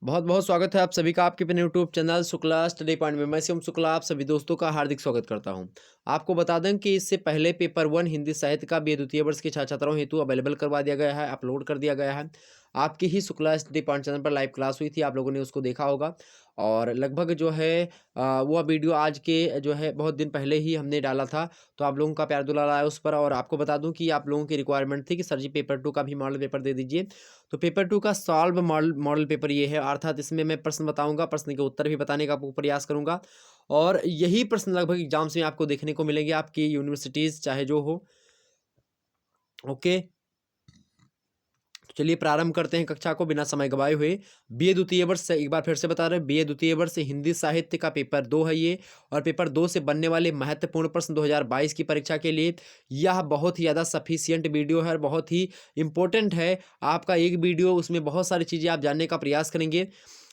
बहुत बहुत स्वागत है आप सभी का आपके अपने YouTube channel Shukla study point में। मैं शिवम शुक्ला आप सभी दोस्तों का हार्दिक स्वागत करता हूं। आपको बता दें कि इससे पहले पेपर 1 हिंदी साहित्य का बी द्वितीय वर्ष के छात्र छात्राओं हेतु अवेलेबल करवा दिया गया है, अपलोड कर दिया गया है। आपकी ही शुक्ला स्टडी पॉइंट चैनल पर लाइव क्लास हुई थी, आप लोगों ने उसको देखा होगा। और लगभग जो है वह वीडियो आज के जो है बहुत दिन पहले ही हमने डाला था, तो आप लोगों का प्यार दुलार आया उस पर। और आपको बता दूं कि आप लोगों की रिक्वायरमेंट थी कि सर जी पेपर 2 का भी मॉडल पेपर दे दीजिए। तो पेपर 2 का सॉल्व मॉडल पेपर ये है, अर्थात इसमें मैं प्रश्न बताऊंगा, प्रश्न के उत्तर भी बताने का आपको प्रयास करूंगा। और यही प्रश्न लगभग एग्जाम्स में आपको देखने को मिलेंगे, आपकी यूनिवर्सिटीज चाहे जो हो। ओके, चलिए प्रारंभ करते हैं कक्षा को बिना समय गवाए हुए। बीए द्वितीय वर्ष से एक बार फिर से बता रहे हैं, बीए द्वितीय वर्ष से हिंदी साहित्य का पेपर 2 है ये। और पेपर 2 से बनने वाले महत्वपूर्ण प्रश्न 2022 की परीक्षा के लिए यह बहुत ही ज़्यादा सफिशियंट वीडियो है और बहुत ही इंपॉर्टेंट है। आपका एक वीडियो, उसमें बहुत सारी चीज़ें आप जानने का प्रयास करेंगे।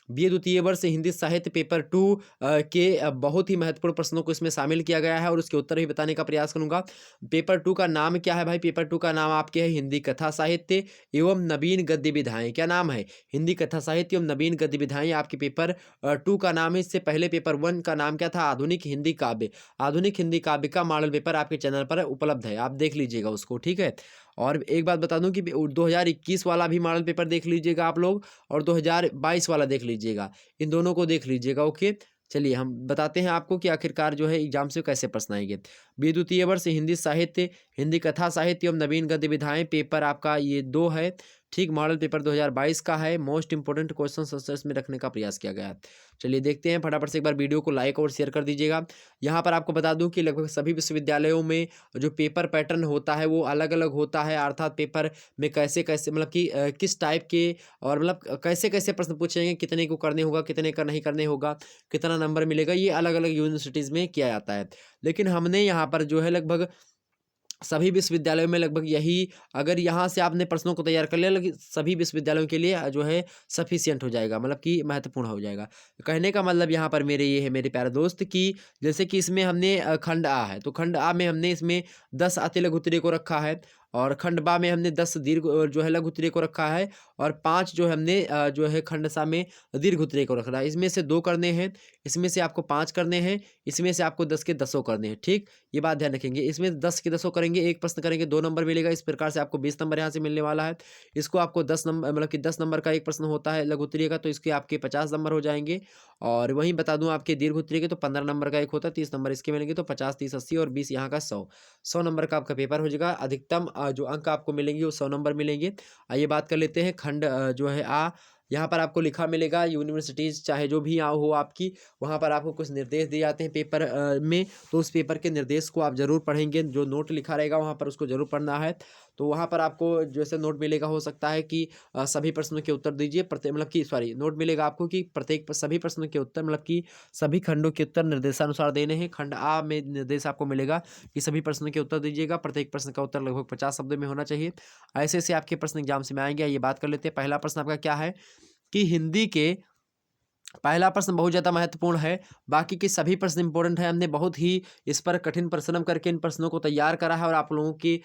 बीए द्वितीय वर्ष हिंदी साहित्य पेपर 2 के बहुत ही महत्वपूर्ण प्रश्नों को इसमें शामिल किया गया है और उसके उत्तर भी बताने का प्रयास करूंगा। पेपर 2 का नाम क्या है भाई? पेपर 2 का नाम आपके है हिंदी कथा साहित्य एवं नवीन गद्य विधाएं। क्या नाम है? हिंदी कथा साहित्य एवं नवीन गद्य विधाएं आपके पेपर 2 का नाम है। इससे पहले पेपर 1 का नाम क्या था? आधुनिक हिंदी काव्य। आधुनिक हिंदी काव्य का मॉडल पेपर आपके चैनल पर उपलब्ध है, आप देख लीजिएगा उसको, ठीक है। और एक बात बता दूं कि 2021 वाला भी मॉडल पेपर देख लीजिएगा आप लोग, और 2022 वाला देख लीजिएगा, इन दोनों को देख लीजिएगा। ओके, चलिए हम बताते हैं आपको कि आखिरकार जो है एग्जाम से कैसे प्रश्न आएंगे। बी द्वितीय वर्ष हिंदी साहित्य, हिंदी कथा साहित्य एवं नवीन गद्य विधाएं पेपर आपका ये 2 है, ठीक। मॉडल पेपर 2022 का है। मोस्ट इंपोर्टेंट क्वेश्चन आंसर इसमें रखने का प्रयास किया गया है। चलिए देखते हैं, फटाफट से एक बार वीडियो को लाइक और शेयर कर दीजिएगा। यहाँ पर आपको बता दूं कि लगभग सभी विश्वविद्यालयों में जो पेपर पैटर्न होता है वो अलग अलग होता है, अर्थात पेपर में कैसे कैसे मतलब कि किस टाइप के और मतलब कैसे कैसे प्रश्न पूछेंगे, कितने को करने होगा, कितने का नहीं करने होगा, कितना नंबर मिलेगा, ये अलग अलग यूनिवर्सिटीज़ में किया जाता है। लेकिन हमने यहाँ पर जो है लगभग सभी विश्वविद्यालयों में लगभग यही, अगर यहाँ से आपने प्रश्नों को तैयार कर लिया, लेकिन सभी विश्वविद्यालयों के लिए जो है सफिशियंट हो जाएगा, मतलब कि महत्वपूर्ण हो जाएगा। कहने का मतलब यहाँ पर मेरे ये है मेरे प्यारे दोस्त कि जैसे कि इसमें हमने खंड आ है, तो खंड आ में हमने इसमें 10 अति लघु उत्तरीय को रखा है, और खंड बा में हमने 10 दीर्घ जो है लघु उत्तरीय को रखा है, और 5 जो है हमने जो है खंड सा में दीर्घ उत्तरीय को रखा है। इसमें से 2 करने हैं, इसमें से आपको 5 करने हैं, इसमें से आपको 10 के 10 करने हैं, ठीक। ये बात ध्यान रखेंगे, इसमें 10 के 10 करेंगे, एक प्रश्न करेंगे 2 नंबर मिलेगा, इस प्रकार से आपको 20 नंबर यहाँ से मिलने वाला है। इसको आपको 10 नंबर मतलब कि 10 नंबर का एक प्रश्न होता है लघु उत्तरीय का, तो इसके आपके 50 नंबर हो जाएंगे। और वहीं बता दूं आपके दीर्घ उत्तरीय के तो 15 नंबर का एक होता है, 30 नंबर इसके मिलेंगे, तो 50 30 80 और 20 यहाँ का 100 नंबर का आपका पेपर हो जाएगा। अधिकतम जो अंक आपको मिलेंगे वो 100 नंबर मिलेंगे। आइए बात कर लेते हैं खंड जो है आ। यहाँ पर आपको लिखा मिलेगा यूनिवर्सिटीज़ चाहे जो भी हो आपकी, वहाँ पर आपको कुछ निर्देश दिए जाते हैं पेपर में, तो उस पेपर के निर्देश को आप ज़रूर पढ़ेंगे। जो नोट लिखा रहेगा वहाँ पर उसको ज़रूर पढ़ना है। तो वहाँ पर आपको जैसे नोट मिलेगा, हो सकता है कि सभी प्रश्नों के उत्तर दीजिए, प्रत्येक मतलब कि सॉरी नोट मिलेगा आपको कि प्रत्येक सभी प्रश्नों के उत्तर मतलब कि सभी खंडों के उत्तर निर्देशानुसार देने हैं। खंड आ में निर्देश आपको मिलेगा कि सभी प्रश्नों के उत्तर दीजिएगा, प्रत्येक प्रश्न का उत्तर लगभग 50 शब्दों में होना चाहिए। ऐसे से आपके प्रश्न एग्जाम से में आएंगे। ये बात कर लेते हैं, पहला प्रश्न आपका क्या है कि हिंदी के पहला प्रश्न बहुत ज़्यादा महत्वपूर्ण है, बाकी के सभी प्रश्न इंपॉर्टेंट है। हमने बहुत ही इस पर कठिन परिश्रम करके इन प्रश्नों को तैयार करा है और आप लोगों के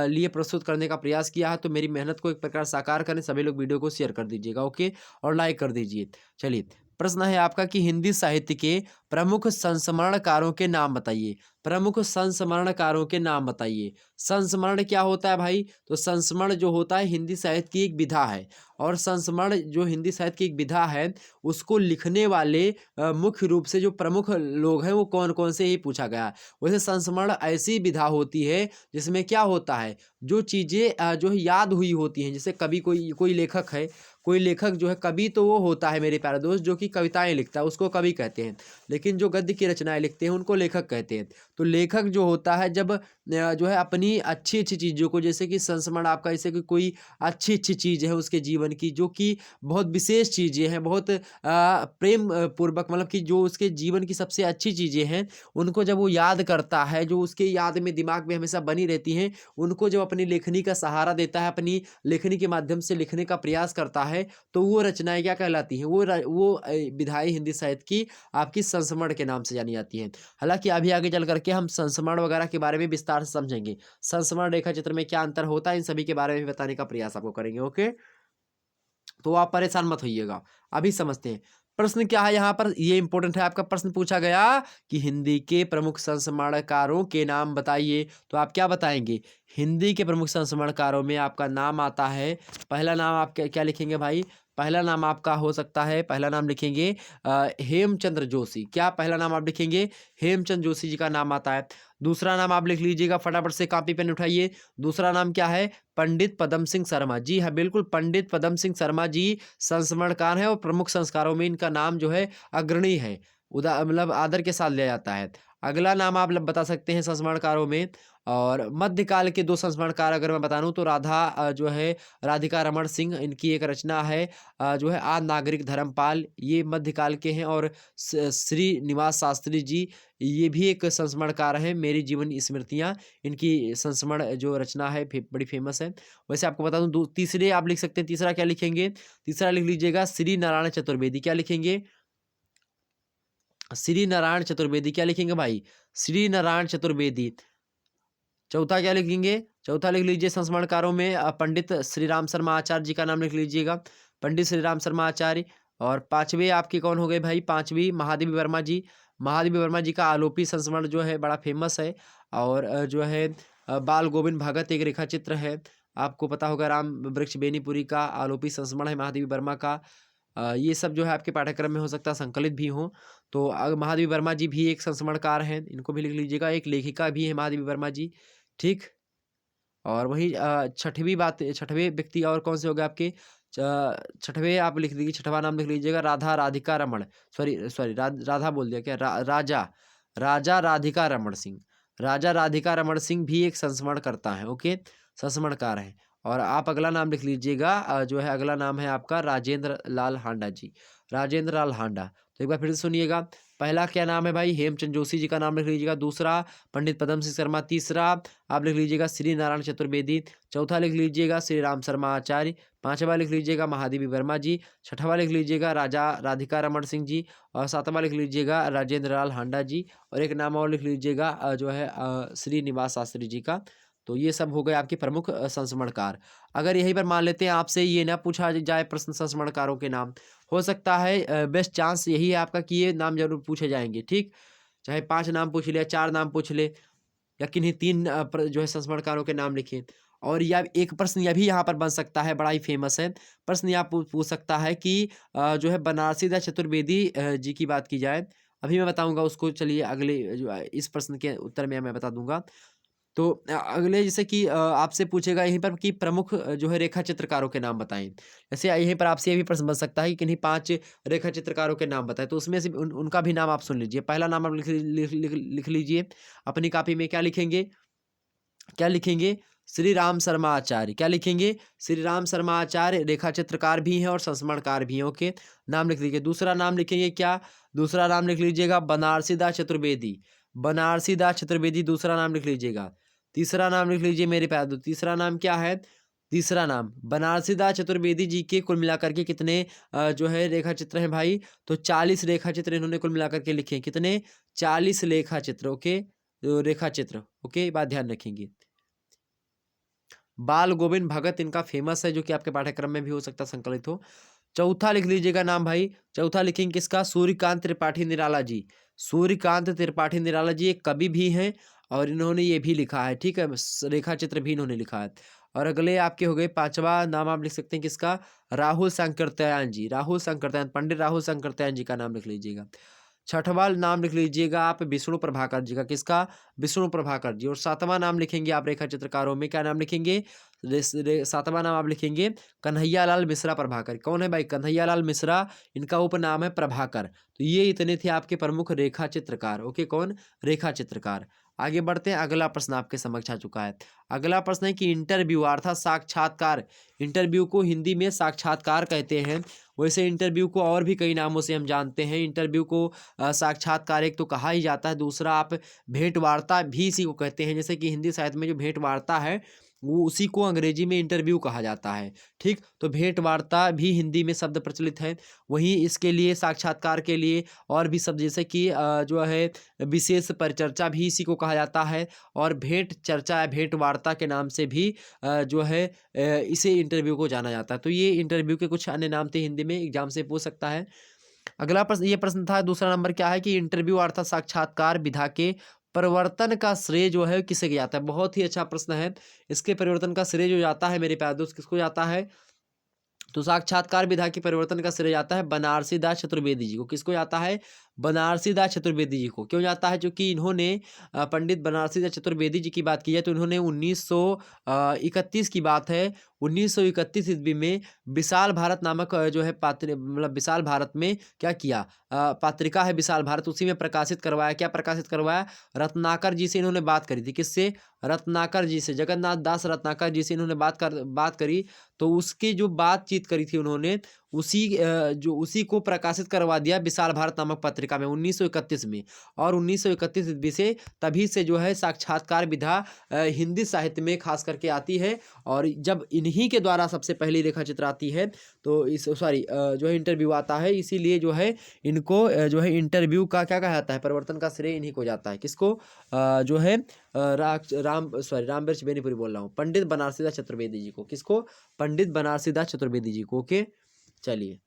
लिए प्रस्तुत करने का प्रयास किया है। तो मेरी मेहनत को एक प्रकार साकार करें, सभी लोग वीडियो को शेयर कर दीजिएगा, ओके, और लाइक कर दीजिए। चलिए प्रश्न है आपका कि हिंदी साहित्य के प्रमुख संस्मरणकारों के नाम बताइए। प्रमुख संस्मरणकारों के नाम बताइए। संस्मरण क्या होता है भाई? तो संस्मरण जो होता है हिंदी साहित्य की एक विधा है, और संस्मरण जो हिंदी साहित्य की एक विधा है उसको लिखने वाले मुख्य रूप से जो प्रमुख लोग हैं वो कौन कौन से, ही पूछा गया है। वैसे संस्मरण ऐसी विधा होती है जिसमें क्या होता है, जो चीज़ें जो है याद हुई होती हैं, जैसे कभी कोई लेखक है, कोई लेखक जो है कवि, तो वो होता है मेरे प्यारे दोस्त जो कि कविताएं लिखता है, उसको कवि कहते हैं। लेकिन जो गद्य की रचनाएं लिखते हैं उनको लेखक कहते हैं। तो लेखक जो होता है जब जो है अपनी अच्छी अच्छी चीज़ों को, जैसे कि संस्मरण आपका जैसे कि कोई अच्छी अच्छी चीज़ है उसके जीवन की, जो कि बहुत विशेष चीज़ें हैं, बहुत प्रेम पूर्वक, मतलब कि जो उसके जीवन की सबसे अच्छी चीज़ें हैं, उनको जब वो याद करता है, जो उसके याद में दिमाग में हमेशा बनी रहती हैं, उनको जब अपनी लेखनी का सहारा देता है, अपनी लेखनी के माध्यम से लिखने का प्रयास करता है, तो वो रचनाएं क्या कहलाती हैं? वो विधाएं हिंदी साहित्य की आपकी संस्मरण के नाम से जानी जाती हैं। हालांकि अभी आगे चल करके हम संस्मरण वगैरह के बारे में विस्तार से समझेंगे, संस्मरण रेखा चित्र में क्या अंतर होता है, इन सभी के बारे में भी बताने का प्रयास आपको करेंगे, ओके। तो आप परेशान मत होइएगा। अभी समझते हैं प्रश्न क्या है यहाँ पर, ये इंपॉर्टेंट है। आपका प्रश्न पूछा गया कि हिंदी के प्रमुख संस्मरणकारों के नाम बताइए, तो आप क्या बताएंगे? हिंदी के प्रमुख संस्मरणकारों में आपका नाम आता है, पहला नाम आप क्या क्या लिखेंगे भाई? पहला नाम आपका हो सकता है, पहला नाम लिखेंगे हेमचंद्र जोशी। क्या पहला नाम आप लिखेंगे? हेमचंद्र जोशी जी का नाम आता है। दूसरा नाम आप लिख लीजिएगा, फटाफट से कॉपी पेन उठाइए। दूसरा नाम क्या है? पंडित पदम सिंह शर्मा। जी हाँ, बिल्कुल, पंडित पदम सिंह शर्मा जी संस्मरणकार हैं और प्रमुख संस्कारों में इनका नाम जो है अग्रणी है, मतलब आदर के साथ लिया जाता है। अगला नाम आप बता सकते हैं संस्मरणकारों में, और मध्यकाल के दो संस्मरणकार अगर मैं बता दूं तो राधा जो है राधिका रमण सिंह, इनकी एक रचना है जो है आद नागरिक धर्मपाल, ये मध्यकाल के हैं। और श्री निवास शास्त्री जी, ये भी एक संस्मरणकार हैं, मेरी जीवन स्मृतियाँ, इनकी संस्मरण जो रचना है बड़ी फेमस है। वैसे आपको बता दूं तीसरे आप लिख सकते हैं, तीसरा क्या लिखेंगे? तीसरा लिख लीजिएगा श्री नारायण चतुर्वेदी। क्या लिखेंगे? श्री नारायण चतुर्वेदी। क्या लिखेंगे भाई? श्री नारायण चतुर्वेदी। चौथा क्या लिखेंगे? चौथा लिख लीजिए संस्मरणकारों में पंडित श्री राम शर्मा आचार्य जी का नाम लिख लीजिएगा, पंडित श्री राम शर्मा आचार्य। और पांचवे आपके कौन हो गए भाई? पांचवी महादेवी वर्मा जी। महादेवी वर्मा जी का आलोपी संस्मरण जो है बड़ा फेमस है। और जो है बाल गोविंद भगत एक रेखा चित्र है, आपको पता होगा, राम वृक्ष बेनीपुरी का आलोपी संस्मरण है महादेवी वर्मा का। ये सब जो है आपके पाठ्यक्रम में हो सकता है संकलित भी हो। तो महादेवी वर्मा जी भी एक संस्मरणकार हैं, इनको भी लिख लीजिएगा। एक लेखिका भी है महादेवी वर्मा जी, ठीक। और वही छठवीं बात, छठवें व्यक्ति और कौन से हो गए आपके? छठवें आप लिख दीजिए, छठवां नाम लिख लीजिएगा राधा राधिका रमण, सॉरी सॉरी राधा बोल दिया क्या? राजा राजा राधिका रमण सिंह। राजा राधिका रमण सिंह भी एक संस्मरण करता है, ओके, संस्मरणकार है। और आप अगला नाम लिख लीजिएगा जो है अगला नाम है आपका राजेंद्र लाल हांडा जी, राजेंद्र लाल हांडा। तो एक बार फिर से सुनिएगा, पहला क्या नाम है भाई? हेमचंद जोशी जी का नाम लिख लीजिएगा। दूसरा पंडित पदम सिंह शर्मा। तीसरा आप लिख लीजिएगा श्री नारायण चतुर्वेदी। चौथा लिख लीजिएगा श्री राम शर्मा आचार्य। पांचवा लिख लीजिएगा महादेवी वर्मा जी। छठवा लिख लीजिएगा राजा राधिका रमण सिंह जी। और सातवां लिख लीजिएगा राजेंद्र लाल हांडा जी। और एक नाम और लिख लीजिएगा जो है श्री निवास शास्त्री जी का। तो ये सब हो गए आपके प्रमुख संस्मरणकार। अगर यहीं पर मान लेते हैं आपसे ये ना पूछा जाए प्रश्न संस्मरणकारों के नाम, हो सकता है बेस्ट चांस यही है आपका कि ये नाम जरूर पूछे जाएंगे, ठीक। चाहे 5 नाम पूछ ले, 4 नाम पूछ ले, या किन्हीं 3 जो है संस्मरणकारों के नाम लिखें। और या एक प्रश्न यह भी यहाँ पर बन सकता है, बड़ा ही फेमस है प्रश्न, यह पूछ सकता है कि जो है बनारसी दास चतुर्वेदी जी की बात की जाए, अभी मैं बताऊंगा उसको, चलिए अगले जो इस प्रश्न के उत्तर में मैं बता दूंगा। तो अगले जैसे कि आपसे पूछेगा यहीं पर कि प्रमुख जो है रेखा चित्रकारों के नाम बताएं। जैसे यहीं पर आपसे ये भी प्रश्न बन सकता है कि किन्हीं 5 रेखा चित्रकारों के नाम बताएं, तो उसमें से उनका भी नाम आप सुन लीजिए। पहला नाम आप लिख लीजिए अपनी कॉपी में। क्या लिखेंगे? क्या लिखेंगे? श्री राम शर्मा आचार्य। क्या लिखेंगे? श्री राम शर्मा आचार्य रेखा चित्रकार भी हैं और संस्मरणकार भी हैं, ओके, नाम लिख लीजिए। दूसरा नाम लिखेंगे क्या? दूसरा नाम लिख लीजिएगा बनारसी दास चतुर्वेदी। बनारसी दास चतुर्वेदी दूसरा नाम लिख लीजिएगा। तीसरा नाम लिख लीजिए मेरे प्यारे दोस्त, तीसरा नाम क्या है? तीसरा नाम बनारसी दास चतुर्वेदी जी के कुल मिलाकर के कितने जो है रेखा चित्र हैं भाई? तो 40 रेखा चित्र इन्होंने कुल मिलाकर के लिखे हैं। कितने? 40 रेखा चित्र, ओके, रेखा चित्र, ओके, बात ध्यान रखेंगे। बाल गोविंद भगत इनका फेमस है, जो कि आपके पाठ्यक्रम में भी हो सकता है संकलित हो। चौथा लिख लीजिएगा नाम भाई, चौथा लिखेंगे किसका? सूर्यकांत त्रिपाठी निराला जी। सूर्यकांत त्रिपाठी निराला जी एक कवि भी हैं और इन्होंने ये भी लिखा है, ठीक है, रेखा चित्र भी इन्होंने लिखा है। और अगले आपके हो गए, पांचवा नाम आप लिख सकते हैं किसका? राहुल शंकरदयान जी। राहुल शंकरदयान, पंडित राहुल शंकरदयान जी का नाम लिख लीजिएगा। छठवां नाम लिख लीजिएगा आप विष्णु प्रभाकर जी का। किसका? विष्णु प्रभाकर जी। और सातवां नाम लिखेंगे आप रेखा चित्रकारों में, क्या नाम लिखेंगे? सातवां नाम आप लिखेंगे कन्हैया लाल मिश्रा प्रभाकर। कौन है भाई? कन्हैया लाल मिश्रा, इनका उपनाम है प्रभाकर। तो ये इतने थे आपके प्रमुख रेखा चित्रकार, ओके, कौन? रेखा चित्रकार। आगे बढ़ते हैं, अगला प्रश्न आपके समक्ष आ चुका है। अगला प्रश्न है कि इंटरव्यू अर्थात साक्षात्कार, इंटरव्यू को हिंदी में साक्षात्कार कहते हैं। वैसे इंटरव्यू को और भी कई नामों से हम जानते हैं। इंटरव्यू को साक्षात्कार एक तो कहा ही जाता है, दूसरा आप भेंट वार्ता भी इसी को कहते हैं। जैसे कि हिंदी साहित्य में जो भेंट वार्ता है वो उसी को अंग्रेजी में इंटरव्यू कहा जाता है। ठीक, तो भेंट वार्ता भी हिंदी में शब्द प्रचलित है। वहीं इसके लिए साक्षात्कार के लिए और भी शब्द जैसे कि जो है विशेष परिचर्चा भी इसी को कहा जाता है, और भेंट चर्चा या भेंट वार्ता के नाम से भी जो है इसे इंटरव्यू को जाना जाता है। तो ये इंटरव्यू के कुछ अन्य नाम थे, हिंदी में एग्जाम से पूछ सकता है। अगला प्रश्न, ये प्रश्न था दूसरा नंबर क्या है कि इंटरव्यू अर्थात साक्षात्कार विधा के परिवर्तन का श्रेय जो है किसे जाता है। बहुत ही अच्छा प्रश्न है। इसके परिवर्तन का श्रेय जो जाता है मेरे प्यारे दोस्त, किसको जाता है? तो साक्षात्कार विधा के परिवर्तन का श्रेय जाता है बनारसी दास चतुर्वेदी जी को। किसको जाता है? बनारसी दास चतुर्वेदी जी को। क्यों जाता है? क्योंकि इन्होंने पंडित बनारसी दास चतुर्वेदी जी की बात की जाए तो इन्होंने 1931 की बात है, 1931 ईस्वी में विशाल भारत नामक जो है पात्र मतलब विशाल भारत में क्या किया, पत्रिका है विशाल भारत, उसी में प्रकाशित करवाया। क्या प्रकाशित करवाया? रत्नाकर जी से इन्होंने बात करी थी। किससे? रत्नाकर जी से, जगन्नाथ दास रत्नाकर जी से इन्होंने बात करी। तो उसकी जो बातचीत करी थी उन्होंने, उसी को प्रकाशित करवा दिया विशाल भारत नामक पत्रिका में 1931 में। और 1931 ईस्वी से तभी से जो है साक्षात्कार विधा हिंदी साहित्य में खास करके आती है। और जब इन्हीं के द्वारा सबसे पहली रेखा चित्र आती है तो जो है इंटरव्यू आता है, इसीलिए जो है इनको जो है इंटरव्यू का क्या कहा जाता है, परिवर्तन का श्रेय इन्हीं को जाता है। किसको? जो है रामवृक्ष बेनीपुरी बोल रहा हूँ, पंडित बनारसी दास चतुर्वेदी जी को। किसको? पंडित बनारसी दास चतुर्वेदी जी को। ओके, चलिए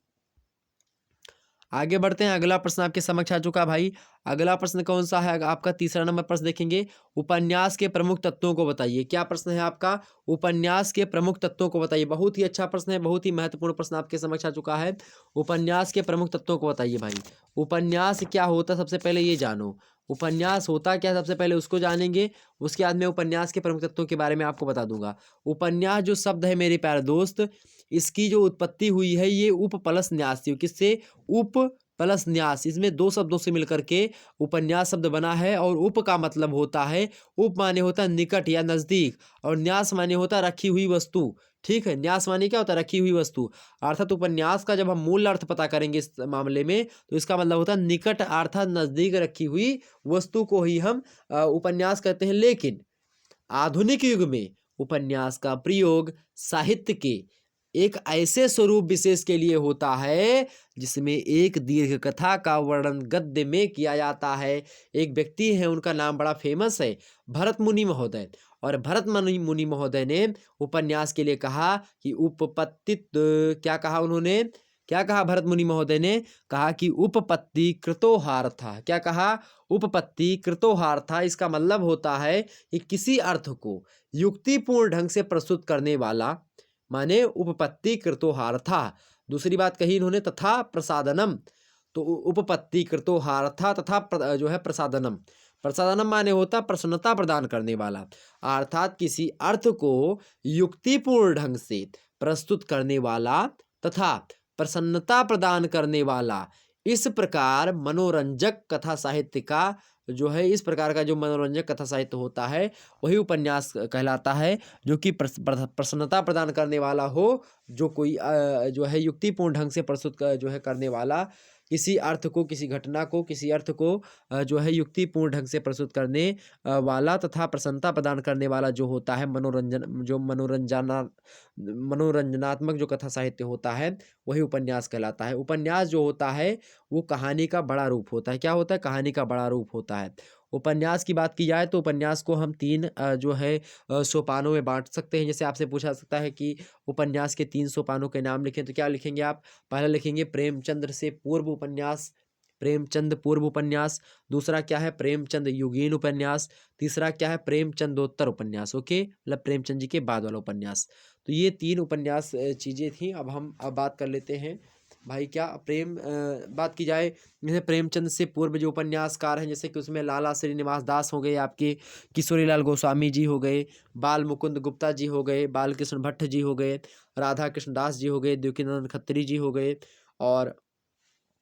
आगे बढ़ते हैं। अगला प्रश्न आपके समक्ष आ चुका भाई। अगला प्रश्न कौन सा है? आपका तीसरा नंबर प्रश्न देखेंगे, उपन्यास के प्रमुख तत्वों को बताइए। क्या प्रश्न है आपका? उपन्यास के प्रमुख तत्वों को बताइए। बहुत ही अच्छा प्रश्न है, बहुत ही महत्वपूर्ण प्रश्न आपके समक्ष आ चुका है। उपन्यास के प्रमुख तत्वों को बताइए भाई। उपन्यास क्या होता है सबसे पहले ये जानो। उपन्यास होता क्या सबसे पहले उसको जानेंगे, उसके बाद में उपन्यास के प्रमुख तत्वों के बारे में आपको बता दूंगा। उपन्यास जो शब्द है मेरे प्यारे दोस्त, इसकी जो उत्पत्ति हुई है ये उप प्लस न्यास थी। किससे? उप प्लस न्यास, इसमें दो शब्दों से मिलकर के उपन्यास शब्द बना है। और उप का मतलब होता है, उप माने होता है निकट या नजदीक, और न्यास माने होता है रखी हुई वस्तु। ठीक है, न्यास माने क्या होता है? रखी हुई वस्तु। अर्थात उपन्यास का जब हम मूल अर्थ पता करेंगे इस मामले में तो इसका मतलब होता है निकट अर्थात नजदीक रखी हुई वस्तु को ही हम उपन्यास कहते हैं। लेकिन आधुनिक युग में उपन्यास का प्रयोग साहित्य के एक ऐसे स्वरूप विशेष के लिए होता है जिसमें एक दीर्घ कथा का वर्णन गद्य में किया जाता है। एक व्यक्ति है, उनका नाम बड़ा फेमस है, भरत मुनि महोदय। और भरत मुनि महोदय ने उपन्यास के लिए कहा कि उपपत्ति, क्या कहा उन्होंने? क्या कहा भरत मुनि महोदय ने? कहा कि उपपत्ति कृतोहार था। क्या कहा? उपपत्ति कृतोहार था। इसका मतलब होता है कि किसी अर्थ को युक्तिपूर्ण ढंग से प्रस्तुत करने वाला, माने उपपत्ति कृतोहार था। दूसरी बात कही इन्होंने, तथा प्रसादनम। तो उपपत्ति कृतोहार था तथा जो है प्रसादनम, प्रसादनम माने होता प्रसन्नता प्रदान करने वाला। अर्थात किसी अर्थ को युक्तिपूर्ण ढंग से प्रस्तुत करने वाला तथा प्रसन्नता प्रदान करने वाला। इस प्रकार मनोरंजक कथा साहित्य का जो है, इस प्रकार का जो मनोरंजक कथा साहित्य होता है वही उपन्यास कहलाता है, जो कि प्रसन्नता प्रदान करने वाला हो, जो कोई जो है युक्तिपूर्ण ढंग से प्रस्तुत जो है करने वाला, किसी अर्थ को, किसी घटना को, किसी अर्थ को जो है युक्तिपूर्ण ढंग से प्रस्तुत करने वाला तथा प्रसन्नता प्रदान करने वाला जो होता है, मनोरंजनात्मक जो कथा साहित्य होता है वही उपन्यास कहलाता है। उपन्यास जो होता है वो कहानी का बड़ा रूप होता है। क्या होता है? कहानी का बड़ा रूप होता है। उपन्यास की बात की जाए तो उपन्यास को हम तीन जो है सोपानों में बांट सकते हैं। जैसे आपसे पूछा सकता है कि उपन्यास के 3 सोपानों के नाम लिखें, तो क्या लिखेंगे आप? पहला लिखेंगे प्रेमचंद्र से पूर्व उपन्यास, प्रेमचंद पूर्व उपन्यास। दूसरा क्या है? प्रेमचंद युगीन उपन्यास। तीसरा क्या है? प्रेमचंदोत्तर उपन्यास। ओके, मतलब प्रेमचंद जी के बाद वाला उपन्यास। तो ये 3 उपन्यास चीज़ें थी। अब बात कर लेते हैं भाई, क्या बात की जाए जैसे प्रेमचंद से पूर्व जो उपन्यासकार हैं, जैसे कि उसमें लाला श्रीनिवास दास हो गए, आपके किशोरीलाल गोस्वामी जी हो गए, बाल मुकुंद गुप्ता जी हो गए, बाल कृष्ण भट्ट जी हो गए, राधा कृष्ण दास जी हो गए, देवकीनंदन खत्री जी हो गए, और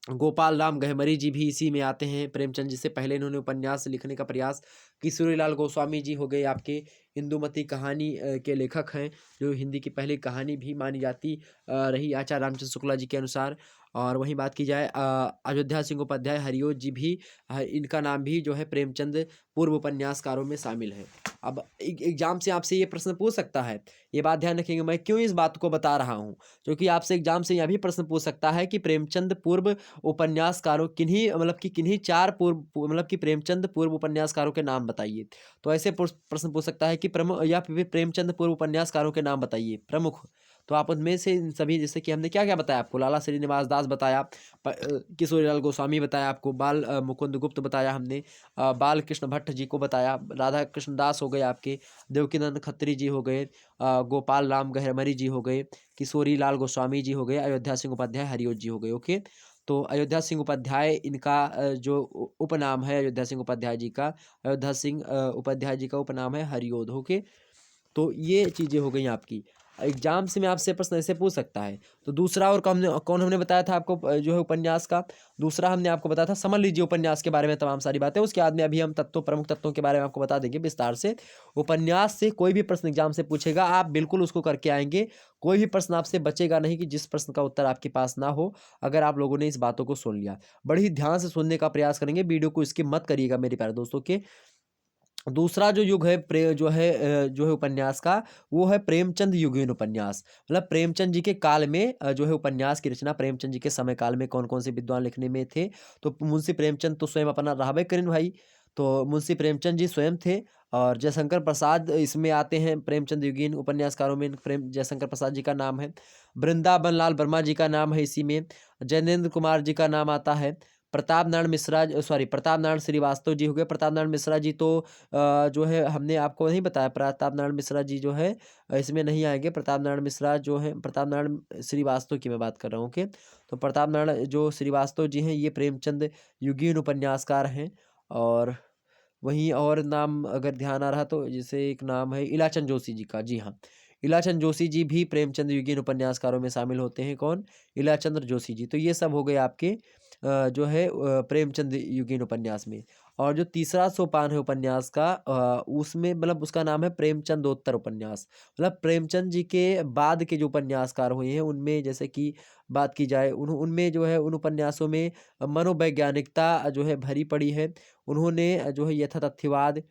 गोपाल राम गहमरी जी भी इसी में आते हैं। प्रेमचंद जी से पहले इन्होंने उपन्यास लिखने का प्रयास, किशोरीलाल गोस्वामी जी हो गए आपके इंदुमती कहानी के लेखक हैं, जो हिंदी की पहली कहानी भी मानी जाती रही आचार्य रामचंद्र शुक्ला जी के अनुसार। और वहीं बात की जाए अयोध्या सिंह उपाध्याय हरिओज जी भी, इनका नाम भी जो है प्रेमचंद पूर्व उपन्यासकारों में शामिल है। अब एग्जाम से आपसे ये प्रश्न पूछ सकता है, ये बात ध्यान रखेंगे। मैं क्यों इस बात को बता रहा हूँ, क्योंकि आपसे एग्जाम से यह भी प्रश्न पूछ सकता है कि प्रेमचंद पूर्व उपन्यासकारों किन्हीं मतलब कि किन्हीं चार मतलब कि प्रेमचंद पूर्व उपन्यासकारों के नाम बताइए। तो ऐसे प्रश्न पूछ सकता है कि प्रमुख, या फिर प्रेमचंद पूर्व उपन्यासकारों के नाम बताइए प्रमुख। तो आप उनमें से इन सभी, जैसे कि हमने क्या क्या बताया आपको, लाला श्रीनिवास दास बताया, किशोरीलाल गोस्वामी बताया आपको, बाल मुकुंद गुप्त बताया हमने, बाल कृष्ण भट्ट जी को बताया, राधा कृष्ण दास हो गए आपके, देवकीनंद खत्री जी हो गए, गोपाल राम गहरमरी जी हो गए, किशोरी लाल गोस्वामी जी हो गए, अयोध्या सिंह उपाध्याय हरिओत जी हो गए। ओके, तो अयोध्या सिंह उपाध्याय इनका जो उपनाम है, अयोध्या सिंह उपाध्याय जी का, अयोध्या सिंह उपाध्याय जी का उपनाम है हरिओध। ओके, तो ये चीज़ें हो गई आपकी। एग्जाम से में आपसे प्रश्न ऐसे पूछ सकता है। तो दूसरा और कौन हमने बताया था आपको, जो है उपन्यास का दूसरा हमने आपको बताया था, समझ लीजिए उपन्यास के बारे में तमाम सारी बातें। उसके बाद में अभी हम तत्वों, प्रमुख तत्वों के बारे में आपको बता देंगे विस्तार से। उपन्यास से कोई भी प्रश्न एग्जाम से पूछेगा, आप बिल्कुल उसको करके आएंगे। कोई भी प्रश्न आपसे बचेगा नहीं कि जिस प्रश्न का उत्तर आपके पास ना हो, अगर आप लोगों ने इस बातों को सुन लिया। बड़ी ही ध्यान से सुनने का प्रयास करेंगे, वीडियो को स्किप मत करिएगा मेरे प्यारे दोस्तों के। दूसरा जो युग है जो है उपन्यास का, वो है प्रेमचंद युगीन उपन्यास। मतलब प्रेमचंद जी के काल में जो है उपन्यास की रचना, प्रेमचंद जी के समय काल में कौन कौन से विद्वान लिखने में थे। तो मुंशी प्रेमचंद तो स्वयं अपना राहबे करीन भाई, तो मुंशी प्रेमचंद जी स्वयं थे। और जयशंकर प्रसाद इसमें आते हैं, प्रेमचंद युगीन उपन्यासकारों में प्रेम जयशंकर प्रसाद जी का नाम है। वृंदावन लाल वर्मा जी का नाम है इसी में। जैनेन्द्र कुमार जी का नाम आता है। प्रताप नारायण मिश्रा, सॉरी प्रताप नारायण श्रीवास्तव जी हो गए। प्रताप नारायण मिश्रा जी तो जो है हमने आपको नहीं बताया, प्रताप नारायण मिश्रा जी जो है इसमें नहीं आएंगे। प्रताप नारायण मिश्रा जो है, प्रताप नारायण श्रीवास्तव की मैं बात कर रहा हूँ। ओके, तो प्रताप नारायण जो श्रीवास्तव जी हैं, ये प्रेमचंद युगीन उपन्यासकार हैं। और वहीं और नाम अगर ध्यान आ रहा तो जैसे एक नाम है इलाचंद जोशी जी का। जी हाँ, इलाचंद जोशी जी भी प्रेमचंद युगीन उपन्यासकारों में शामिल होते हैं। कौन? इलाचंद्र जोशी जी। तो ये सब हो गए आपके जो है प्रेमचंद युगीन उपन्यास में। और जो तीसरा सोपान है उपन्यास का, उसमें मतलब उसका नाम है प्रेमचंदोत्तर उपन्यास। मतलब प्रेमचंद जी के बाद के जो उपन्यासकार हुए हैं, उनमें जैसे कि बात की जाए, उनमें जो है उन उपन्यासों में मनोवैज्ञानिकता जो है भरी पड़ी है। उन्होंने जो है यथातथ्यवाद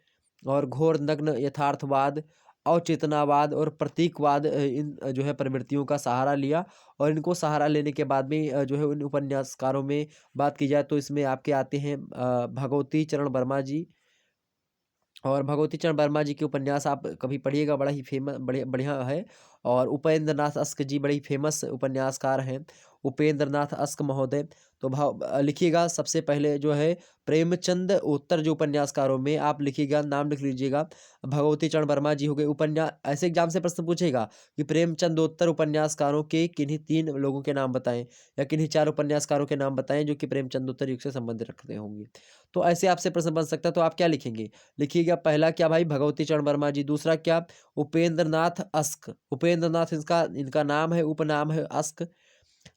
और घोर नग्न यथार्थवाद, अवचेतनावाद और प्रतीकवाद, इन जो है प्रवृत्तियों का सहारा लिया। और इनको सहारा लेने के बाद में जो है उन उपन्यासकारों में बात की जाए तो इसमें आपके आते हैं भगवती चरण वर्मा जी। और भगवती चरण वर्मा जी के उपन्यास आप कभी पढ़िएगा, बड़ा ही फेमस, बड़े बढ़िया है। और उपेंद्र नाथ अस्क जी बड़े ही फेमस उपन्यासकार हैं, उपेंद्र नाथ अस्क महोदय। तो भाव लिखिएगा सबसे पहले जो है प्रेमचंद उत्तर जो उपन्यासकारों में आप लिखिएगा, नाम लिख लीजिएगा, भगवती चरण वर्मा जी हो गए। उपन्यास ऐसे एग्जाम से प्रश्न पूछेगा कि प्रेमचंद उत्तर उपन्यासकारों के किन्हीं 3 लोगों के नाम बताएं, या किन्हीं 4 उपन्यासकारों के नाम बताएं जो कि प्रेमचंद उत्तर युग से संबंध रखते होंगे। तो ऐसे आपसे प्रश्न बन सकता है। तो आप क्या लिखेंगे? लिखिएगा पहला क्या भाई, भगवती चरण वर्मा जी। दूसरा क्या? उपेंद्र नाथ अस्क। उपेंद्र नाथ इनका नाम है, उपनाम है अस्क।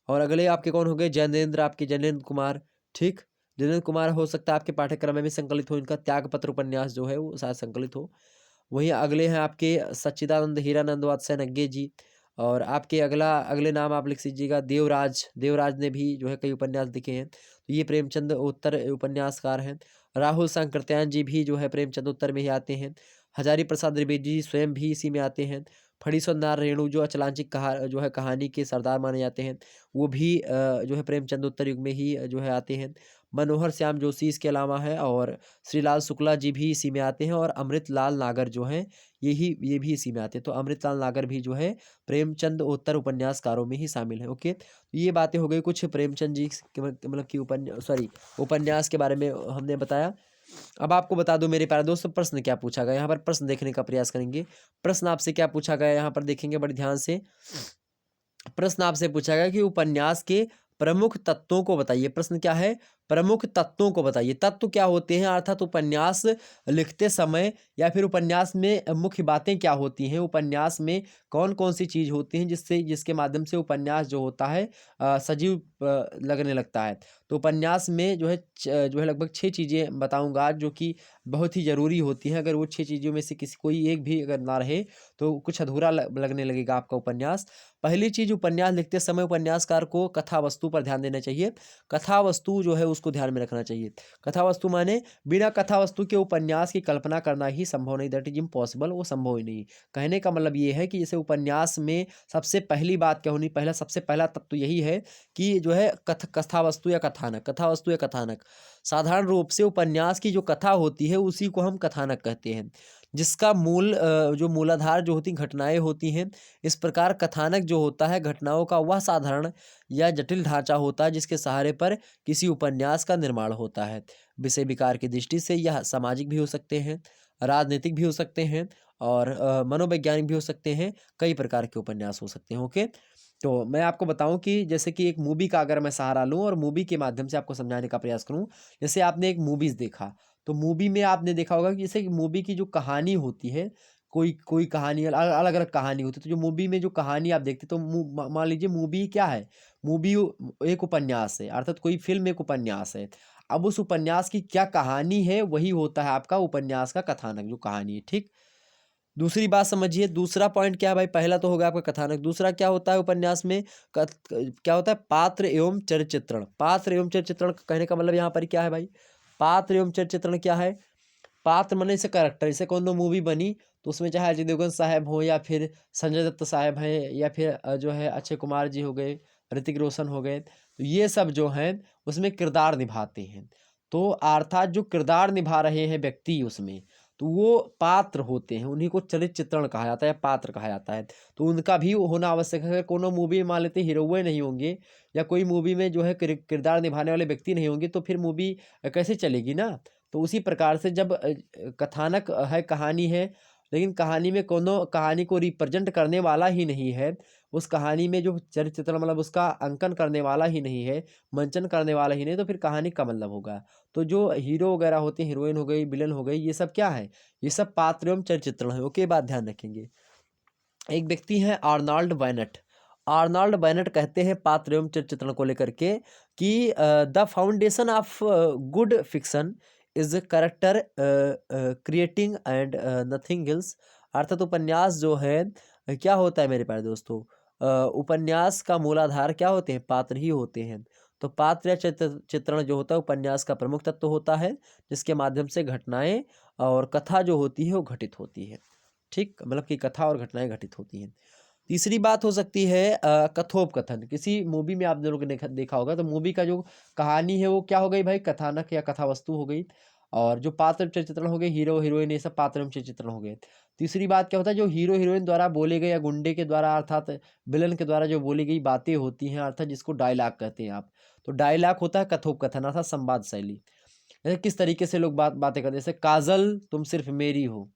और अगले आपके कौन हो गए? जैनेन्द्र, आपके जैनेन्द्र कुमार। ठीक, जैनेन्द्र कुमार हो सकता है आपके पाठ्यक्रम में भी संकलित हो, इनका त्यागपत्र उपन्यास जो है वो शायद संकलित हो। वहीं अगले हैं आपके सच्चिदानंद हीरानंद वात्स्यनज्ञ जी। और आपके अगले नाम आप लिख लीजिएगा देवराज। देवराज ने भी जो है कई उपन्यास लिखे हैं, तो ये प्रेमचंद उत्तर उपन्यासकार हैं। राहुल सांकृत्यायन जी भी जो है प्रेमचंद उत्तर में ही आते हैं। हजारी प्रसाद द्विवेदी जी स्वयं भी इसी में आते हैं। फणीश्वर नारायण रेणु जो अचलांचिक जो है कहानी के सरदार माने जाते हैं, वो भी जो है प्रेमचंद उत्तर युग में ही जो है आते हैं। मनोहर श्याम जोशी इसके अलावा है, और श्रीलाल शुक्ला जी भी इसी में आते हैं। और अमृतलाल नागर जो हैं, ये भी इसी में आते हैं। तो अमृतलाल नागर भी जो है प्रेमचंद उत्तर उपन्यासकारों में ही शामिल है। ओके, तो ये बातें हो गई कुछ प्रेमचंद जी के मतलब कि उपन्यास के बारे में हमने बताया। अब आपको बता दूं मेरे प्यारे दोस्तों, प्रश्न क्या पूछा गया यहाँ पर, प्रश्न देखने का प्रयास करेंगे। प्रश्न आपसे क्या पूछा गया यहाँ पर देखेंगे बड़े ध्यान से। प्रश्न आपसे पूछा गया कि उपन्यास के प्रमुख तत्वों को बताइए। प्रश्न क्या है? प्रमुख तत्वों को बताइए। तत्व क्या होते हैं, अर्थात उपन्यास लिखते समय या फिर उपन्यास में मुख्य बातें क्या होती हैं, उपन्यास में कौन कौन सी चीज होती हैं जिसके माध्यम से उपन्यास जो होता है सजीव लगने लगता है। तो उपन्यास में जो है लगभग 6 चीजें बताऊंगा आज, जो कि बहुत ही जरूरी होती हैं। अगर वो 6 चीजों में से किसी कोई एक भी अगर ना रहे तो कुछ अधूरा लगने लगेगा आपका उपन्यास। पहली चीज, उपन्यास लिखते समय उपन्यासकार को कथा वस्तु पर ध्यान देना चाहिए। कथा वस्तु जो है उसको ध्यान में रखना चाहिए। कथा वस्तु माने बिना कथा वस्तु के उपन्यास की कल्पना करना ही संभव नहीं, दैट इज इम्पॉसिबल, वो संभव ही नहीं। कहने का मतलब ये है कि जैसे उपन्यास में सबसे पहली बात क्या होनी, सबसे पहला तत्व तो यही है कि जो है कथा वस्तु या कथानक। साधारण रूप से उपन्यास की जो कथा होती है उसी को हम कथानक कहते हैं, जिसका जो मूलाधार जो होती घटनाएं होती हैं। इस प्रकार कथानक जो होता है घटनाओं का वह साधारण या जटिल ढांचा होता है जिसके सहारे पर किसी उपन्यास का निर्माण होता है। विषय विकार की दृष्टि से यह सामाजिक भी हो सकते हैं, राजनीतिक भी हो सकते हैं और मनोवैज्ञानिक भी हो सकते हैं। कई प्रकार के उपन्यास हो सकते हैं। ओके, तो मैं आपको बताऊं कि जैसे कि एक मूवी का अगर मैं सहारा लूं और मूवी के माध्यम से आपको समझाने का प्रयास करूं। जैसे आपने एक मूवीज देखा, तो मूवी में आपने देखा होगा कि जैसे मूवी की जो कहानी होती है, कोई कोई कहानी अलग अलग कहानी होती है। तो जो मूवी में जो कहानी आप देखते तो मान लीजिए मूवी क्या है, मूवी एक उपन्यास है, अर्थात कोई फिल्म एक उपन्यास है। अब उस उपन्यास की क्या कहानी है वही होता है आपका उपन्यास का कथानक, जो कहानी है। ठीक, दूसरी बात समझिए, दूसरा पॉइंट क्या है भाई, पहला तो हो गया आपका कथानक, दूसरा क्या होता है उपन्यास में क्या होता है, पात्र एवं चरित्र चित्रण। पात्र एवं चरित्र चित्रण कहने का मतलब यहाँ पर क्या है भाई, पात्र एवं चरित्र चित्रण क्या है, पात्र माने जैसे कैरेक्टर, जैसे कौन मूवी बनी तो उसमें चाहे अजय देवगन साहब हो या फिर संजय दत्त साहब हैं या फिर जो है अक्षय कुमार जी हो गए, ऋतिक रोशन हो गए, तो ये सब जो हैं उसमें किरदार निभाते हैं। तो अर्थात जो किरदार निभा रहे हैं व्यक्ति उसमें, तो वो पात्र होते हैं, उन्हीं को चरित्र चित्रण कहा जाता है, पात्र कहा जाता है। तो उनका भी होना आवश्यक है। अगर कोनो मूवी में मान लेते हीरोए नहीं होंगे या कोई मूवी में जो है किरदार निभाने वाले व्यक्ति नहीं होंगे तो फिर मूवी कैसे चलेगी ना। तो उसी प्रकार से जब कथानक है, कहानी है, लेकिन कहानी में कोनो कहानी को रिप्रेजेंट करने वाला ही नहीं है, उस कहानी में जो चरित्र चित्रण मतलब उसका अंकन करने वाला ही नहीं है, मंचन करने वाला ही नहीं, तो फिर कहानी का मतलब होगा। तो जो हीरो वगैरह होते हैं, हीरोइन हो गई, विलन हो गई, ये सब क्या है, ये सब पात्र एवं चरित्र चित्रण है। ओके, बात ध्यान रखेंगे। एक व्यक्ति है आर्नल्ड बैनेट। आर्नल्ड बैनेट कहते हैं पात्र एवं चरित्र चित्रण को लेकर के कि the foundation of good fiction is character creating and nothing else. अर्थात उपन्यास जो है क्या होता है मेरे प्यारे दोस्तों, उपन्यास का मूलाधार क्या होते हैं, पात्र ही होते हैं। तो पात्र या चित्रण जो होता है उपन्यास का प्रमुख तत्व होता है, जिसके माध्यम से घटनाएं और कथा जो होती है वो घटित होती है। ठीक, मतलब कि कथा और घटनाएं घटित होती हैं। तीसरी बात हो सकती है कथोपकथन। किसी मूवी में आप लोगों ने देखा होगा तो मूवी का जो कहानी है वो क्या हो गई भाई, कथानक या कथा वस्तु हो गई, और जो पात्र चित्रण हो गए, हीरो हीरोइन, ये सब पात्र चित्रण हो गए। तीसरी बात क्या होता है, जो हीरो हीरोइन द्वारा बोले गए या गुंडे के द्वारा अर्थात विलन के द्वारा जो बोली गई बातें होती हैं, अर्थात जिसको डायलॉग कहते हैं आप। तो डायलॉग होता है कथोपकथन अर्थात संवाद शैली। जैसे किस तरीके से लोग बातें करते हैं, जैसे काजल तुम सिर्फ मेरी हो,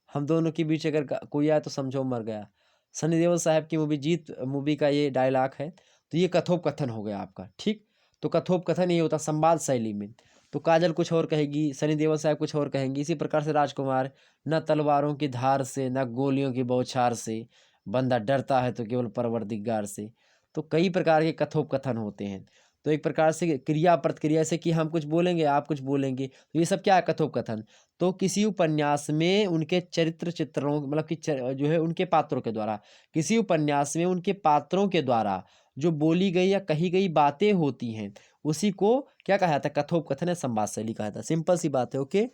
हम दोनों के बीच अगर कोई आया तो समझो मर गया। सनी देओल साहब की मूवी जीत मूवी का ये डायलॉग है। तो ये कथोपकथन हो गया आपका। ठीक, तो कथोपकथन ये होता संवाद शैली में। तो काजल कुछ और कहेगी, सनी देओल साहब कुछ और कहेंगी, इसी प्रकार से राजकुमार, न तलवारों की धार से न गोलियों की बौछार से, बंदा डरता है तो केवल परवरदिगार से। तो कई प्रकार के कथोपकथन होते हैं। तो एक प्रकार से क्रिया प्रतिक्रिया से कि हम कुछ बोलेंगे आप कुछ बोलेंगे, तो ये सब क्या है, कथोपकथन। तो किसी उपन्यास में उनके चरित्र चित्रणों मतलब कि जो है उनके पात्रों के द्वारा, किसी उपन्यास में उनके पात्रों के द्वारा जो बोली गई या कही गई बातें होती हैं उसी को क्या कहा जाता है, कथोपकथन या संवाद शैली कहा जाता है। सिंपल सी बात है। ओके,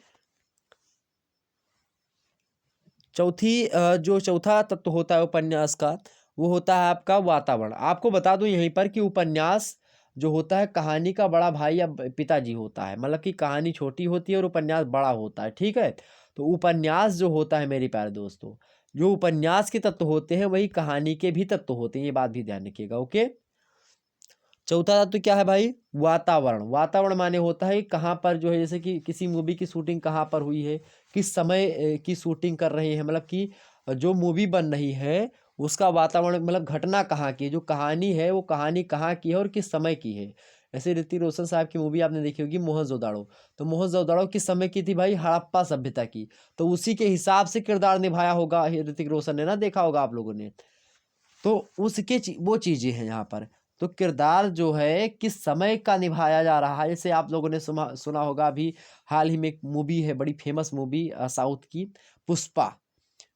जो चौथा तत्व होता है उपन्यास का वो होता है आपका वातावरण। आपको बता दूं यहीं पर कि उपन्यास जो होता है कहानी का बड़ा भाई या पिताजी होता है, मतलब कि कहानी छोटी होती है और उपन्यास बड़ा होता है। ठीक है, तो उपन्यास जो होता है मेरे प्यारे दोस्तों, जो उपन्यास के तत्व होते हैं वही कहानी के भी तत्व होते हैं, ये बात भी ध्यान रखिएगा। ओके, चौथा तत्व क्या है भाई, वातावरण। वातावरण माने होता है कहाँ पर जो है, जैसे कि किसी मूवी की शूटिंग कहाँ पर हुई है, किस समय की शूटिंग कर रहे हैं, मतलब कि जो मूवी बन रही है उसका वातावरण मतलब घटना कहाँ की है, जो कहानी है वो कहानी कहाँ की है और किस समय की है। ऐसे ऋतिक रोशन साहब की मूवी आपने देखी होगी मोहनजोदड़ो। तो मोहनजोदड़ो किस समय की थी भाई, हड़प्पा सभ्यता की। तो उसी के हिसाब से किरदार निभाया होगा ऋतिक रोशन ने ना, देखा होगा आप लोगों ने। तो वो चीजें हैं यहाँ पर। तो किरदार जो है किस समय का निभाया जा रहा है, जैसे आप लोगों ने सुना होगा अभी हाल ही में एक मूवी है बड़ी फेमस मूवी साउथ की, पुष्पा।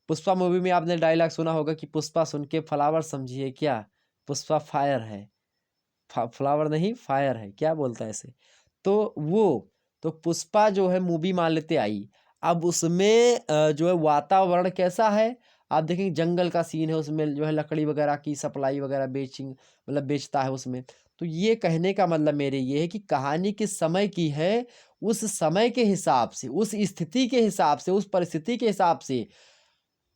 पुष्पा मूवी में आपने डायलॉग सुना होगा कि पुष्पा सुन के फ्लावर समझिए क्या, पुष्पा फायर है, फ्लावर नहीं फायर है, क्या बोलता है ऐसे। तो वो तो पुष्पा जो है मूवी मान लेते आई। अब उसमें जो है वातावरण कैसा है, आप देखेंगे जंगल का सीन है, उसमें जो है लकड़ी वगैरह की सप्लाई वगैरह बेचता है उसमें। तो ये कहने का मतलब मेरे ये है कि कहानी किस समय की है, उस समय के हिसाब से, उस स्थिति के हिसाब से, उस परिस्थिति के हिसाब से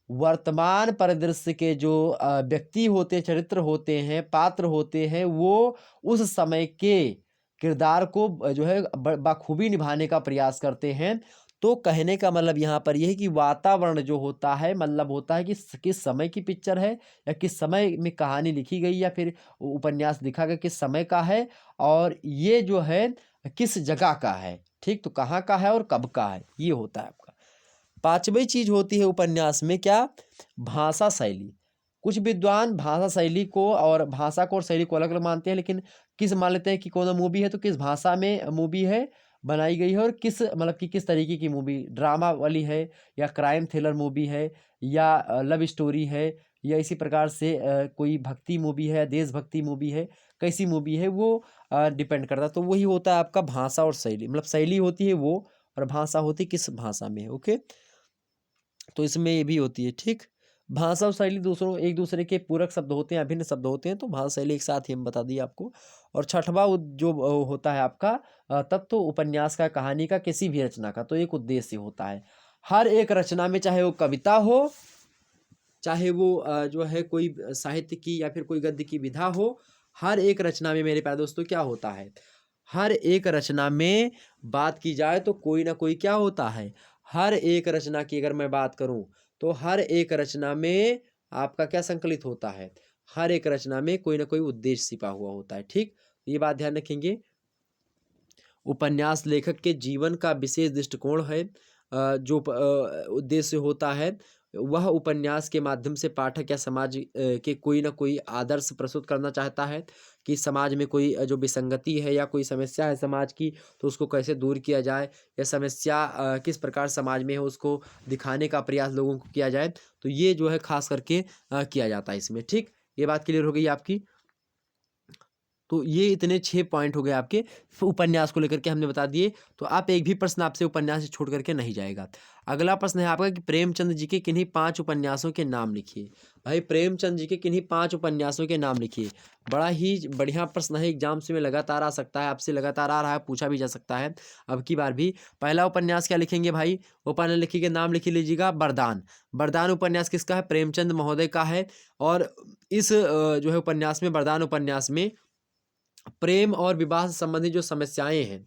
वर्तमान परिदृश्य के जो व्यक्ति होते हैं, चरित्र होते हैं, पात्र होते हैं, वो उस समय के किरदार को जो है बखूबी निभाने का प्रयास करते हैं। तो कहने का मतलब यहाँ पर ये है कि वातावरण जो होता है, मतलब होता है कि किस समय की पिक्चर है, या किस समय में कहानी लिखी गई, या फिर उपन्यास लिखा गया किस समय का है, और ये जो है किस जगह का है। ठीक, तो कहाँ का है और कब का है, ये होता है आपका। पांचवी चीज होती है उपन्यास में क्या, भाषा शैली। कुछ विद्वान भाषा शैली को और भाषा को और शैली को अलग अलग मानते हैं, लेकिन किस मान लेते हैं कि कौन मूवी है तो किस भाषा में मूवी है बनाई गई है, और किस मतलब कि किस तरीके की मूवी, ड्रामा वाली है, या क्राइम थ्रिलर मूवी है, या लव स्टोरी है, या इसी प्रकार से कोई भक्ति मूवी है, देशभक्ति मूवी है, कैसी मूवी है, वो डिपेंड करता है। तो वही होता है आपका भाषा और शैली, मतलब शैली होती है वो, और भाषा होती है किस भाषा में है। ओके, तो इसमें ये भी होती है। ठीक, भाषा और शैली एक दूसरे के पूरक शब्द होते हैं, अभिन्न शब्द होते हैं, तो भाषा शैली एक साथ ही हम बता दिए आपको। और छठवां जो होता है आपका तत्व उपन्यास का, कहानी का, किसी भी रचना का, तो एक उद्देश्य होता है। हर एक रचना में, चाहे वो कविता हो, चाहे वो जो है कोई साहित्य की या फिर कोई गद्य की विधा हो, हर एक रचना में मेरे प्यारे दोस्तों क्या होता है, हर एक रचना में बात की जाए तो कोई ना कोई क्या होता है, हर एक रचना की अगर मैं बात करूं तो हर एक रचना में आपका क्या संकलित होता है, हर एक रचना में कोई ना कोई उद्देश्य छिपा हुआ होता है। ठीक, ये बात ध्यान रखेंगे। उपन्यास लेखक के जीवन का विशेष दृष्टिकोण है। जो उद्देश्य होता है वह उपन्यास के माध्यम से पाठक या समाज के कोई ना कोई आदर्श प्रस्तुत करना चाहता है, कि समाज में कोई जो विसंगति है या कोई समस्या है समाज की, तो उसको कैसे दूर किया जाए, या समस्या किस प्रकार समाज में है उसको दिखाने का प्रयास लोगों को किया जाए। तो ये जो है खास करके किया जाता है इसमें। ठीक, ये बात क्लियर हो गई आपकी। तो ये इतने 6 पॉइंट हो गए आपके उपन्यास को लेकर के हमने बता दिए। तो आप एक भी प्रश्न आपसे उपन्यास से छोड़ करके नहीं जाएगा। अगला प्रश्न है आपका कि प्रेमचंद जी के किन्हीं 5 उपन्यासों के नाम लिखिए। भाई प्रेमचंद जी के किन्हीं 5 उपन्यासों के नाम लिखिए। बड़ा ही बढ़िया प्रश्न है, एग्जाम से में लगातार आ सकता है, आपसे लगातार आ रहा है, पूछा भी जा सकता है अब की बार भी। पहला उपन्यास क्या लिखेंगे भाई, उपन्यास लिखिए, नाम लिख लीजिएगा बरदान। बरदान उपन्यास किसका है, प्रेमचंद महोदय का है। और इस जो है उपन्यास में, बरदान उपन्यास में प्रेम और विवाह से संबंधित जो समस्याएं हैं,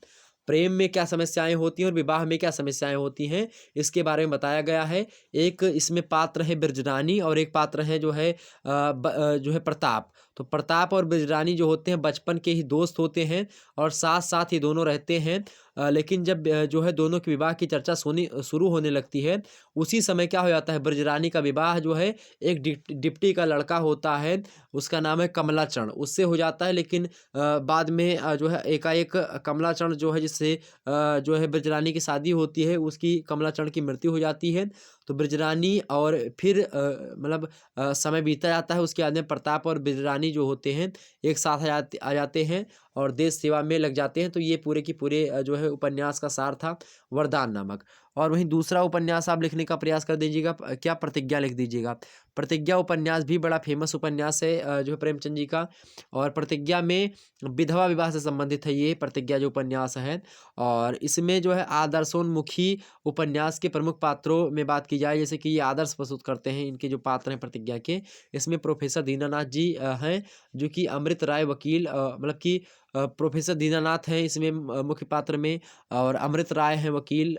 प्रेम में क्या समस्याएं होती हैं और विवाह में क्या समस्याएं होती हैं, इसके बारे में बताया गया है। एक इसमें पात्र है ब्रजरानी, और एक पात्र है जो है प्रताप। तो प्रताप और ब्रजरानी जो होते हैं बचपन के ही दोस्त होते हैं, और साथ साथ ही दोनों रहते हैं। लेकिन जब जो है दोनों के विवाह की चर्चा शुरू होने लगती है, उसी समय क्या हो जाता है, ब्रजरानी का विवाह जो है एक डिप्टी का लड़का होता है, उसका नाम है कमलाचरण, उससे हो जाता है। लेकिन बाद में जो है एकाएक कमलाचरण जो है, जिससे जो है ब्रजरानी की शादी होती है, उसकी कमलाचरण की मृत्यु हो जाती है। तो ब्रजरानी और फिर मतलब समय बीता जाता है, उसके बाद में प्रताप और ब्रजरानी जो होते हैं एक साथ आ जाते हैं और देश सेवा में लग जाते हैं। तो ये पूरे की पूरे जो है उपन्यास का सार था, वरदान नामक। और वहीं दूसरा उपन्यास आप लिखने का प्रयास कर दीजिएगा, क्या, प्रतिज्ञा लिख दीजिएगा। प्रतिज्ञा उपन्यास भी बड़ा फेमस उपन्यास है जो है प्रेमचंद जी का। और प्रतिज्ञा में विधवा विवाह से संबंधित है ये प्रतिज्ञा जो उपन्यास है। और इसमें जो है आदर्शोन्मुखी उपन्यास के प्रमुख पात्रों में बात की जाए, जैसे कि ये आदर्श प्रस्तुत करते हैं, इनके जो पात्र हैं प्रतिज्ञा के, इसमें प्रोफेसर दीनानाथ जी हैं, जो कि अमृत राय वकील मतलब कि प्रोफेसर दीनानाथ हैं इसमें मुख्य पात्र में, और अमृत राय हैं वकील,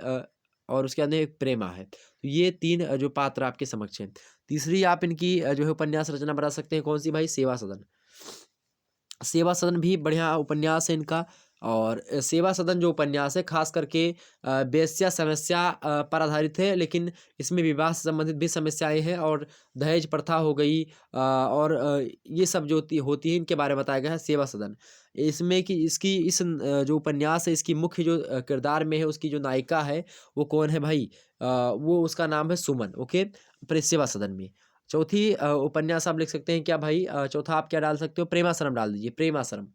और उसके अंदर एक प्रेमा है। तो ये 3 जो पात्र आपके समक्ष हैं। तीसरी आप इनकी जो है उपन्यास रचना बता सकते हैं, कौन सी भाई, सेवा सदन। सेवा सदन भी बढ़िया उपन्यास है इनका। और सेवा सदन जो उपन्यास है खास करके वेश्या समस्या पर आधारित है, लेकिन इसमें विवाह से संबंधित भी समस्याएं हैं, और दहेज प्रथा हो गई और ये सब जो होती है, इनके बारे में बताया गया है सेवा सदन। इसमें कि इसकी जो उपन्यास है, इसकी मुख्य जो किरदार में है, उसकी जो नायिका है वो कौन है भाई, वो उसका नाम है सुमन। ओके, सेवा सदन में। चौथी उपन्यास आप लिख सकते हैं क्या भाई, चौथा आप क्या डाल सकते हो, प्रेमाश्रम डाल दीजिए, प्रेमाश्रम।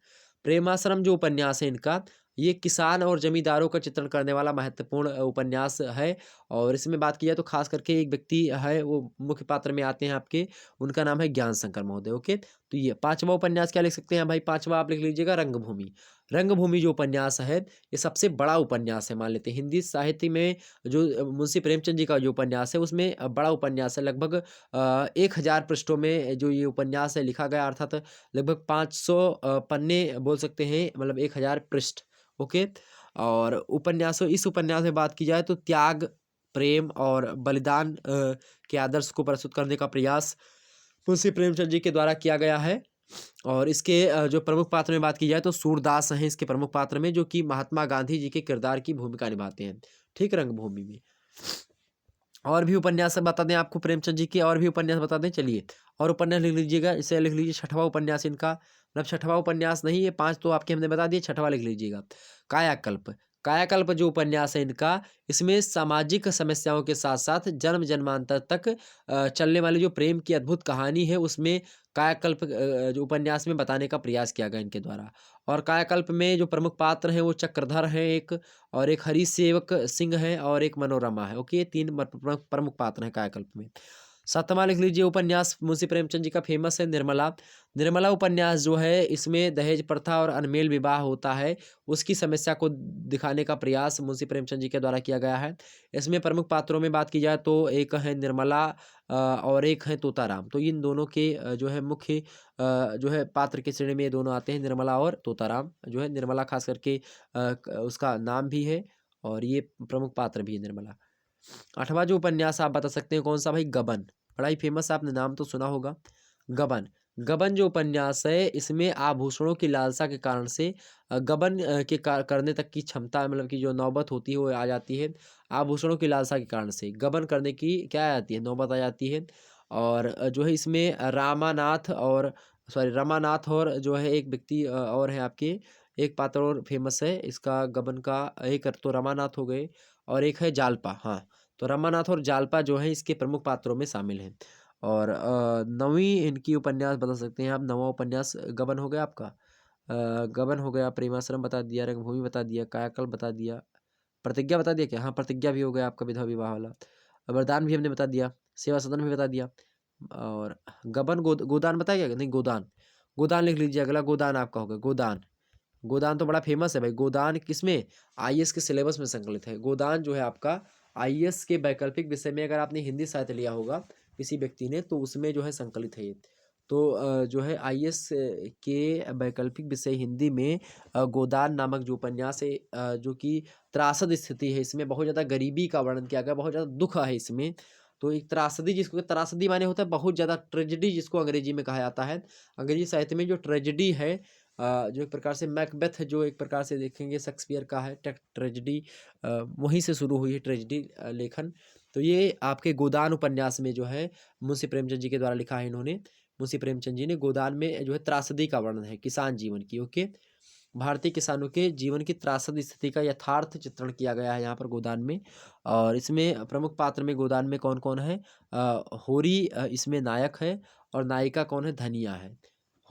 प्रेमाश्रम जो उपन्यास है इनका, ये किसान और जमींदारों का चित्रण करने वाला महत्वपूर्ण उपन्यास है। और इसमें बात की जाए तो खास करके एक व्यक्ति है वो मुख्य पात्र में आते हैं आपके, उनका नाम है ज्ञान शंकर महोदय। ओके, तो ये पांचवा उपन्यास क्या लिख सकते हैं भाई, पांचवा आप लिख लीजिएगा रंगभूमि। रंगभूमि जो उपन्यास है ये सबसे बड़ा उपन्यास है, मान लेते हैं हिंदी साहित्य में जो मुंशी प्रेमचंद जी का जो उपन्यास है उसमें बड़ा उपन्यास है। लगभग 1000 पृष्ठों में जो ये उपन्यास है लिखा गया, अर्थात लगभग 500 पन्ने बोल सकते हैं, मतलब 1000 पृष्ठ। ओके, और उपन्यासों इस उपन्यास में बात की जाए तो त्याग, प्रेम और बलिदान के आदर्श को प्रस्तुत करने का प्रयास मुंशी प्रेमचंद जी के द्वारा किया गया है। और इसके जो प्रमुख पात्र में बात की जाए तो सूरदास हैं इसके प्रमुख पात्र में, जो कि महात्मा गांधी जी के किरदार की भूमिका निभाते हैं, ठीक, रंगभूमि में। और भी उपन्यास बता दें आपको प्रेमचंद जी के, और भी उपन्यास बता दें, चलिए और उपन्यास लिख लीजिएगा। इसे लिख लीजिए छठवां उपन्यास इनका, मतलब छठवां उपन्यास नहीं, ये 5 तो आपके हमने बता दिए, छठवां लिख लीजिएगा कायाकल्प। कायाकल्प जो उपन्यास है इनका, इसमें सामाजिक समस्याओं के साथ साथ जन्म जन्मांतर तक चलने वाली जो प्रेम की अद्भुत कहानी है उसमें कायाकल्प जो उपन्यास में बताने का प्रयास किया गया इनके द्वारा। और कायाकल्प में जो प्रमुख पात्र हैं वो चक्रधर हैं एक, और एक हरिसेवक सिंह है, और एक मनोरमा है। ओके, ये 3 प्रमुख पात्र हैं कायाकल्प में। 7वां लिख लीजिए उपन्यास मुंशी प्रेमचंद जी का फेमस है निर्मला। निर्मला उपन्यास जो है इसमें दहेज प्रथा और अनमेल विवाह होता है, उसकी समस्या को दिखाने का प्रयास मुंशी प्रेमचंद जी के द्वारा किया गया है। इसमें प्रमुख पात्रों में बात की जाए तो एक है निर्मला और एक है तोताराम। तो इन दोनों के जो है मुख्य जो है पात्र की श्रेणी में ये दोनों आते हैं, निर्मला और तोताराम। जो है निर्मला खास करके उसका नाम भी है और ये प्रमुख पात्र भी है निर्मला। 8वां जो उपन्यास आप बता सकते हैं कौन सा भाई, गबन। बड़ा ही फेमस, आपने नाम तो सुना होगा, गबन। गबन जो उपन्यास है इसमें आभूषणों की लालसा के कारण से गबन करने तक की क्षमता, मतलब की जो नौबत होती है वो आ जाती है। आभूषणों की लालसा के कारण से गबन करने की क्या आ जाती है, नौबत आ जाती है। और जो है इसमें रामानाथ और रमानाथ और जो है एक व्यक्ति और है आपके, एक पात्र और फेमस है इसका गबन का, एक तो रमानाथ हो गए और एक है जालपा। हाँ, तो रमानाथ और जालपा जो है इसके प्रमुख पात्रों में शामिल हैं। और 9वीं इनकी उपन्यास बता सकते हैं आप, 9वां उपन्यास गबन हो गया आपका। गबन हो गया, प्रेमाश्रम बता दिया, रंगभूमि बता दिया, कायाकल्प बता दिया, प्रतिज्ञा बता दिया क्या, हाँ प्रतिज्ञा भी हो गया आपका, विधवा विवाह वाला। वरदान भी हमने बता दिया, सेवा सदन भी बता दिया। और गबन गोदान बताया क्या, नहीं गोदान, गोदान लिख लीजिए अगला, गोदान आपका होगा, गोदान। गोदान तो बड़ा फेमस है भाई, गोदान किसमें, आईएएस के सिलेबस में संकलित है। गोदान जो है आपका आईएएस के वैकल्पिक विषय में, अगर आपने हिंदी साहित्य लिया होगा किसी व्यक्ति ने तो उसमें जो है संकलित है ये। तो जो है आईएएस के वैकल्पिक विषय हिंदी में गोदान नामक जो उपन्यास है जो कि त्रासद स्थिति है, इसमें बहुत ज़्यादा गरीबी का वर्णन किया गया, बहुत ज़्यादा दुख है इसमें। तो एक त्रासदी, जिसको त्रासदी माने होता है बहुत ज़्यादा, ट्रेजेडी जिसको अंग्रेजी में कहा जाता है। अंग्रेजी साहित्य में जो ट्रेजेडी है जो एक प्रकार से मैकबेथ जो एक प्रकार से देखेंगे शेक्सपियर का है ट्रेजेडी, वहीं से शुरू हुई है ट्रेजेडी लेखन। तो ये आपके गोदान उपन्यास में जो है मुंशी प्रेमचंद जी के द्वारा लिखा है इन्होंने। मुंशी प्रेमचंद जी ने गोदान में जो है त्रासदी का वर्णन है किसान जीवन की। ओके, भारतीय किसानों के जीवन की त्रासद स्थिति का यथार्थ चित्रण किया गया है यहाँ पर गोदान में। और इसमें प्रमुख पात्र में गोदान में कौन कौन है, होरी इसमें नायक है, और नायिका कौन है, धनिया है।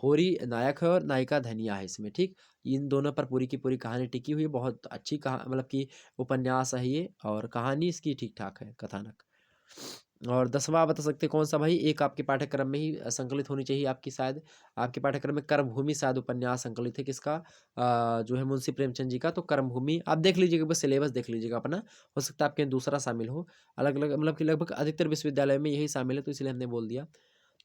होरी नायक है और नायिका धनिया है इसमें, ठीक। इन दोनों पर पूरी की पूरी कहानी टिकी हुई है, बहुत अच्छी कहा मतलब कि उपन्यास है ये, और कहानी इसकी ठीक ठाक है, कथानक। और 10वां बता सकते हैं कौन सा भाई, एक आपके पाठ्यक्रम में ही संकलित होनी चाहिए आपकी, शायद आपके पाठ्यक्रम में कर्मभूमि शायद उपन्यास संकलित है, किसका जो है मुंशी प्रेमचंद जी का। तो कर्मभूमि आप देख लीजिएगा, बस सिलेबस देख लीजिएगा अपना, हो सकता है आपके यहाँ दूसरा शामिल हो, अलग अलग मतलब कि लगभग अधिकतर विश्वविद्यालय में यही शामिल है, तो इसलिए हमने बोल दिया।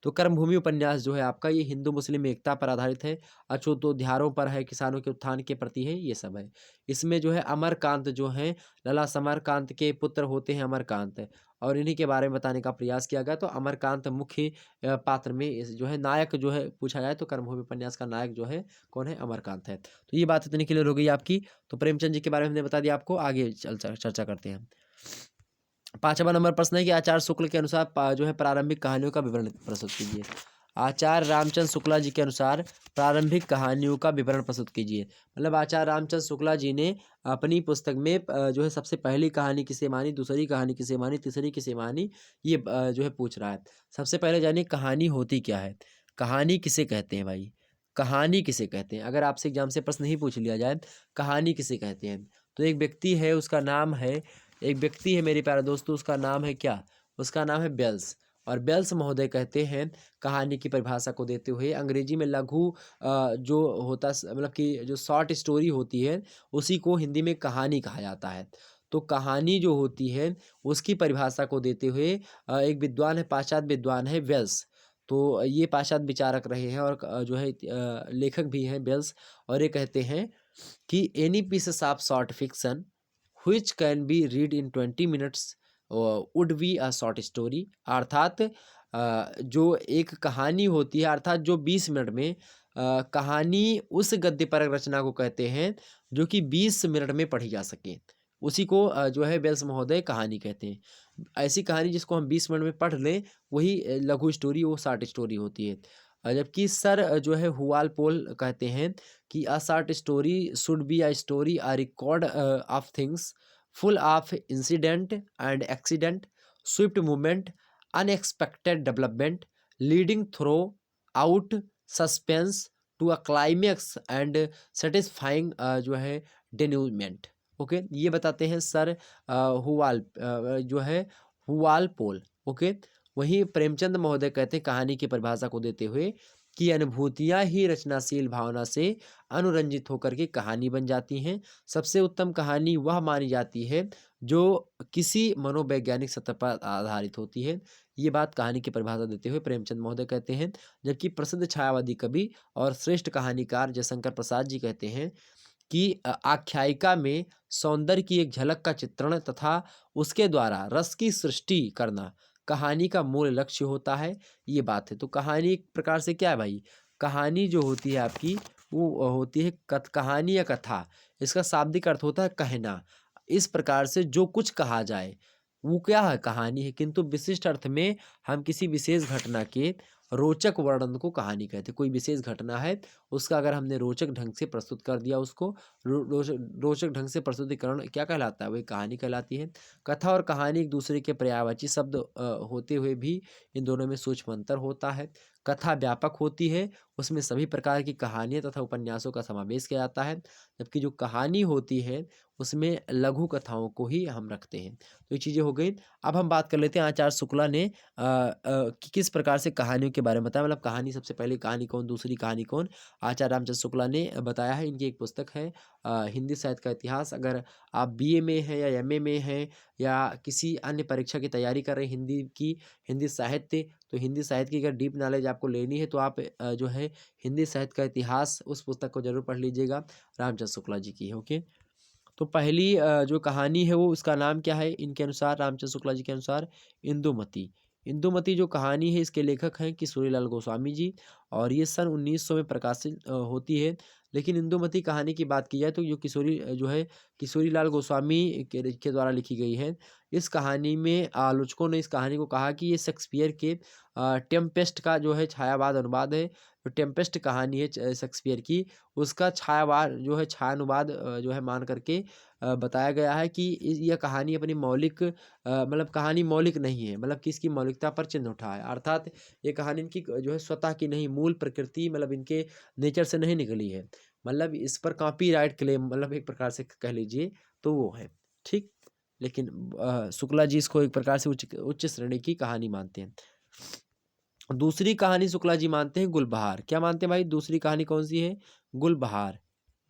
तो कर्मभूमि उपन्यास जो है आपका, ये हिंदू मुस्लिम एकता पर आधारित है, अछूतोद्धारों पर है, किसानों के उत्थान के प्रति है, ये सब है। इसमें जो है अमरकांत जो है, लाला समरकांत के पुत्र होते हैं अमरकांत, और इन्हीं के बारे में बताने का प्रयास किया गया। तो अमरकांत मुख्य पात्र में जो है नायक जो है पूछा जाए तो कर्मभूमि उपन्यास का नायक जो है कौन है, अमरकांत है। तो ये बात इतनी क्लियर हो गई आपकी। तो प्रेमचंद जी के बारे में हमने बता दिया आपको, आगे चर्चा करते हैं। 5वां नंबर प्रश्न है कि आचार्य शुक्ल के अनुसार जो है प्रारंभिक कहानियों का विवरण प्रस्तुत कीजिए। आचार्य रामचंद्र शुक्ला जी के अनुसार प्रारंभिक कहानियों का विवरण प्रस्तुत कीजिए। मतलब आचार्य रामचंद्र शुक्ला जी ने अपनी पुस्तक में जो है सबसे पहली कहानी किसे मानी, दूसरी कहानी किसे मानी, तीसरी किसे मानी, ये जो है पूछ रहा है। सबसे पहले जानिए कहानी होती क्या है, कहानी किसे कहते हैं भाई। कहानी किसे कहते हैं? अगर आपसे एग्जाम से प्रश्न नहीं पूछ लिया जाए, कहानी किसे कहते हैं? तो एक व्यक्ति है, उसका नाम है, एक व्यक्ति है मेरे प्यारे दोस्तों, उसका नाम है क्या? उसका नाम है बेल्स। और बेल्स महोदय कहते हैं कहानी की परिभाषा को देते हुए, अंग्रेजी में लघु जो होता मतलब कि जो शॉर्ट स्टोरी होती है, उसी को हिंदी में कहानी कहा जाता है। तो कहानी जो होती है, उसकी परिभाषा को देते हुए एक विद्वान है, पाश्चात्य विद्वान है वेल्स। तो ये पाश्चात्य विचारक रहे हैं और जो है लेखक भी हैं बेल्स। और ये कहते हैं कि any pieces of short fiction which can be read in 20 minutes would be a short story. अर्थात जो एक कहानी होती है, अर्थात जो 20 मिनट में कहानी उस गद्य पर रचना को कहते हैं जो कि 20 मिनट में पढ़ी जा सके, उसी को जो है बेल्स महोदय कहानी कहते हैं। ऐसी कहानी जिसको हम 20 मिनट में पढ़ लें, वही लघु स्टोरी, वो शॉर्ट स्टोरी होती है। जबकि सर जो है हुआल पोल कहते हैं कि a short story should be a story a record of things full of incident and accident, swift movement, unexpected development, leading throughout suspense to a climax and satisfying जो है डेन्यूमेंट। ओके, ये बताते हैं सर जो है हुआल पोल। Okay, वहीं प्रेमचंद महोदय कहते हैं कहानी की परिभाषा को देते हुए कि अनुभूतियां ही रचनाशील भावना से अनुरंजित होकर के कहानी बन जाती हैं। सबसे उत्तम कहानी वह मानी जाती है जो किसी मनोवैज्ञानिक सत्य पर आधारित होती है। ये बात कहानी की परिभाषा देते हुए प्रेमचंद महोदय कहते हैं। जबकि प्रसिद्ध छायावादी कवि और श्रेष्ठ कहानीकार जयशंकर प्रसाद जी कहते हैं कि आख्यायिका में सौंदर्य की एक झलक का चित्रण तथा उसके द्वारा रस की सृष्टि करना कहानी का मूल लक्ष्य होता है। ये बात है। तो कहानी एक प्रकार से क्या है भाई? कहानी जो होती है आपकी, वो होती है कहानी या कथा। इसका शाब्दिक अर्थ होता है कहना। इस प्रकार से जो कुछ कहा जाए वो क्या है? कहानी है। किंतु विशिष्ट अर्थ में हम किसी विशेष घटना के रोचक वर्णन को कहानी कहते हैं। कोई विशेष घटना है, उसका अगर हमने रोचक ढंग से प्रस्तुत कर दिया, उसको रोचक ढंग से प्रस्तुतिकरण क्या कहलाता है? वही कहानी कहलाती है। कथा और कहानी एक दूसरे के पर्यायवाची शब्द होते हुए भी इन दोनों में सूक्ष्म अंतर होता है। कथा व्यापक होती है, उसमें सभी प्रकार की कहानियाँ तथा उपन्यासों का समावेश किया जाता है। जबकि जो कहानी होती है, उसमें लघु कथाओं को ही हम रखते हैं। तो ये चीज़ें हो गई। अब हम बात कर लेते हैं आचार्य शुक्ला ने कि किस प्रकार से कहानियों के बारे में बताया, मतलब कहानी, सबसे पहले कहानी कौन, दूसरी कहानी कौन। आचार्य रामचंद्र शुक्ला ने बताया है। इनकी एक पुस्तक है हिंदी साहित्य का इतिहास। अगर आप बीए में हैं या एमए में हैं या किसी अन्य परीक्षा की तैयारी कर रहे हैं हिंदी की, हिंदी साहित्य, तो हिंदी साहित्य की अगर डीप नॉलेज आपको लेनी है तो आप जो है हिंदी साहित्य का इतिहास, उस पुस्तक को जरूर पढ़ लीजिएगा, रामचंद्र शुक्ला जी की है। ओके, तो पहली जो कहानी है वो, उसका नाम क्या है इनके अनुसार, रामचंद्र शुक्ला जी के अनुसार? इंदुमती। इंदुमती जो कहानी है, इसके लेखक हैं किशोरीलाल गोस्वामी जी, और ये सन 1900 में प्रकाशित होती है। लेकिन इंदुमती कहानी की बात की जाए तो जो जो है किशोरीलाल गोस्वामी के द्वारा लिखी गई है। इस कहानी में आलोचकों ने इस कहानी को कहा कि ये शेक्सपियर के टेम्पेस्ट का जो है छायावाद अनुवाद है। जो टेम्पेस्ट कहानी है शेक्सपियर की, उसका छायावाद जो है, छायानुवाद जो है मान करके बताया गया है कि यह कहानी अपनी मौलिक मतलब कहानी मौलिक नहीं है, मतलब कि इसकी मौलिकता पर चिन्ह उठा है। अर्थात ये कहानी इनकी जो है स्वतः की नहीं, मूल प्रकृति, मतलब इनके नेचर से नहीं निकली है। मतलब इस पर कॉपीराइट क्लेम, मतलब एक प्रकार से कह लीजिए तो वो है। ठीक। लेकिन शुक्ला जी इसको एक प्रकार से उच्च उच्च श्रेणी की कहानी मानते हैं। दूसरी कहानी शुक्ला जी मानते हैं गुलबहार। क्या मानते हैं भाई? दूसरी कहानी कौन सी है? गुलबहार।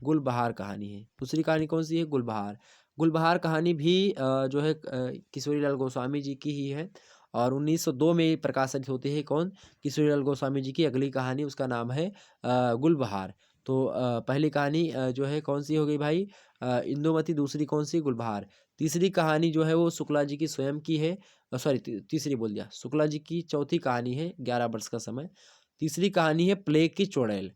गुलबहार कहानी है। दूसरी कहानी कौन सी है? गुलबहार। गुलबहार कहानी भी जो है किशोरीलाल गोस्वामी जी की ही है, और 1902 में प्रकाशित होती है। कौन? किशोरीलाल गोस्वामी जी की अगली कहानी, उसका नाम है गुलबहार। तो पहली कहानी जो है कौन सी हो गई भाई? इंदुमती। दूसरी कौन सी? गुलबहार। तीसरी कहानी जो है वो शुक्ला जी की स्वयं की है। सॉरी, तीसरी बोल दिया, शुक्ला जी की चौथी कहानी है 11 वर्ष का समय। तीसरी कहानी है प्लेग की चुड़ैल।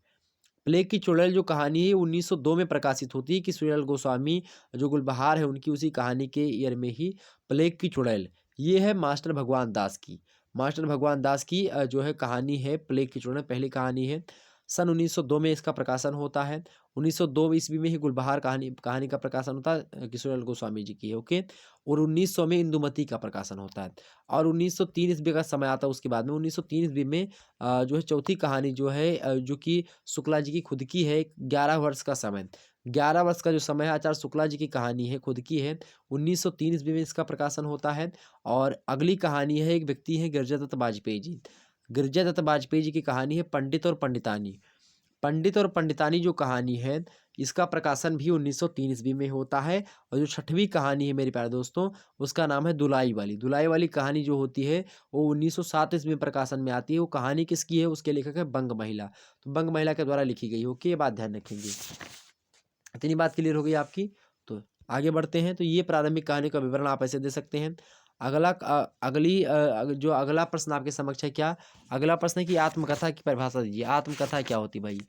प्लेग की चुड़ैल जो कहानी है 1902 में प्रकाशित होती है। किशोरीलाल गोस्वामी जो गुलबहार है उनकी उसी कहानी के ईयर में ही प्लेग की चुड़ैल, ये है मास्टर भगवान दास की। मास्टर भगवान दास की जो है कहानी है प्लेग की चुड़ैल, पहली कहानी है। सन 1902 में इसका प्रकाशन होता है। 1902 ईस्वी में ही गुलबहार कहानी का प्रकाशन होता है, किशोरीलाल गोस्वामी जी की है, ओके। और 1900 में इंदुमती का प्रकाशन होता है। और 1903 ईस्वी का समय आता है उसके बाद में। 1903 ईस्वी में जो है चौथी कहानी जो है जो कि शुक्ला जी की खुद की है, 11 वर्ष का समय, 11 वर्ष का जो समय है आचार्य शुक्ला जी की कहानी है, खुद की है। 1903 ईस्वी में इसका प्रकाशन होता है। और अगली कहानी है, एक व्यक्ति है गिरिजा दत्त बाजपेयी जी। गिरिजा दत्त बाजपेयी जी की कहानी है पंडित और पंडितानी। पंडित और पंडितानी जो कहानी है, इसका प्रकाशन भी 1903 ईस्वी में होता है। और जो छठवीं कहानी है मेरे प्यारे दोस्तों, उसका नाम है दुलाई वाली। दुलाई वाली कहानी जो होती है वो 1907 ईस्वी में प्रकाशन में आती है। वो कहानी किसकी है, उसके लेखक है बंग महिला। तो बंग महिला के द्वारा लिखी गई। ओके, ये बात ध्यान रखेंगे। इतनी बात क्लियर हो गई आपकी। तो आगे बढ़ते हैं। तो ये प्रारंभिक कहानी का विवरण आप ऐसे दे सकते हैं। जो अगला प्रश्न आपके समक्ष है क्या, अगला प्रश्न है कि आत्मकथा की परिभाषा दीजिए। आत्मकथा क्या होती है भाई,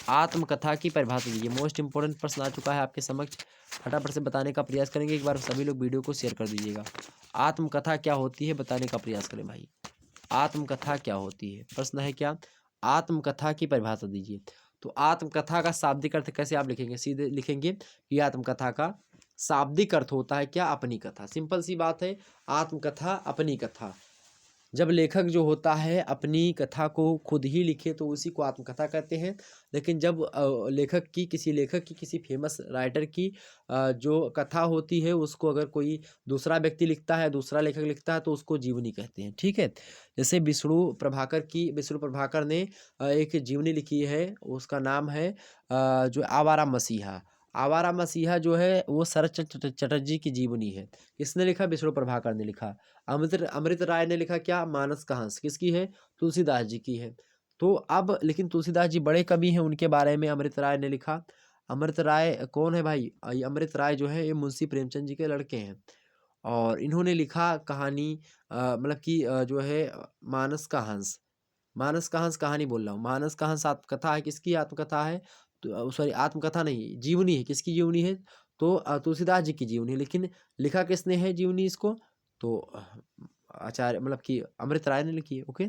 आत्मकथा की परिभाषा दीजिए। मोस्ट इंपोर्टेंट प्रश्न आ चुका है आपके समक्ष, फटाफट से बताने का प्रयास करेंगे। एक बार सभी लोग वीडियो को शेयर कर दीजिएगा। आत्मकथा क्या होती है बताने का प्रयास करें भाई। आत्मकथा क्या होती है, प्रश्न है क्या, आत्मकथा की परिभाषा दीजिए। तो आत्मकथा का शाब्दिक अर्थ कैसे आप लिखेंगे, सीधे लिखेंगे कि आत्मकथा का शाब्दिक अर्थ होता है क्या, अपनी कथा। सिंपल सी बात है, आत्मकथा अपनी कथा। जब लेखक जो होता है अपनी कथा को खुद ही लिखे तो उसी को आत्मकथा कहते हैं। लेकिन जब किसी लेखक की किसी फेमस राइटर की जो कथा होती है उसको अगर कोई दूसरा व्यक्ति लिखता है, दूसरा लेखक लिखता है, तो उसको जीवनी कहते हैं। ठीक है, जैसे विष्णु प्रभाकर ने एक जीवनी लिखी है, उसका नाम है जो आवारा मसीहा। आवारा मसीहा जो है वो शरद चटर्जी की जीवनी है। किसने लिखा, विष्णु प्रभाकर ने लिखा। अमृत राय ने लिखा क्या, मानस का हंस। किसकी है, तुलसीदास जी की है। तो अब लेकिन तुलसीदास जी बड़े कवि हैं, उनके बारे में अमृत राय ने लिखा। अमृत राय कौन है भाई, ये अमृत राय जो है ये मुंशी प्रेमचंद जी के लड़के हैं। और इन्होंने लिखा कहानी मतलब कि जो है मानस का हंस। मानस का हंस कहानी बोल रहा हूँ, मानस का हंस आत्मकथा है। किसकी आत्मकथा है, तो सॉरी आत्मकथा नहीं, जीवनी है। किसकी जीवनी है, तो तुलसीदास जी की जीवनी। लेकिन लिखा किसने है जीवनी इसको, तो आचार्य मतलब कि अमृत राय ने लिखी है। ओके,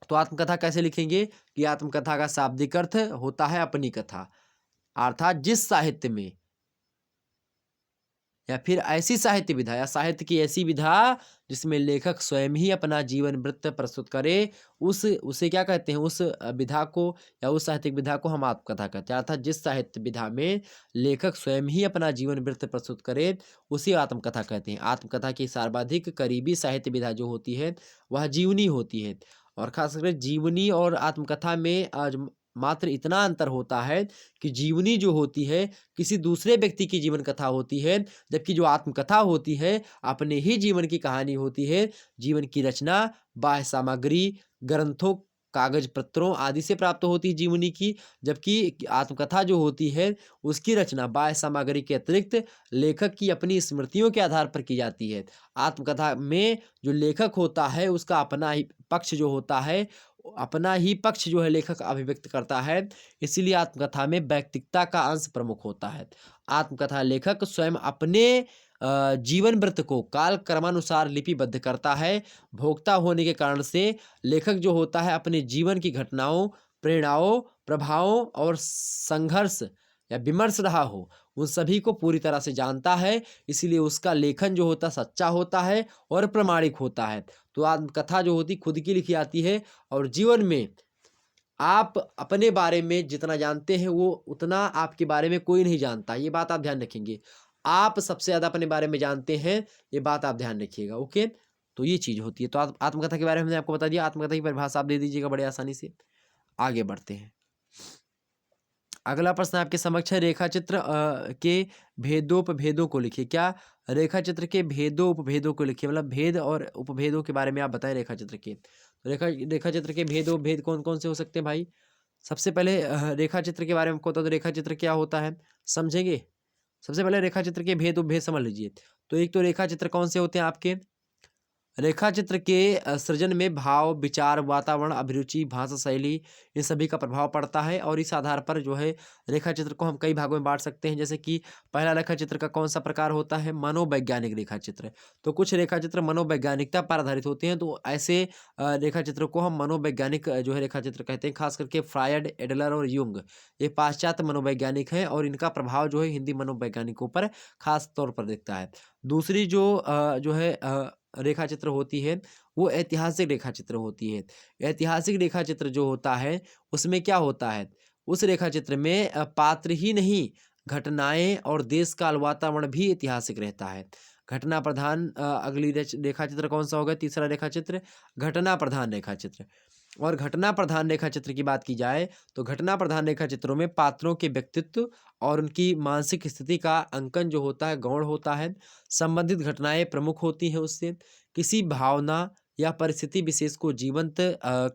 तो आत्मकथा कैसे लिखेंगे कि आत्मकथा का शाब्दिक अर्थ होता है अपनी कथा, अर्थात जिस साहित्य में या फिर ऐसी साहित्य विधा या साहित्य की ऐसी विधा जिसमें लेखक स्वयं ही अपना जीवन वृत्त प्रस्तुत करे, उसे क्या कहते हैं, उस विधा को या उस साहित्यिक विधा को हम आत्मकथा कहते हैं। अर्थात जिस साहित्य विधा में लेखक स्वयं ही अपना जीवन वृत्त प्रस्तुत करे उसे आत्मकथा कहते हैं। आत्मकथा की सर्वाधिक करीबी साहित्य विधा जो होती है वह जीवनी होती है। और खासकर जीवनी और आत्मकथा में आज मात्र इतना अंतर होता है कि जीवनी जो होती है किसी दूसरे व्यक्ति की जीवन कथा होती है, जबकि जो आत्मकथा होती है अपने ही जीवन की कहानी होती है। जीवन की रचना बाह्य सामग्री, ग्रंथों, कागज पत्रों आदि से प्राप्त होती है जीवनी की, जबकि आत्मकथा जो होती है उसकी रचना बाह्य सामग्री के अतिरिक्त लेखक की अपनी स्मृतियों के आधार पर की जाती है। आत्मकथा में जो लेखक होता है उसका अपना ही पक्ष जो होता है, अपना ही पक्ष जो है लेखक अभिव्यक्त करता है। इसीलिए आत्मकथा में व्यक्तिकता का अंश प्रमुख होता है। आत्मकथा लेखक स्वयं अपने जीवन वृत्त को काल क्रमानुसार लिपिबद्ध करता है। भोक्ता होने के कारण से लेखक जो होता है अपने जीवन की घटनाओं, प्रेरणाओं, प्रभावों और संघर्ष या विमर्श रहा हो उन सभी को पूरी तरह से जानता है। इसीलिए उसका लेखन जो होता है सच्चा होता है और प्रामाणिक होता है। तो आत्मकथा जो होती खुद की लिखी आती है और जीवन में आप अपने बारे में जितना जानते हैं वो उतना आपके बारे में कोई नहीं जानता। ये बात आप ध्यान रखेंगे, आप सबसे ज़्यादा अपने बारे में जानते हैं, ये बात आप ध्यान रखिएगा। ओके, तो ये चीज़ होती है। तो आत्मकथा के बारे में हमने आपको बता दिया। आत्मकथा की परिभाषा आप दे दीजिएगा बड़े आसानी से। आगे बढ़ते हैं। अगला प्रश्न आपके समक्ष है, रेखा चित्र के भेदोपभेदों को लिखिए। क्या, रेखा चित्र के भेदों उपभेदों को लिखिए, मतलब भेद और उपभेदों के बारे में आप बताएं रेखा चित्र के। तो रेखा चित्र के भेद उपभेद कौन कौन से हो सकते हैं भाई। सबसे पहले रेखा चित्र के बारे में आपको बता दो, रेखा चित्र क्या होता है समझेंगे। सबसे पहले रेखा चित्र के भेद उपभेद समझ लीजिए। तो एक तो रेखा चित्र कौन से होते हैं आपके, रेखा चित्र के सृजन में भाव, विचार, वातावरण, अभिरुचि, भाषा शैली इन सभी का प्रभाव पड़ता है और इस आधार पर जो है रेखा चित्र को हम कई भागों में बांट सकते हैं। जैसे कि पहला रेखा चित्र का कौन सा प्रकार होता है? मनोवैज्ञानिक रेखा चित्र। तो कुछ रेखा चित्र मनोवैज्ञानिकता पर आधारित होते हैं, तो ऐसे रेखा चित्र को हम मनोवैज्ञानिक जो है रेखा चित्र कहते हैं। खास करके फ्रायड, एडलर और युंग ये पाश्चात्य मनोवैज्ञानिक हैं और इनका प्रभाव जो है हिंदी मनोवैज्ञानिकों पर खास तौर पर दिखता है। दूसरी जो है रेखा चित्र होती है वो ऐतिहासिक रेखा चित्र होती है। ऐतिहासिक रेखा चित्र जो होता है उसमें क्या होता है? उस रेखा चित्र में पात्र ही नहीं, घटनाएं और देश काल वातावरण भी ऐतिहासिक रहता है। घटना प्रधान अगली रेखा चित्र कौन सा होगा? तीसरा रेखा चित्र घटना प्रधान रेखा चित्र। और घटना प्रधान रेखा चित्र की बात की जाए तो घटना प्रधान रेखा चित्रों में पात्रों के व्यक्तित्व और उनकी मानसिक स्थिति का अंकन जो होता है गौण होता है। संबंधित घटनाएं प्रमुख होती हैं उससे। किसी भावना या परिस्थिति विशेष को जीवंत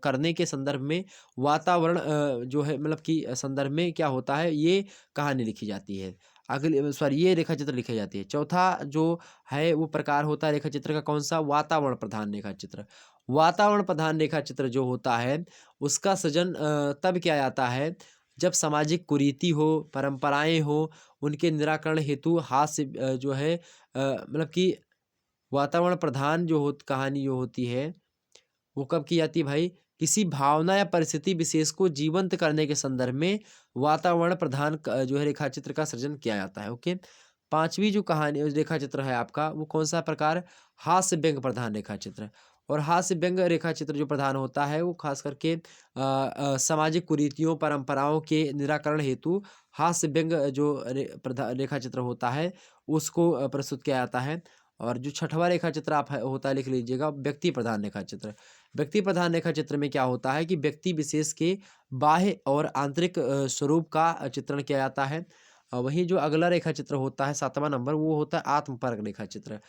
करने के संदर्भ में वातावरण जो है मतलब कि संदर्भ में क्या होता है ये कहानी लिखी जाती है। अगली सॉरी ये रेखा चित्र लिखी जाती है। चौथा जो है वो प्रकार होता है रेखा चित्र का कौन सा? वातावरण प्रधान रेखा चित्र। वातावरण प्रधान रेखा चित्र जो होता है उसका सृजन तब किया जाता है जब सामाजिक कुरीति हो, परंपराएं हो, उनके निराकरण हेतु हास्य जो है मतलब कि वातावरण प्रधान जो कहानी जो होती है वो कब की जाती है भाई? किसी भावना या परिस्थिति विशेष को जीवंत करने के संदर्भ में वातावरण प्रधान जो है रेखा चित्र का सृजन किया जाता है। ओके। पांचवी जो कहानी रेखा चित्र है आपका वो कौन सा प्रकार? हास्य व्यंग प्रधान रेखा चित्र। और हास्य व्यंग रेखा चित्र जो प्रधान होता है वो खास करके सामाजिक कुरीतियों परंपराओं के निराकरण हेतु हास्य व्यंग जो रेखा चित्र होता है उसको प्रस्तुत किया जाता है। और जो छठवां रेखा चित्र आप होता है लिख लीजिएगा व्यक्ति प्रधान रेखा चित्र। व्यक्ति प्रधान रेखा चित्र में क्या होता है कि व्यक्ति विशेष के बाह्य और आंतरिक स्वरूप का चित्रण किया जाता है। वहीं जो अगला रेखा चित्र होता है 7वां नंबर वो होता है आत्मपरक रेखा चित्र।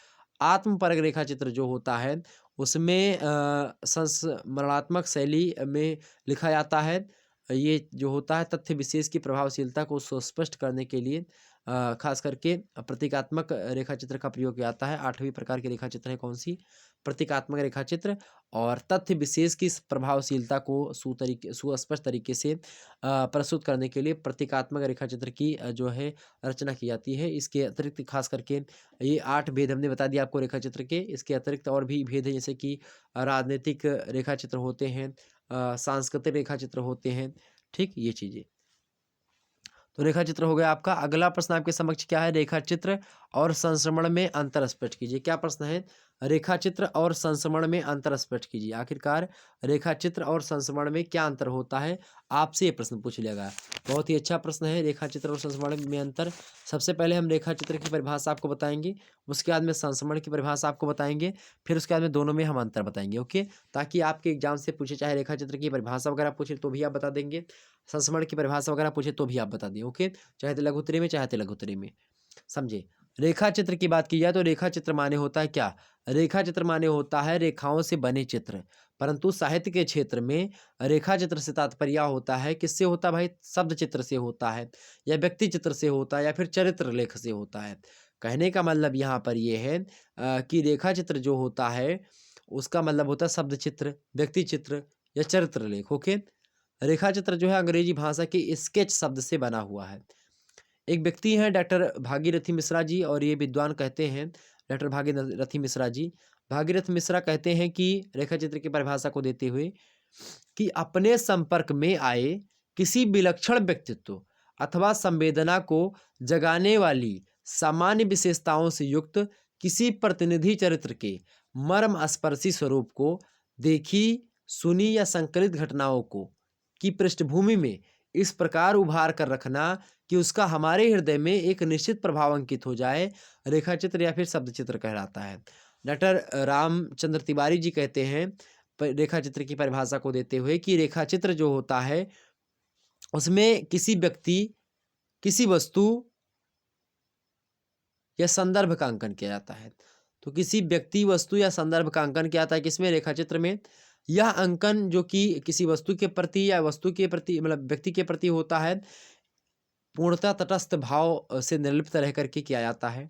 आत्मपरक रेखा चित्र जो होता है उसमें संस्मरणात्मक शैली में लिखा जाता है। ये जो होता है तथ्य विशेष की प्रभावशीलता को सुस्पष्ट करने के लिए खास करके प्रतीकात्मक रेखा चित्र का प्रयोग किया जाता है। 8वीं प्रकार की रेखा चित्र है कौन सी? प्रतीकात्मक रेखा चित्र। और तथ्य विशेष की प्रभावशीलता को सुस्पष्ट तरीके से प्रस्तुत करने के लिए प्रतीकात्मक रेखा चित्र की जो है रचना की जाती है। इसके अतिरिक्त खास करके ये 8 भेद हमने बता दिया आपको रेखा चित्र के। इसके अतिरिक्त और भी भेद हैं जैसे कि राजनीतिक रेखा चित्र होते हैं, सांस्कृतिक रेखा चित्र होते हैं। ठीक ये चीजें तो रेखा चित्र हो गया आपका। अगला प्रश्न आपके समक्ष क्या है? रेखा चित्र और संश्रमण में अंतर स्पष्ट कीजिए। क्या प्रश्न है? रेखा चित्र और संश्रमण में अंतर स्पष्ट कीजिए। आखिरकार रेखा चित्र और संश्रमण में क्या अंतर होता है? आपसे ये प्रश्न पूछ लिया गया। बहुत ही अच्छा प्रश्न है रेखा चित्र और संश्रमण में अंतर। सबसे पहले हम रेखा चित्र की परिभाषा आपको बताएंगे, उसके बाद में संश्रमण की परिभाषा आपको बताएंगे, फिर उसके बाद में दोनों में हम अंतर बताएंगे। ओके, ताकि आपके एग्जाम से पूछे, चाहे रेखा चित्र की परिभाषा वगैरह पूछे तो भी आप बता देंगे, संस्मरण की परिभाषा वगैरह पूछे तो भी आप बता दिए। ओके, चाहे तो लघुत्तरी में चाहे तो लघुत्तरी में, समझे। रेखा चित्र की बात की जाए तो रेखा चित्र माने होता है क्या? रेखा चित्र माने होता है रेखाओं से बने चित्र। परंतु साहित्य के क्षेत्र में रेखा चित्र से तात्पर्य होता है किससे होता है भाई? शब्द चित्र से होता है, या व्यक्ति चित्र से होता है, या फिर चरित्र लेख से होता है। कहने का मतलब यहाँ पर यह है कि रेखा चित्र जो होता है उसका मतलब होता है शब्द चित्र, व्यक्ति चित्र या चरित्र लेख। ओके, रेखा चित्र जो है अंग्रेजी भाषा के स्केच शब्द से बना हुआ है। एक व्यक्ति हैं डॉक्टर भागीरथी मिश्रा जी, और ये विद्वान कहते हैं डॉक्टर भागीरथी मिश्रा जी, भागीरथ मिश्रा कहते हैं कि रेखा चित्र की परिभाषा को देते हुए कि अपने संपर्क में आए किसी विलक्षण व्यक्तित्व अथवा संवेदना को जगाने वाली सामान्य विशेषताओं से युक्त किसी प्रतिनिधि चरित्र के मर्म स्पर्शी स्वरूप को देखी सुनी या संकलित घटनाओं को की पृष्ठभूमि में इस प्रकार उभार कर रखना कि उसका हमारे हृदय में एक निश्चित प्रभाव अंकित हो जाए, रेखा चित्र या फिर शब्द चित्र कहलाता है। डॉक्टर रामचंद्र तिवारी जी कहते हैं रेखा चित्र की परिभाषा को देते हुए कि रेखा चित्र जो होता है उसमें किसी व्यक्ति, किसी वस्तु या संदर्भ का अंकन किया जाता है। तो किसी व्यक्ति, वस्तु या संदर्भ का अंकन किया जाता है किसमें? रेखा चित्र में। यह अंकन जो कि किसी वस्तु के प्रति या वस्तु के प्रति मतलब व्यक्ति के प्रति होता है, पूर्णतः तटस्थ भाव से निर्लिप्त रह करके किया जाता है।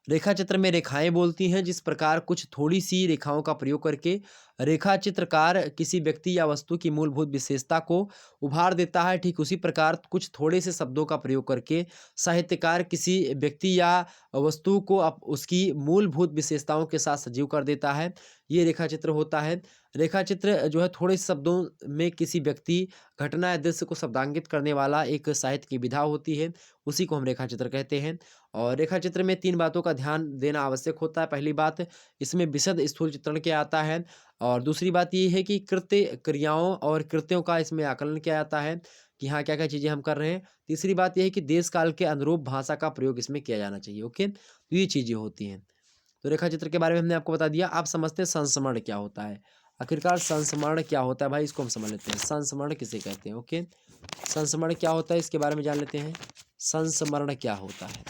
रेखा चित्र में रेखाएं बोलती हैं। जिस प्रकार कुछ थोड़ी सी रेखाओं का प्रयोग करके रेखा चित्रकार किसी व्यक्ति या वस्तु की मूलभूत विशेषता को उभार देता है, ठीक उसी प्रकार कुछ थोड़े से शब्दों का प्रयोग करके साहित्यकार किसी व्यक्ति या वस्तु को उसकी मूलभूत विशेषताओं के साथ सजीव कर देता है। ये रेखा चित्र होता है। रेखा चित्र जो है थोड़े शब्दों में किसी व्यक्ति, घटना या दृश्य को शब्दांकित करने वाला एक साहित्य की विधा होती है, उसी को हम रेखा चित्र कहते हैं। और रेखा चित्र में 3 बातों का ध्यान देना आवश्यक होता है। पहली बात, इसमें विशद स्थूल चित्रण क्या आता है, और दूसरी बात ये है कि कृत्य, क्रियाओं और कृत्यों का इसमें आकलन किया जाता है कि हाँ क्या क्या चीज़ें हम कर रहे हैं। तीसरी बात ये है कि देश काल के अनुरूप भाषा का प्रयोग इसमें किया जाना चाहिए। ओके, तो ये चीज़ें होती हैं। तो रेखा चित्र के बारे में हमने आपको बता दिया। आप समझते हैं संस्मरण क्या होता है। आखिरकार संस्मरण क्या होता है भाई, इसको हम समझ लेते हैं। संस्मरण किसे कहते हैं। ओके, संस्मरण क्या होता है इसके बारे में जान लेते हैं। संस्मरण क्या होता है।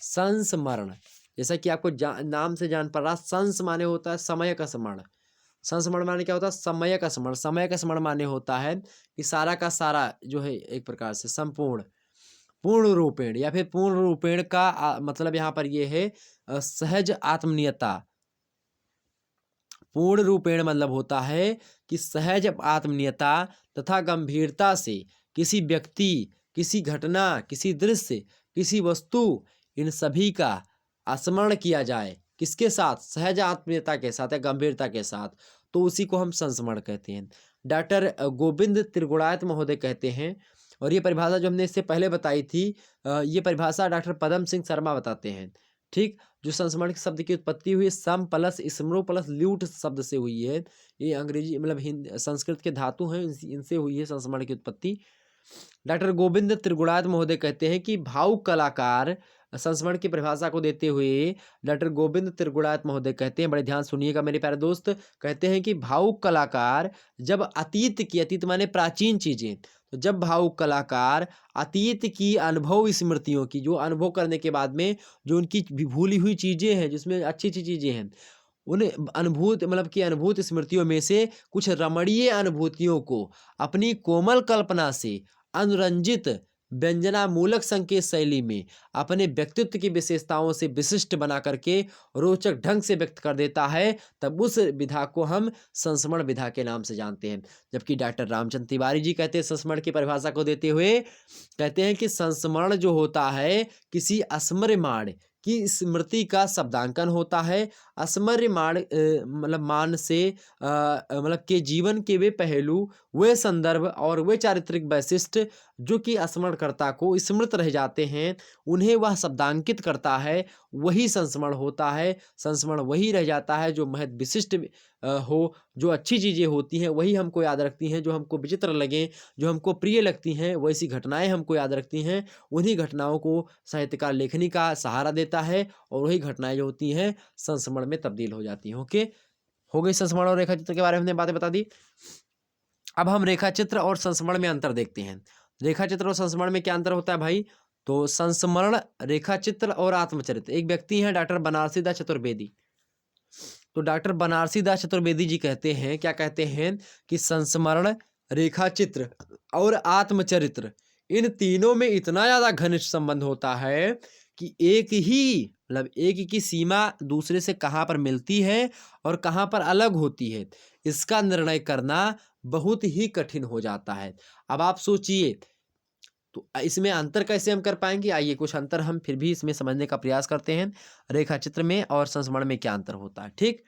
संस्मरण, जैसा कि आपको नाम से जान पड़ रहा, संस माने होता है समय का स्मरण। संस्मरण माने क्या होता है, समय का स्मरण। समय का स्मरण माने होता है कि सारा का सारा जो है एक प्रकार से संपूर्ण, पूर्ण रूपेण या फिर पूर्ण रूपेण का मतलब यहाँ पर ये है सहज आत्मनियता। पूर्ण रूपेण मतलब होता है कि सहज आत्मनियता तथा गंभीरता से किसी व्यक्ति, किसी घटना, किसी दृश्य, किसी वस्तु, इन सभी का स्मरण किया जाए। किसके साथ, सहज आत्मीयता के साथ या गंभीरता के साथ, तो उसी को हम संस्मरण कहते हैं। डॉक्टर गोविंद त्रिगुणायत महोदय कहते हैं, और ये परिभाषा जो हमने इससे पहले बताई थी, ये परिभाषा डॉक्टर पदम सिंह शर्मा बताते हैं। ठीक, जो संस्मरण शब्द की उत्पत्ति हुई सम प्लस स्मरो प्लस ल्यूट शब्द से हुई है। ये अंग्रेजी मतलब हिंदी संस्कृत के धातु हैं, इनसे हुई है संस्मरण की उत्पत्ति। डॉक्टर गोविंद त्रिगुणायत महोदय कहते हैं कि भावुक कलाकार, संस्मरण की परिभाषा को देते हुए डॉक्टर गोविंद त्रिगुणायत महोदय कहते हैं, बड़े ध्यान सुनिएगा मेरे प्यारे दोस्त, कहते हैं कि भावुक कलाकार जब अतीत की, अतीत माने प्राचीन चीजें, तो जब भावुक कलाकार अतीत की अनुभव स्मृतियों की, जो अनुभव करने के बाद में जो उनकी भूली हुई चीजें हैं, जिसमें अच्छी अच्छी चीजें हैं, उन अनुभूत मतलब कि अनुभूत स्मृतियों में से कुछ रमणीय अनुभूतियों को अपनी कोमल कल्पना से अनुरंजित व्यंजनामूलक संकेत शैली में अपने व्यक्तित्व की विशेषताओं से विशिष्ट बना करके रोचक ढंग से व्यक्त कर देता है, तब उस विधा को हम संस्मरण विधा के नाम से जानते हैं। जबकि डॉक्टर रामचंद्र तिवारी जी कहते हैं संस्मरण की परिभाषा को देते हुए, कहते हैं कि संस्मरण जो होता है किसी स्मर्यमाण की स्मृति का शब्दांकन होता है। स्मर्यमाण मतलब मान से मतलब के जीवन के वे पहलू, वे संदर्भ और वे चारित्रिक वैशिष्ट जो कि स्मरणकर्ता को स्मृत रह जाते हैं, उन्हें वह शब्दांकित करता है, वही संस्मरण होता है। संस्मरण वही रह जाता है जो महद विशिष्ट हो, जो अच्छी चीज़ें होती हैं वही हमको याद रखती हैं, जो हमको विचित्र लगें, जो हमको प्रिय लगती हैं, वैसी घटनाएं हमको याद रखती हैं। उन्हीं घटनाओं को साहित्यकार लेखनी का सहारा देता है, और वही घटनाएं जो होती हैं संस्मरण में तब्दील हो जाती हैं। ओके, हो गई संस्मरण और रेखा चित्र के बारे में हमने बातें बता दी। अब हम रेखा चित्र और संस्मरण में अंतर देखते हैं। रेखा चित्र और संस्मरण में क्या अंतर होता है भाई, तो संस्मरण, रेखा चित्र और आत्मचरित्र। एक व्यक्ति हैं डॉक्टर बनारसी दास चतुर्वेदी, तो डॉक्टर बनारसी दास चतुर्वेदी जी कहते हैं, क्या कहते हैं कि संस्मरण, रेखा चित्र और आत्मचरित्र, इन तीनों में इतना ज़्यादा घनिष्ठ संबंध होता है कि एक ही मतलब एक की सीमा दूसरे से कहाँ पर मिलती है और कहाँ पर अलग होती है, इसका निर्णय करना बहुत ही कठिन हो जाता है। अब आप सोचिए, तो इसमें अंतर कैसे हम कर पाएंगे। आइए कुछ अंतर हम फिर भी इसमें समझने का प्रयास करते हैं। रेखा चित्र में और संस्मरण में क्या अंतर होता है। ठीक,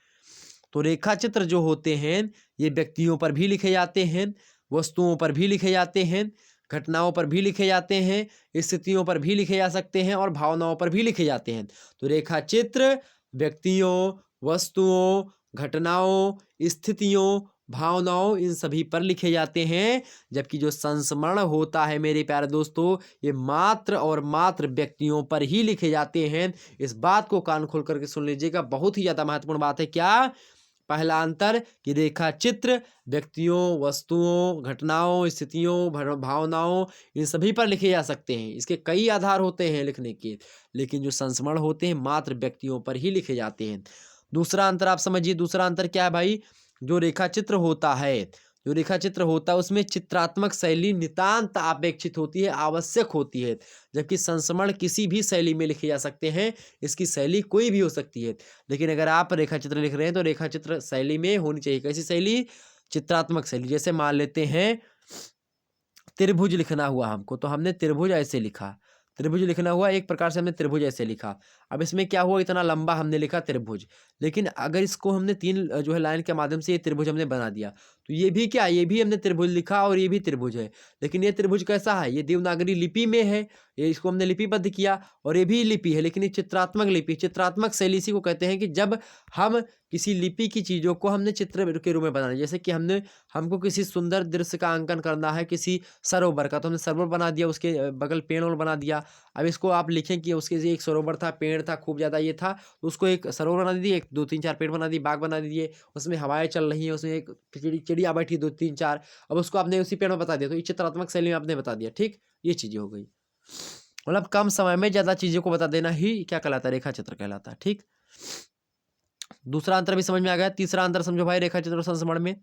तो रेखा चित्र जो होते हैं ये व्यक्तियों पर भी लिखे जाते हैं, वस्तुओं पर भी लिखे जाते हैं, घटनाओं पर भी लिखे जाते हैं, स्थितियों पर भी लिखे जा सकते हैं और भावनाओं पर भी लिखे जाते हैं। तो रेखा चित्र व्यक्तियों, वस्तुओं, घटनाओं, स्थितियों, भावनाओं, इन सभी पर लिखे जाते हैं। जबकि जो संस्मरण होता है मेरे प्यारे दोस्तों, ये मात्र और मात्र व्यक्तियों पर ही लिखे जाते हैं। इस बात को कान खोल करके सुन लीजिएगा, बहुत ही ज़्यादा महत्वपूर्ण बात है। क्या पहला अंतर कि रेखा चित्र व्यक्तियों, वस्तुओं, घटनाओं, स्थितियों, भावनाओं, इन सभी पर लिखे जा सकते हैं। इसके कई आधार होते हैं लिखने के, लेकिन जो संस्मरण होते हैं मात्र व्यक्तियों पर ही लिखे जाते हैं। दूसरा अंतर आप समझिए, दूसरा अंतर क्या है भाई, जो रेखा चित्र होता है, जो रेखा चित्र होता है उसमें चित्रात्मक शैली नितांत अपेक्षित होती है, आवश्यक होती है, जबकि संस्मरण किसी भी शैली में लिखे जा सकते हैं, इसकी शैली कोई भी हो सकती है। लेकिन अगर आप रेखा चित्र लिख रहे हैं तो रेखा चित्र शैली में होनी चाहिए, कैसी शैली? चित्रात्मक शैली। जैसे मान लेते हैं त्रिभुज लिखना हुआ हमको, तो हमने त्रिभुज ऐसे लिखा, त्रिभुज लिखना हुआ एक प्रकार से हमने त्रिभुज ऐसे लिखा। अब इसमें क्या हुआ, इतना लंबा हमने लिखा त्रिभुज, लेकिन अगर इसको हमने 3 जो है लाइन के माध्यम से ये त्रिभुज हमने बना दिया, तो ये भी क्या, ये भी हमने त्रिभुज लिखा और ये भी त्रिभुज है। लेकिन ये त्रिभुज कैसा है, ये देवनागरी लिपि में है, ये इसको हमने लिपिबद्ध किया और ये भी लिपि है, लेकिन ये चित्रात्मक लिपि, चित्रात्मक शैली इसी को कहते हैं कि जब हम किसी लिपि की चीज़ों को हमने चित्र के रूप में बनाना। जैसे कि हमको किसी सुंदर दृश्य का अंकन करना है, किसी सरोवर का, तो हमने सरोवर बना दिया, उसके बगल पेड़ और बना दिया। अब इसको आप लिखें कि उसके लिए एक सरोवर था, पेड़ था, खूब ज़्यादा ये था, तो उसको एक सरोवर बना दीजिए, एक 2-3-4 पेड़ बना दिए, बाग बना दीजिए, उसमें हवाएं चल रही हैं, उसमें एक चिड़िया बैठी 2-3-4, अब उसको आपने उसी पेड़ में बता दिया, तो ये चित्रात्मक शैली में आपने बता दिया। ठीक, ये चीज़ें हो गई। मतलब कम समय में ज़्यादा चीज़ों को बता देना ही क्या कहलाता है, रेखा चित्र कहलाता है। ठीक, दूसरा अंतर भी समझ में आ गया। तीसरा अंतर समझो भाई रेखा चित्र और संस्मरण में।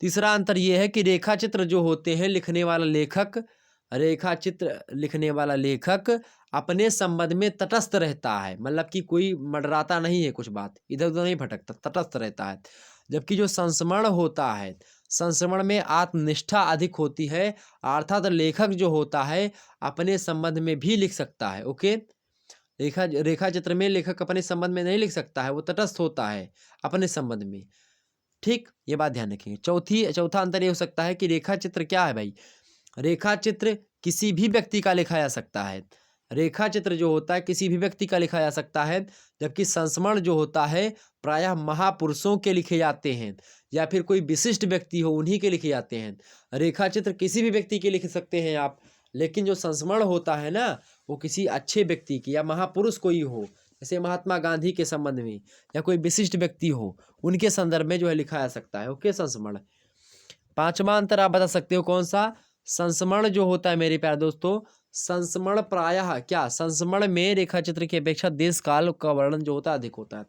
तीसरा अंतर ये है कि रेखा चित्र जो होते हैं, लिखने वाला लेखक, रेखा चित्र लिखने वाला लेखक अपने संबंध में तटस्थ रहता है, मतलब कि कोई मंडराता नहीं है, कुछ बात इधर उधर नहीं भटकता, तटस्थ रहता है। जबकि जो संस्मरण होता है, संस्मरण में आत्मनिष्ठा अधिक होती है, अर्थात लेखक जो होता है अपने संबंध में भी लिख सकता है। ओके, रेखा चित्र में लेखक अपने संबंध में नहीं लिख सकता है, वो तटस्थ होता है अपने संबंध में। ठीक, ये बात ध्यान रखेंगे। चौथा अंतर ये हो सकता है कि रेखा चित्र क्या है भाई, रेखा चित्र किसी भी व्यक्ति का लिखा जा सकता है, रेखा चित्र जो होता है किसी भी व्यक्ति का लिखा जा सकता है, जबकि संस्मरण जो होता है प्रायः महापुरुषों के लिखे जाते हैं या फिर कोई विशिष्ट व्यक्ति हो उन्हीं के लिखे जाते हैं। रेखा चित्र किसी भी व्यक्ति के लिख सकते हैं आप, लेकिन जो संस्मरण होता है ना, वो किसी अच्छे व्यक्ति की या महापुरुष कोई हो, जैसे महात्मा गांधी के संबंध में या कोई विशिष्ट व्यक्ति हो, उनके संदर्भ में जो है लिखा जा सकता है। ओके, संस्मरण। पांचवा अंतर आप बता सकते हो कौन सा, संस्मरण जो होता है मेरे प्यारे दोस्तों, संस्मरण प्रायः क्या, संस्मरण में रेखा चित्र की अपेक्षा देश काल का वर्णन जो होता है अधिक होता है।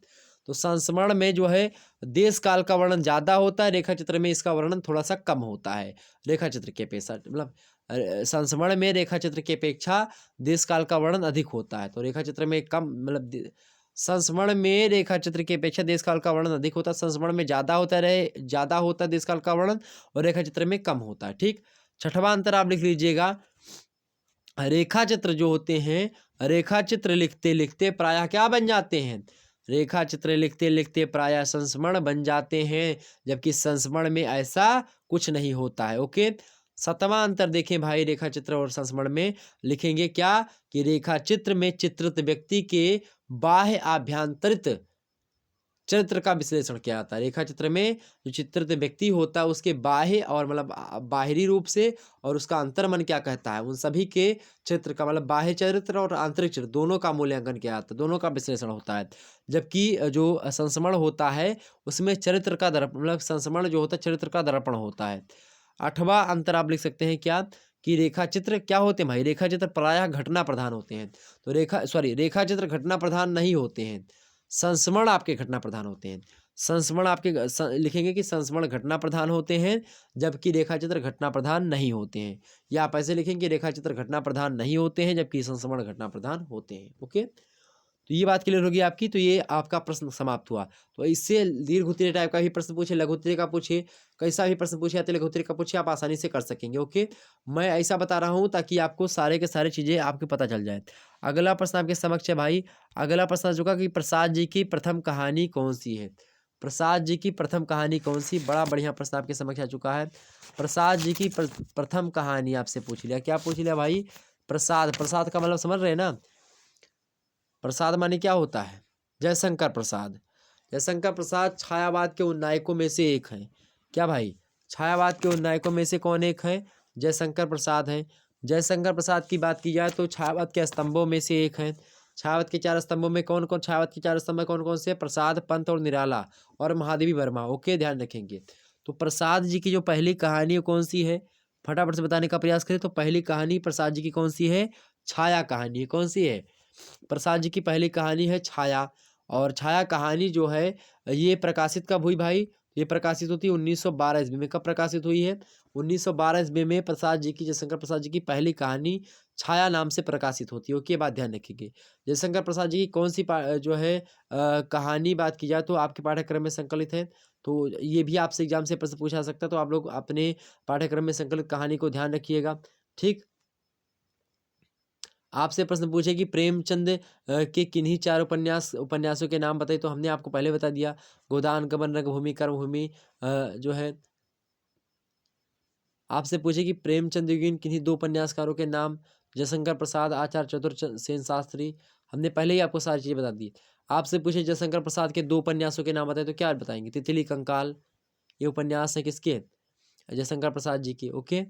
तो संस्मरण में जो है देश काल का वर्णन ज़्यादा होता है, रेखा चित्र में इसका वर्णन थोड़ा सा कम होता है। रेखा चित्र की अपेक्षा मतलब संस्मरण में रेखा चित्र की अपेक्षा देश काल का वर्णन अधिक होता है, तो रेखा चित्र में कम, मतलब संस्मरण में रेखा चित्र की अपेक्षा देश काल का वर्णन अधिक होता है, संस्मरण में ज़्यादा होता है देश काल का वर्णन और रेखा चित्र में कम होता है। ठीक, छठवां अंतर आप लिख लीजिएगा, रेखा चित्र जो होते हैं, रेखा चित्र लिखते लिखते प्रायः क्या बन जाते हैं, रेखा चित्र लिखते लिखते प्रायः संस्मरण बन जाते हैं, जबकि संस्मरण में ऐसा कुछ नहीं होता है। ओके, सातवां अंतर देखें भाई, रेखा चित्र और संस्मरण में लिखेंगे क्या कि रेखा चित्र में चित्रित व्यक्ति के बाह्य आभ्यंतरित चरित्र का विश्लेषण किया जाता है। रेखा चित्र में जो चित्रित व्यक्ति होता है उसके बाह्य और मतलब बाहरी रूप से और उसका अंतर्मन क्या कहता है, उन सभी के चित्र का मतलब बाह्य चरित्र और आंतरिक चरित्र दोनों का मूल्यांकन किया जाता है, दोनों का विश्लेषण होता है। जबकि जो संस्मरण होता है उसमें चरित्र का दर्पण, मतलब संस्मरण जो होता है चरित्र का दर्पण होता है। आठवां अंतर आप लिख सकते हैं क्या कि रेखा चित्र क्या होते हैं भाई, रेखा चित्र प्रायः घटना प्रधान होते हैं, तो रेखा चित्र घटना प्रधान नहीं होते हैं, संस्मरण आपके घटना प्रधान होते हैं। संस्मरण आपके लिखेंगे कि संस्मरण घटना प्रधान होते हैं, जबकि रेखा चित्र घटना प्रधान नहीं होते हैं, या आप ऐसे लिखेंगे रेखा चित्र घटना प्रधान नहीं होते हैं जबकि संस्मरण घटना प्रधान होते हैं। ओके, तो ये बात क्लियर होगी आपकी। तो ये आपका प्रश्न समाप्त हुआ। तो इससे दीर्घ उत्तरीय टाइप का भी प्रश्न पूछे, लघु उत्तरीय का पूछे, कैसा भी प्रश्न पूछे या तो लघु उत्तरीय का पूछे, आप आसानी से कर सकेंगे। ओके, मैं ऐसा बता रहा हूँ ताकि आपको सारे के सारे चीज़ें आपके पता चल जाए। अगला प्रश्न आपके समक्ष है भाई, अगला प्रश्न आ चुका कि प्रसाद जी की प्रथम कहानी कौन सी है। प्रसाद जी की प्रथम कहानी कौन सी, बड़ा बढ़िया प्रश्न आपके समक्ष आ चुका है। प्रसाद जी की प्रथम कहानी आपसे पूछ लिया, क्या पूछ लिया भाई, प्रसाद, प्रसाद का मतलब समझ रहे हैं ना, प्रसाद माने क्या होता है, जयशंकर प्रसाद। जयशंकर प्रसाद छायावाद के उन नायकों में से एक हैं। क्या भाई, छायावाद के उन नायकों में से कौन एक है, जयशंकर प्रसाद हैं। जयशंकर प्रसाद की बात की जाए तो छायावाद के स्तंभों में से एक हैं। छायावाद के 4 स्तंभों में कौन कौन, छायावाद के 4 स्तंभ में कौन कौन से, प्रसाद, पंत और निराला और महादेवी वर्मा। ओके, ध्यान रखेंगे। तो प्रसाद जी की जो पहली कहानी कौन सी है, फटाफट से बताने का प्रयास करें। तो पहली कहानी प्रसाद जी की कौन सी है, छाया कहानी। कौन सी है, प्रसाद जी की पहली कहानी है छाया। और छाया कहानी जो है ये प्रकाशित कब हुई भाई, ये प्रकाशित होती है 1912 ईस्वी में। कब प्रकाशित हुई है? 1912 ईस्वी में प्रसाद जी की, जयशंकर प्रसाद जी की पहली कहानी छाया नाम से प्रकाशित होती है। ओके, ये बात ध्यान रखिएगा। जयशंकर प्रसाद जी की कौन सी जो है कहानी बात की जाए तो आपके पाठ्यक्रम में संकलित है, तो ये भी आपसे एग्जाम से प्रश्न पूछा जा सकता है, तो आप लोग अपने पाठ्यक्रम में संकलित कहानी को ध्यान रखिएगा। ठीक, आपसे प्रश्न पूछे कि प्रेमचंद के किन्हीं 4 उपन्यासों के नाम बताइए, तो हमने आपको पहले बता दिया, गोदान, गबन, रंगभूमि, कर्मभूमि। जो है आपसे पूछे कि प्रेमचंद की किन्हीं 2 उपन्यासकारों के नाम, जयशंकर प्रसाद, आचार्य चतुर सेन शास्त्री। हमने पहले ही आपको सारी चीजें बता दी। आपसे पूछे जयशंकर प्रसाद के 2 उपन्यासों के नाम बताए, तो क्या बताएंगे? तितली कंकाल, ये उपन्यास है किसके? जयशंकर प्रसाद जी के। ओके,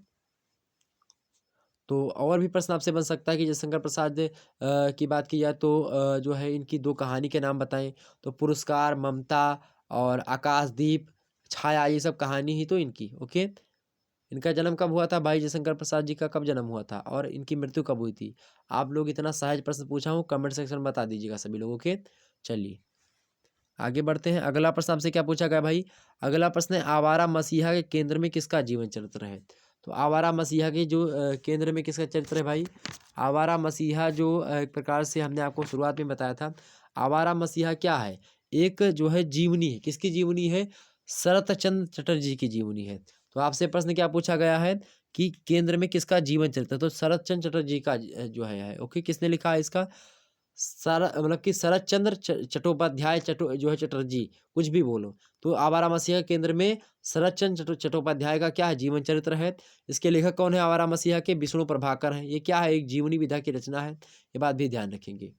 तो और भी प्रश्न आपसे बन सकता है कि जयशंकर प्रसाद की बात की जाए तो जो है इनकी 2 कहानी के नाम बताएं, तो पुरस्कार, ममता और आकाशदीप, छाया, ये सब कहानी ही तो इनकी। ओके, इनका जन्म कब हुआ था भाई? जयशंकर प्रसाद जी का कब जन्म हुआ था और इनकी मृत्यु कब हुई थी? आप लोग इतना सहज प्रश्न पूछा हूँ, कमेंट सेक्शन में बता दीजिएगा सभी लोग। ओके, चलिए आगे बढ़ते हैं। अगला प्रश्न आपसे क्या पूछा गया भाई? अगला प्रश्न है, आवारा मसीहा के केंद्र में किसका जीवन चरित्र है? तो आवारा मसीहा के जो केंद्र में किसका चरित्र है भाई? आवारा मसीहा जो एक प्रकार से हमने आपको शुरुआत में बताया था, आवारा मसीहा क्या है? एक जो है जीवनी है। किसकी जीवनी है? शरत चंद्र चटर्जी की जीवनी है। तो आपसे प्रश्न क्या पूछा गया है कि केंद्र में किसका जीवन चरित्र? तो शरत चंद्र चटर्जी का जो है। ओके, किसने लिखा है इसका? सारा मतलब कि शरत चंद्र चट्टोपाध्याय, जो है चटर्जी, कुछ भी बोलो। तो आवारा मसीहा के केंद्र में शरत चंद्र चट्टोपाध्याय का क्या है? जीवन चरित्र है। इसके लेखक कौन है आवारा मसीहा के? विष्णु प्रभाकर है। ये क्या है? एक जीवनी विधा की रचना है। ये बात भी ध्यान रखेंगे।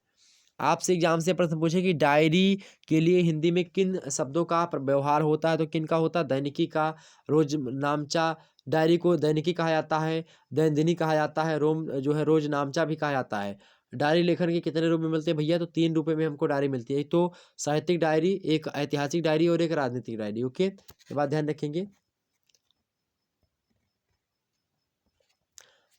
आपसे एग्जाम से प्रश्न पूछे कि डायरी के लिए हिंदी में किन शब्दों का व्यवहार होता है? तो किन का होता है? दैनिकी का, रोज नामचा। डायरी को दैनिकी कहा जाता है, दैनंदिनी कहा जाता है, जो है रोज नामचा भी कहा जाता है। डायरी लेखन के कितने रूप में मिलते हैं भैया? तो 3 रूप में हमको डायरी मिलती है। एक तो साहित्यिक डायरी, एक ऐतिहासिक डायरी और एक राजनीतिक डायरी। ओके, ये बात ध्यान रखेंगे।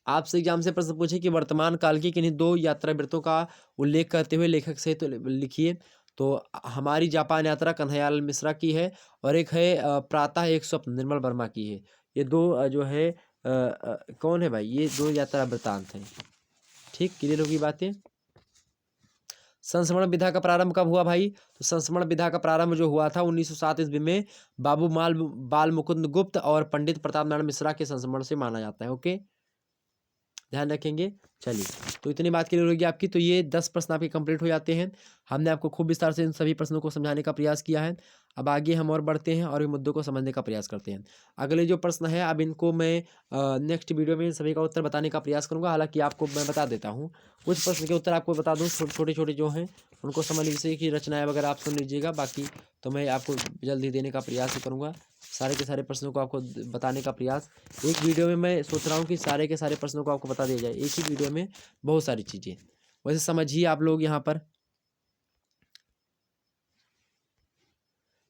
आपसे एग्जाम से प्रश्न पूछे कि वर्तमान काल की किन्हीं 2 यात्रा वृत्तों का उल्लेख करते हुए लेखक से तो लिखिए। तो हमारी जापान यात्रा कन्हैयालाल मिश्रा की है और एक है प्रातः एक स्वप्न, निर्मल वर्मा की है। ये 2 जो है कौन है भाई? ये 2 यात्रा वृत्तांत हैं। ठीक, क्लियर होगी बातें। संस्मरण विधा का प्रारंभ कब हुआ भाई? तो संस्मरण विधा का प्रारंभ जो हुआ था 1907 ईस्वी में बाबू बाल मुकुंद गुप्त और पंडित प्रताप नारायण मिश्रा के संस्मरण से माना जाता है। ओके, ध्यान रखेंगे। चलिए, तो इतनी बात के लिए होगी आपकी। तो ये 10 प्रश्न आपके कंप्लीट हो जाते हैं। हमने आपको खूब विस्तार से इन सभी प्रश्नों को समझाने का प्रयास किया है। अब आगे हम और बढ़ते हैं और इन मुद्दों को समझने का प्रयास करते हैं। अगले जो प्रश्न है, अब इनको मैं नेक्स्ट वीडियो में इन सभी का उत्तर बताने का प्रयास करूंगा। हालांकि आपको मैं बता देता हूँ, कुछ प्रश्न के उत्तर आपको बता दूँ, छोटे छोटे जो हैं उनको समझ लीजिए कि रचनाएं वगैरह आप सुन लीजिएगा। बाकी तो मैं आपको जल्द ही देने का प्रयास ही करूँगा। सारे के सारे प्रश्नों को आपको बताने का प्रयास एक वीडियो में मैं सोच रहा हूँ कि सारे के सारे प्रश्नों को आपको बता दिया जाए एक ही वीडियो में, बहुत सारी चीज़ें। वैसे समझिए आप लोग यहाँ पर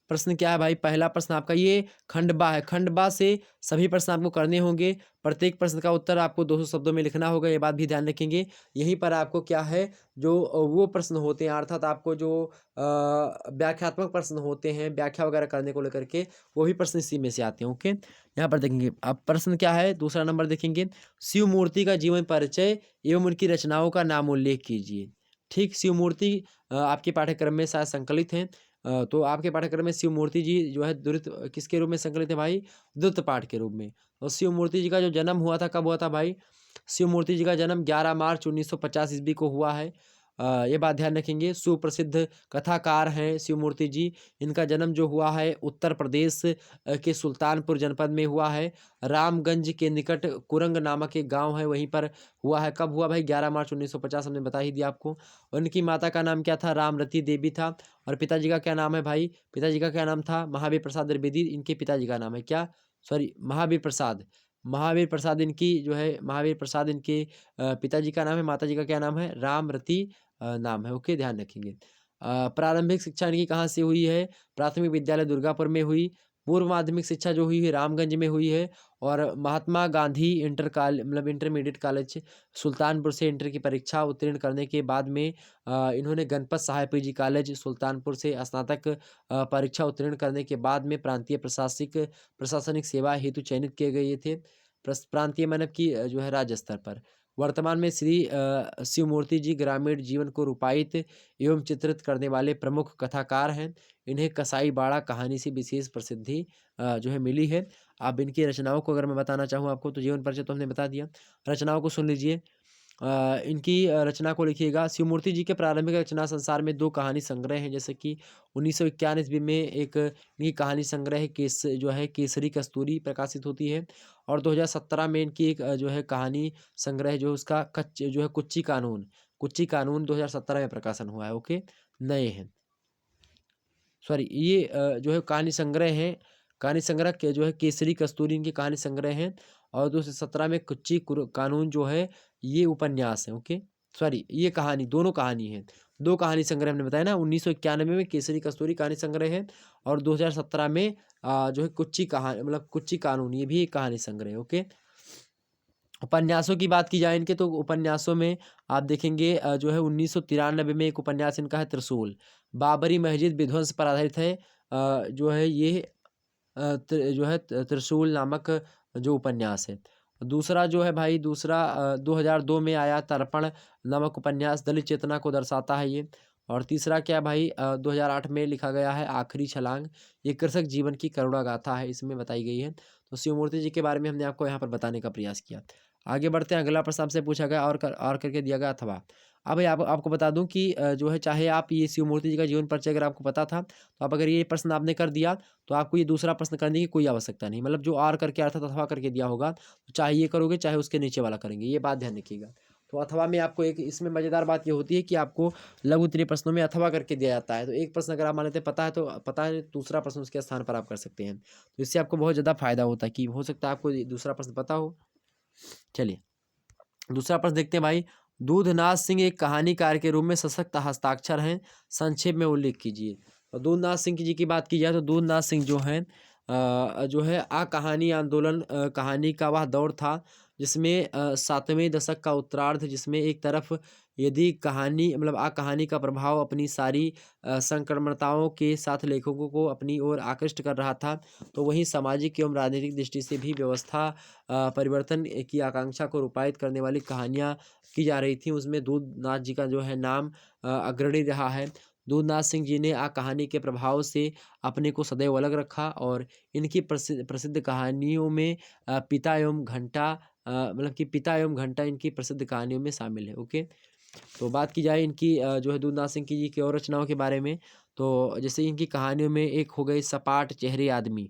प्रश्न क्या है भाई? पहला प्रश्न आपका ये खंडबा है। खंडबा से सभी प्रश्न आपको करने होंगे। प्रत्येक प्रश्न का उत्तर आपको 200 शब्दों में लिखना होगा। ये बात भी ध्यान रखेंगे। यहीं पर आपको क्या है, जो वो प्रश्न होते हैं, अर्थात आपको जो व्याख्यात्मक प्रश्न होते हैं, व्याख्या वगैरह करने को लेकर के, वही प्रश्न इसी में से आते हैं। ओके, यहाँ पर देखेंगे। अब प्रश्न क्या है, दूसरा नंबर देखेंगे, शिव मूर्ति का जीवन परिचय एवं उनकी रचनाओं का नाम उल्लेख कीजिए। ठीक, शिव मूर्ति आपके पाठ्यक्रम में शायद संकलित हैं। तो आपके पाठ्यक्रम में शिव मूर्ति जी जो है द्रुत किसके रूप में संकलित है भाई? द्रुत पाठ के रूप में। और शिव मूर्ति जी का जो जन्म हुआ था, कब हुआ था भाई? शिव मूर्ति जी का जन्म 11 मार्च 1950 ईस्वी को हुआ है। ये बात ध्यान रखेंगे। सुप्रसिद्ध कथाकार हैं शिव मूर्ति जी। इनका जन्म जो हुआ है उत्तर प्रदेश के सुल्तानपुर जनपद में हुआ है। रामगंज के निकट कुरंग नामक एक गांव है, वहीं पर हुआ है। कब हुआ भाई? 11 मार्च 1950, हमने बता ही दिया आपको। उनकी माता का नाम क्या था? रामरती देवी था। और पिताजी का क्या नाम है भाई? पिताजी का क्या नाम था? महावीर प्रसाद द्विवेदी इनके पिताजी का नाम है। क्या? सॉरी, महावीर प्रसाद। महावीर प्रसाद इनकी जो है, महावीर प्रसाद इनके पिताजी का नाम है। माताजी का क्या नाम है? रामरती नाम है। ओके, ध्यान रखेंगे। प्रारंभिक शिक्षा इनकी कहाँ से हुई है? प्राथमिक विद्यालय दुर्गापुर में हुई। पूर्व माध्यमिक शिक्षा जो हुई है रामगंज में हुई है, और महात्मा गांधी इंटरमीडिएट कॉलेज सुल्तानपुर से इंटर की परीक्षा उत्तीर्ण करने के बाद में इन्होंने गणपत सहाय पीजी कॉलेज सुल्तानपुर से स्नातक परीक्षा उत्तीर्ण करने के बाद में प्रांतीय प्रशासनिक सेवा हेतु चयनित किए गए थे। प्रांतीय मानव की जो है राज्य स्तर पर। वर्तमान में श्री शिवमूर्ति जी ग्रामीण जीवन को रूपायित एवं चित्रित करने वाले प्रमुख कथाकार हैं। इन्हें कसाई बाड़ा कहानी से विशेष प्रसिद्धि जो है मिली है। अब इनकी रचनाओं को अगर मैं बताना चाहूँ आपको, तो जीवन परिचय तो हमने बता दिया, रचनाओं को सुन लीजिए। इनकी रचना को लिखिएगा। शिवमूर्ति जी के प्रारंभिक रचना संसार में 2 कहानी संग्रह हैं, जैसे कि 1951 ईस्वी में एक इनकी कहानी संग्रह जो है केसरी कस्तूरी प्रकाशित होती है, और 2017 में इनकी एक जो है कहानी संग्रह जो उसका जो है कुच्ची कानून 2017 में प्रकाशन हुआ है। ओके, नए हैं, सॉरी ये जो है कहानी संग्रह है, कहानी संग्रह के जो है केसरी कस्तूरी इनकी कहानी संग्रह है, और 2017 में कानून जो है ये उपन्यास है। ओके, सॉरी ये कहानी, दोनों कहानी है, 2 कहानी संग्रह हमने बताया ना। 1991 में केसरी कस्तूरी कहानी संग्रह है, और 2017 में जो है कुच्ची कानून, ये भी एक कहानी संग्रह है। ओके, उपन्यासों की बात की जाए इनके, तो उपन्यासों में आप देखेंगे जो है 1993 में एक उपन्यास इनका है त्रिशूल, बाबरी मस्जिद विध्वंस पर आधारित है। जो है ये जो है त्रिशूल नामक जो उपन्यास है। दूसरा जो है भाई, दूसरा 2002 में आया तर्पण नामक उपन्यास, दलित चेतना को दर्शाता है ये। और तीसरा क्या भाई, 2008 में लिखा गया है आखिरी छलांग, ये कृषक जीवन की करुणा गाथा है, इसमें बताई गई है। तो शिवमूर्ति जी के बारे में हमने आपको यहाँ पर बताने का प्रयास किया। आगे बढ़ते हैं, अगला प्रश्न आपसे पूछा गया और करके दिया गया अथवा। अब भाई आपको बता दूं कि जो है चाहे आप ये शिवमूर्ति जी का जीवन परिचय अगर आपको पता था, तो आप अगर ये प्रश्न आपने कर दिया, तो आपको ये दूसरा प्रश्न करने की कोई आवश्यकता नहीं। मतलब जो आर करके अर्थात अथवा करके दिया होगा, तो चाहे ये करोगे चाहे उसके नीचे वाला करेंगे, ये बात ध्यान रखिएगा। तो अथवा में आपको एक इसमें मजेदार बात ये होती है कि आपको लघु उत्तरीय प्रश्नों में अथवा करके दिया जाता है। तो एक प्रश्न अगर आप मान लेते पता है, तो पता है, दूसरा प्रश्न उसके स्थान पर आप कर सकते हैं। तो इससे आपको बहुत ज़्यादा फायदा होता है कि हो सकता है आपको दूसरा प्रश्न पता हो। चलिए दूसरा प्रश्न देखते हैं भाई। दूधनाथ सिंह एक कहानीकार के रूप में सशक्त हस्ताक्षर हैं, संक्षेप में उल्लेख कीजिए। और दूधनाथ सिंह जी की बात की जाए, तो दूधनाथ सिंह जो है आ कहानी आंदोलन कहानी का वह दौर था, जिसमें 7वें दशक का उत्तरार्ध, जिसमें एक तरफ यदि कहानी मतलब आ कहानी का प्रभाव अपनी सारी संक्रमणताओं के साथ लेखकों को अपनी ओर आकृष्ट कर रहा था, तो वहीं सामाजिक एवं राजनीतिक दृष्टि से भी व्यवस्था परिवर्तन की आकांक्षा को रूपायित करने वाली कहानियाँ की जा रही थी। उसमें दूधनाथ जी का जो है नाम अग्रणी रहा है। दूधनाथ सिंह जी ने कहानी के प्रभाव से अपने को सदैव अलग रखा, और इनकी प्रसिद्ध कहानियों में पिता एवं घंटा इनकी प्रसिद्ध कहानियों में शामिल है। ओके, तो बात की जाए इनकी जो है दूधनाथ सिंह की जी की और रचनाओं के बारे में, तो जैसे इनकी कहानियों में एक हो गई सपाट चेहरे आदमी।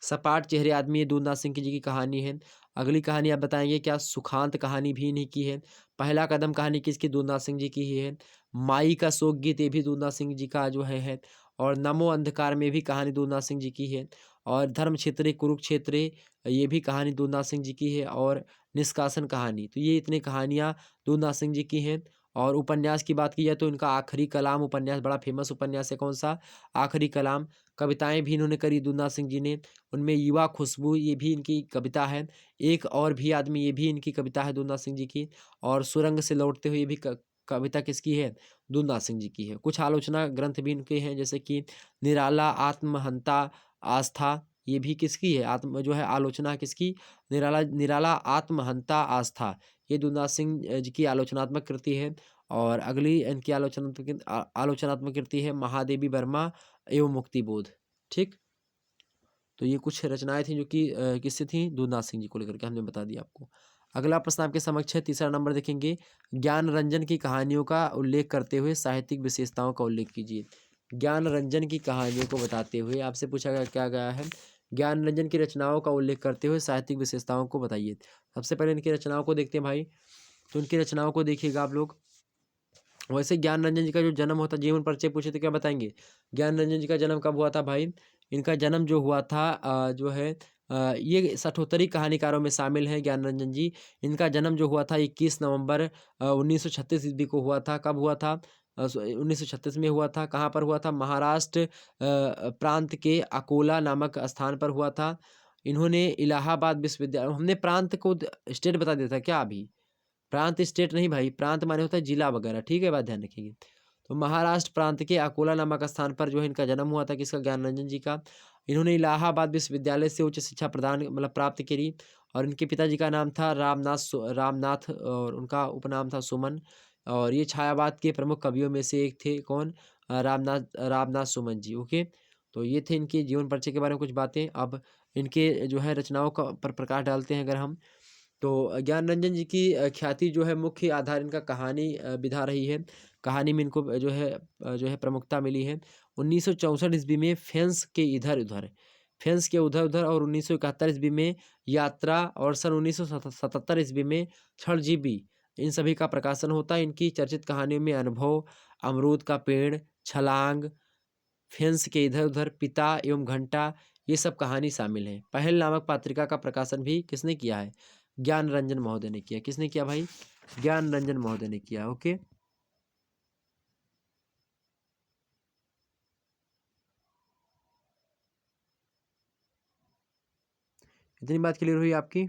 सपाट चेहरे आदमी ये दूधनाथ सिंह की जी की कहानी है। अगली कहानी आप बताएंगे क्या, सुखांत कहानी भी इन्हीं की है। पहला कदम कहानी किसकी, दूधनाथ सिंह जी की ही है। माई का शोक गीत ये भी दूधनाथ सिंह जी का जो है। और नमो अंधकार में भी कहानी दूधनाथ सिंह जी की है। और धर्म क्षेत्रे कुरुक्षेत्रे ये भी कहानी दूधनाथ सिंह जी की है। और निष्कासन कहानी, तो ये इतनी कहानियाँ दूधनाथ सिंह जी की हैं। और उपन्यास की बात की जाए, तो इनका आखिरी कलाम उपन्यास बड़ा फेमस उपन्यास है। कौन सा, आखिरी कलाम। कविताएं भी इन्होंने करी दूधनाथ सिंह जी ने, उनमें युवा खुशबू ये भी इनकी कविता है। एक और भी आदमी ये भी इनकी कविता है दूधनाथ सिंह जी की। और सुरंग से लौटते हुए ये भी कविता किसकी है, दूधनाथ सिंह जी की है। कुछ आलोचना ग्रंथ भी इनके हैं, जैसे कि निराला आत्महंता आस्था, ये भी किसकी है, आत्म जो है आलोचना किसकी, निराला आत्महंता आस्था, ये दूधनाथ सिंह जी की आलोचनात्मक कृति है। और अगली इनकी आलोचनात्मक कृति है महादेवी वर्मा एवं मुक्तिबोध। ठीक, तो ये कुछ रचनाएं थी जो कि किससे थी, दूधनाथ सिंह जी को लेकर के हमने बता दिया आपको। अगला प्रश्न आपके समक्ष है, तीसरा नंबर देखेंगे। ज्ञान रंजन की कहानियों का उल्लेख करते हुए साहित्यिक विशेषताओं का उल्लेख कीजिए। ज्ञान रंजन की कहानियों को बताते हुए आपसे पूछा गया क्या गया है, ज्ञान रंजन की रचनाओं का उल्लेख करते हुए साहित्यिक विशेषताओं को बताइए। सबसे पहले इनकी रचनाओं को देखते हैं भाई। तो इनकी रचनाओं को देखिएगा आप लोग। वैसे ज्ञान रंजन जी का जो जन्म होता, जीवन परिचय पूछे तो क्या बताएंगे, ज्ञान रंजन जी का जन्म कब हुआ था भाई। इनका जन्म जो हुआ था जो है ये सठोत्तरी कहानीकारों में शामिल हैं ज्ञान रंजन जी। इनका जन्म जो हुआ था 21 नवंबर 1936 ईस्वी को हुआ था। कब हुआ था, 1936 में हुआ था। कहाँ पर हुआ था? महाराष्ट्र प्रांत के अकोला नामक स्थान पर हुआ था। इन्होंने इलाहाबाद विश्वविद्यालय, हमने प्रांत को स्टेट बता दिया था क्या अभी? प्रांत स्टेट नहीं भाई, प्रांत माने होता है जिला वगैरह, ठीक है, बात ध्यान रखिएगा। तो महाराष्ट्र प्रांत के अकोला नामक स्थान पर जो है इनका जन्म हुआ था, किसका? ज्ञानरंजन जी का। इन्होंने इलाहाबाद विश्वविद्यालय से उच्च शिक्षा प्रदान मतलब प्राप्त करी। और इनके पिताजी का नाम था रामनाथ और उनका उपनाम था सुमन। और ये छायावाद के प्रमुख कवियों में से एक थे। कौन? रामनाथ रामनाथ सुमन जी। ओके, तो ये थे इनके जीवन परिचय के बारे में कुछ बातें। अब इनके जो है रचनाओं का पर प्रकाश डालते हैं अगर हम, तो ज्ञानरंजन जी की ख्याति जो है मुख्य आधार इनका कहानी विधा रही है। कहानी में इनको जो है प्रमुखता मिली है। 1964 ईस्वी में फेंस के उधर उधर और 1971 ईस्वी में यात्रा और सन 1977 ईस्वी में क्षणजीवी, इन सभी का प्रकाशन होता है। इनकी चर्चित कहानियों में अनुभव, अमरूद का पेड़, छलांग, फेंस के इधर उधर, पिता एवं घंटा, ये सब कहानी शामिल है। पहल नामक पत्रिका का प्रकाशन भी किसने किया है? ज्ञान रंजन महोदय ने किया। किसने किया भाई? ज्ञान रंजन महोदय ने किया। ओके, इतनी बात क्लियर हुई आपकी?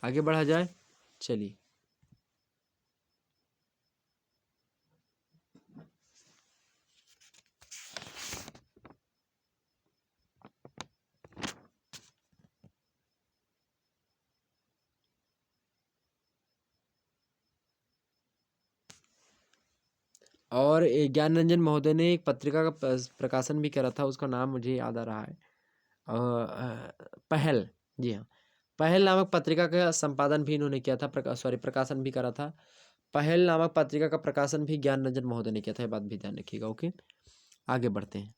आगे बढ़ा जाए, चलिए। और ज्ञान रंजन महोदय ने एक पत्रिका का प्रकाशन भी करा था, उसका नाम मुझे याद आ रहा है, पहल। जी हाँ, पहल नामक पत्रिका का संपादन भी इन्होंने किया था, प्रकाशन भी करा था। पहल नामक पत्रिका का प्रकाशन भी ज्ञान रंजन महोदय ने किया था, ये बात भी ध्यान रखिएगा। ओके, आगे बढ़ते हैं।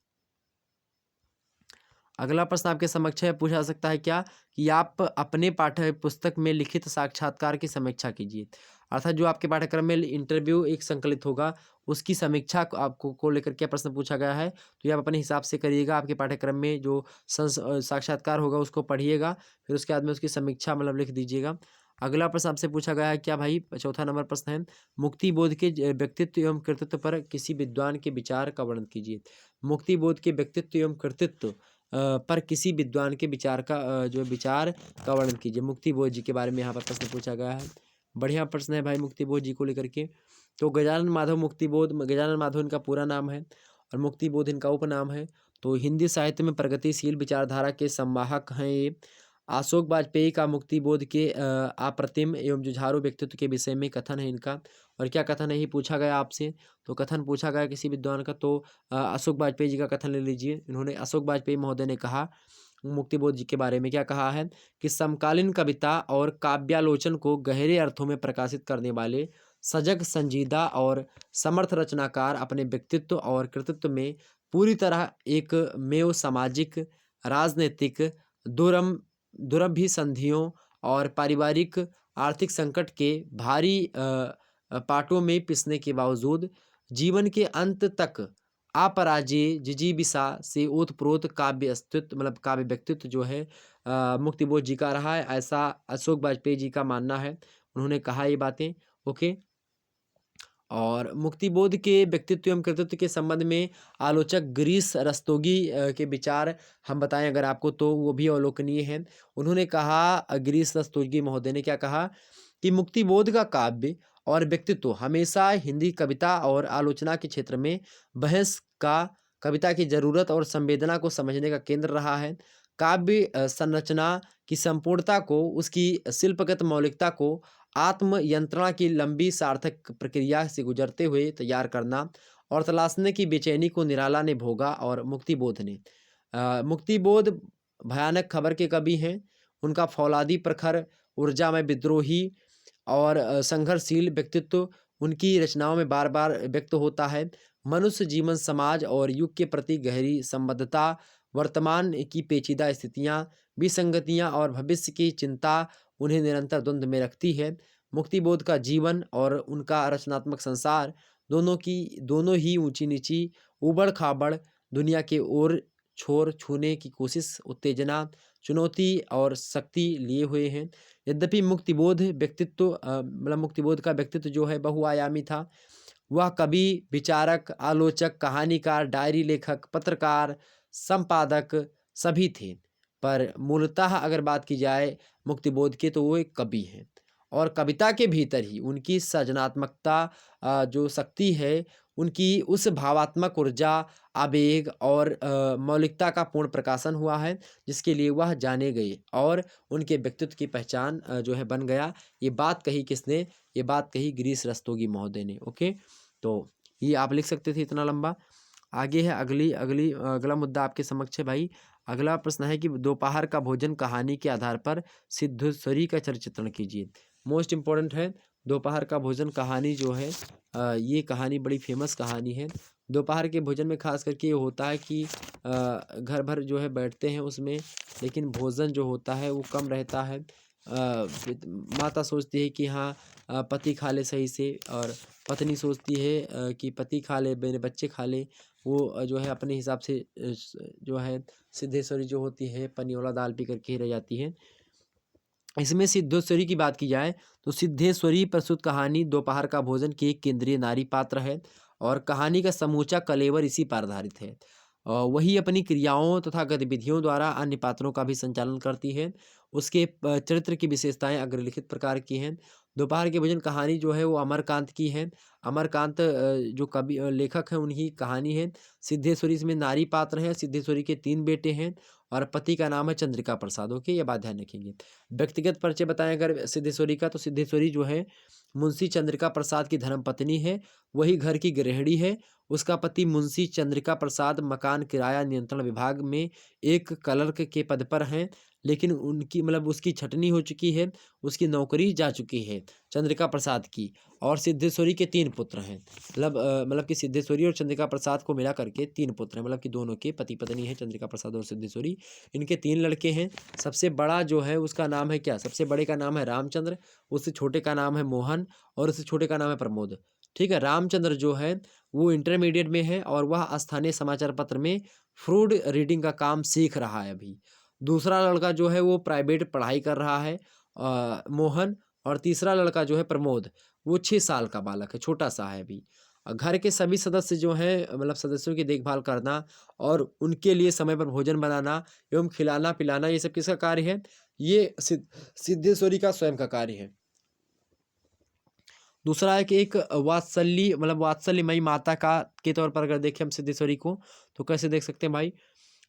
अगला प्रश्न आपके समक्ष है, पूछा जा सकता है क्या कि आप अपने पाठ्य पुस्तक में लिखित साक्षात्कार की समीक्षा कीजिए। अर्थात जो आपके पाठ्यक्रम में इंटरव्यू एक संकलित होगा, उसकी समीक्षा आपको को लेकर क्या प्रश्न पूछा गया है, तो ये आप अपने हिसाब से करिएगा। आपके पाठ्यक्रम में जो साक्षात्कार होगा उसको पढ़िएगा, फिर उसके बाद में उसकी समीक्षा मतलब लिख दीजिएगा। अगला प्रश्न आपसे पूछा गया है क्या भाई? चौथा नंबर प्रश्न है, मुक्ति बोध के व्यक्तित्व एवं कृतित्व पर किसी विद्वान के विचार का वर्णन कीजिए। मुक्ति बोध के व्यक्तित्व एवं कृतित्व पर किसी विद्वान के विचार का जो विचार का वर्णन कीजिए। मुक्ति बोध जी के बारे में यहाँ पर प्रश्न पूछा गया है। बढ़िया प्रश्न है भाई मुक्ति बोध जी को लेकर के। तो गजानन माधव मुक्ति बोध, गजानन माधव इनका पूरा नाम है और मुक्ति बोध इनका उपनाम है। तो हिंदी साहित्य में प्रगतिशील विचारधारा के संवाहक हैं ये। अशोक वाजपेयी का मुक्ति बोध के अप्रतिम एवं जुझारू व्यक्तित्व के विषय में कथन है इनका। और क्या कथन है, ये पूछा गया आपसे, तो कथन पूछा गया किसी विद्वान का, तो अशोक वाजपेयी जी का कथन ले लीजिए। इन्होंने, अशोक वाजपेयी महोदय ने कहा मुक्ति बोध जी के बारे में, क्या कहा है कि समकालीन कविता और काव्यालोचन को गहरे अर्थों में प्रकाशित करने वाले सजग, संजीदा और समर्थ रचनाकार अपने व्यक्तित्व और कृतित्व में पूरी तरह एक मेव सामाजिक, राजनीतिक, दुरम दुरभिसंधियों और पारिवारिक आर्थिक संकट के भारी पाटों में पिसने के बावजूद जीवन के अंत तक अपराजेय जिजीविषा से ओतप्रोत काव्य अस्तित्व मतलब काव्य व्यक्तित्व जो है मुक्ति बोध जी का रहा है, ऐसा अशोक वाजपेयी जी का मानना है। उन्होंने कहा ये बातें। ओके, और मुक्तिबोध के व्यक्तित्व एवं कृतित्व के संबंध में आलोचक गिरीश रस्तोगी के विचार हम बताएं अगर आपको, तो वो भी अवलोकनीय हैं। उन्होंने कहा, गिरीश रस्तोगी महोदय ने क्या कहा कि मुक्तिबोध का काव्य और व्यक्तित्व हमेशा हिंदी कविता और आलोचना के क्षेत्र में बहस का, कविता की जरूरत और संवेदना को समझने का केंद्र रहा है। काव्य संरचना की संपूर्णता को, उसकी शिल्पगत मौलिकता को आत्म यंत्रणा की लंबी सार्थक प्रक्रिया से गुजरते हुए तैयार करना और तलाशने की बेचैनी को निराला ने भोगा। और मुक्तिबोध ने मुक्तिबोध भयानक खबर के कवि हैं। उनका फौलादी प्रखर, ऊर्जामय, विद्रोही और संघर्षशील व्यक्तित्व उनकी रचनाओं में बार बार व्यक्त होता है। मनुष्य जीवन, समाज और युग के प्रति गहरी संबद्धता, वर्तमान की पेचीदा स्थितियां, विसंगतियां और भविष्य की चिंता उन्हें निरंतर द्वंद्व में रखती है। मुक्तिबोध का जीवन और उनका रचनात्मक संसार दोनों ही ऊंची नीची, उबड़ खाबड़ दुनिया के ओर छोर छूने की कोशिश, उत्तेजना, चुनौती और शक्ति लिए हुए हैं। यद्यपि मुक्तिबोध व्यक्तित्व मतलब मुक्तिबोध का व्यक्तित्व जो है बहुआयामी था। वह कवि, विचारक, आलोचक, कहानीकार, डायरी लेखक, पत्रकार, संपादक सभी थे। पर मूलतः अगर बात की जाए मुक्तिबोध की तो वो एक कवि हैं और कविता के भीतर ही उनकी सृजनात्मकता जो शक्ति है, उनकी उस भावात्मक ऊर्जा, आवेग और मौलिकता का पूर्ण प्रकाशन हुआ है, जिसके लिए वह जाने गए और उनके व्यक्तित्व की पहचान जो है बन गया। ये बात कही किसने? ये बात कही गिरीश रस्तोगी महोदय ने। ओके, तो ये आप लिख सकते थे इतना लंबा। आगे है अगला मुद्दा आपके समक्ष है भाई। अगला प्रश्न है कि दोपहर का भोजन कहानी के आधार पर सिद्धेश्वरी का चरित्रण कीजिए। मोस्ट इम्पोर्टेंट है दोपहर का भोजन कहानी जो है ये कहानी बड़ी फेमस कहानी है। दोपहर के भोजन में खास करके ये होता है कि घर भर जो है बैठते हैं उसमें, लेकिन भोजन जो होता है वो कम रहता है। माता सोचती है कि हाँ पति खा ले सही से, और पत्नी सोचती है कि पति खा ले, मेरे बच्चे खा ले। वो जो है अपने हिसाब से जो है सिद्धेश्वरी जो होती है पनियोला दाल पी करके ही रह जाती है। इसमें सिद्धेश्वरी की बात की जाए तो सिद्धेश्वरी प्रस्तुत कहानी दोपहर का भोजन की एक केंद्रीय नारी पात्र है और कहानी का समूचा कलेवर इसी पर आधारित है। वही अपनी क्रियाओं तथा गतिविधियों द्वारा अन्य पात्रों का भी संचालन करती है। उसके चरित्र की विशेषताएं अग्रलिखित प्रकार की हैं। दोपहर के भोजन कहानी जो है वो अमरकांत की है। अमरकांत जो कवि लेखक हैं उन्हीं कहानी है। सिद्धेश्वरी इसमें नारी पात्र है। सिद्धेश्वरी के 3 बेटे हैं और पति का नाम है चंद्रिका प्रसाद। ओके, ये बात ध्यान रखेंगे। व्यक्तिगत परिचय बताएं अगर सिद्धेश्वरी का, तो सिद्धेश्वरी जो है मुंशी चंद्रिका प्रसाद की धर्मपत्नी है। वही घर की गृहिणी है। उसका पति मुंशी चंद्रिका प्रसाद मकान किराया नियंत्रण विभाग में एक क्लर्क के पद पर हैं, लेकिन उनकी मतलब उसकी छटनी हो चुकी है, उसकी नौकरी जा चुकी है चंद्रिका प्रसाद की। और सिद्धेश्वरी के 3 पुत्र हैं। मतलब कि सिद्धेश्वरी और चंद्रिका प्रसाद को मिला करके 3 पुत्र हैं, मतलब कि दोनों के पति पत्नी हैं चंद्रिका प्रसाद और सिद्धेश्वरी। इनके 3 लड़के हैं। सबसे बड़ा जो है उसका नाम है क्या? सबसे बड़े का नाम है रामचंद्र, उससे छोटे का नाम है मोहन और उससे छोटे का नाम है प्रमोद। ठीक है, रामचंद्र जो है वो इंटरमीडिएट में है और वह स्थानीय समाचार पत्र में फ्रूड रीडिंग का काम सीख रहा है अभी। दूसरा लड़का जो है वो प्राइवेट पढ़ाई कर रहा है मोहन। और तीसरा लड़का जो है प्रमोद, वो 6 साल का बालक है, छोटा सा है अभी। घर के सभी सदस्य जो हैं मतलब सदस्यों की देखभाल करना और उनके लिए समय पर भोजन बनाना एवं खिलाना पिलाना, ये सब किसका कार्य है? ये सिद्धेश्वरी का स्वयं का कार्य है। दूसरा है कि एक वात्सल्य मतलब वात्सल्यमयी माता का के तौर पर अगर देखें हम सिद्धेश्वरी को, तो कैसे देख सकते हैं भाई?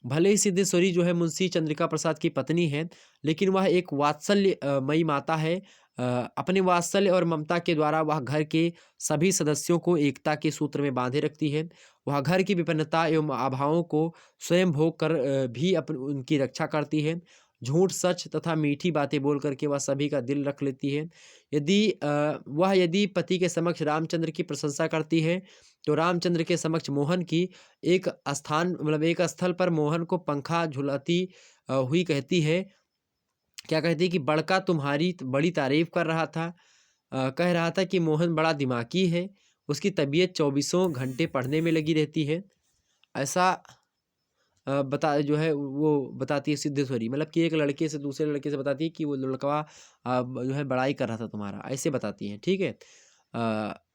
भले ही सिद्धेश्वरी जो है मुंशी चंद्रिका प्रसाद की पत्नी है, लेकिन वह एक वात्सल्य मयी माता है। अपने वात्सल्य और ममता के द्वारा वह घर के सभी सदस्यों को एकता के सूत्र में बांधे रखती है। वह घर की विपन्नता एवं अभावों को स्वयं भोग कर भी उनकी रक्षा करती है। झूठ, सच तथा मीठी बातें बोल करके वह सभी का दिल रख लेती है। यदि पति के समक्ष रामचंद्र की प्रशंसा करती है, तो रामचंद्र के समक्ष मोहन की एक एक स्थल पर मोहन को पंखा झुलाती हुई कहती है। क्या कहती है कि बड़का तुम्हारी बड़ी तारीफ कर रहा था। कह रहा था कि मोहन बड़ा दिमागी है, उसकी तबीयत चौबीसों घंटे पढ़ने में लगी रहती है। ऐसा बता जो है वो बताती है सिद्धेश्वरी, मतलब कि एक लड़के से दूसरे लड़के से बताती है कि वो लड़का जो है बड़ाई कर रहा था तुम्हारा, ऐसे बताती है। ठीक है,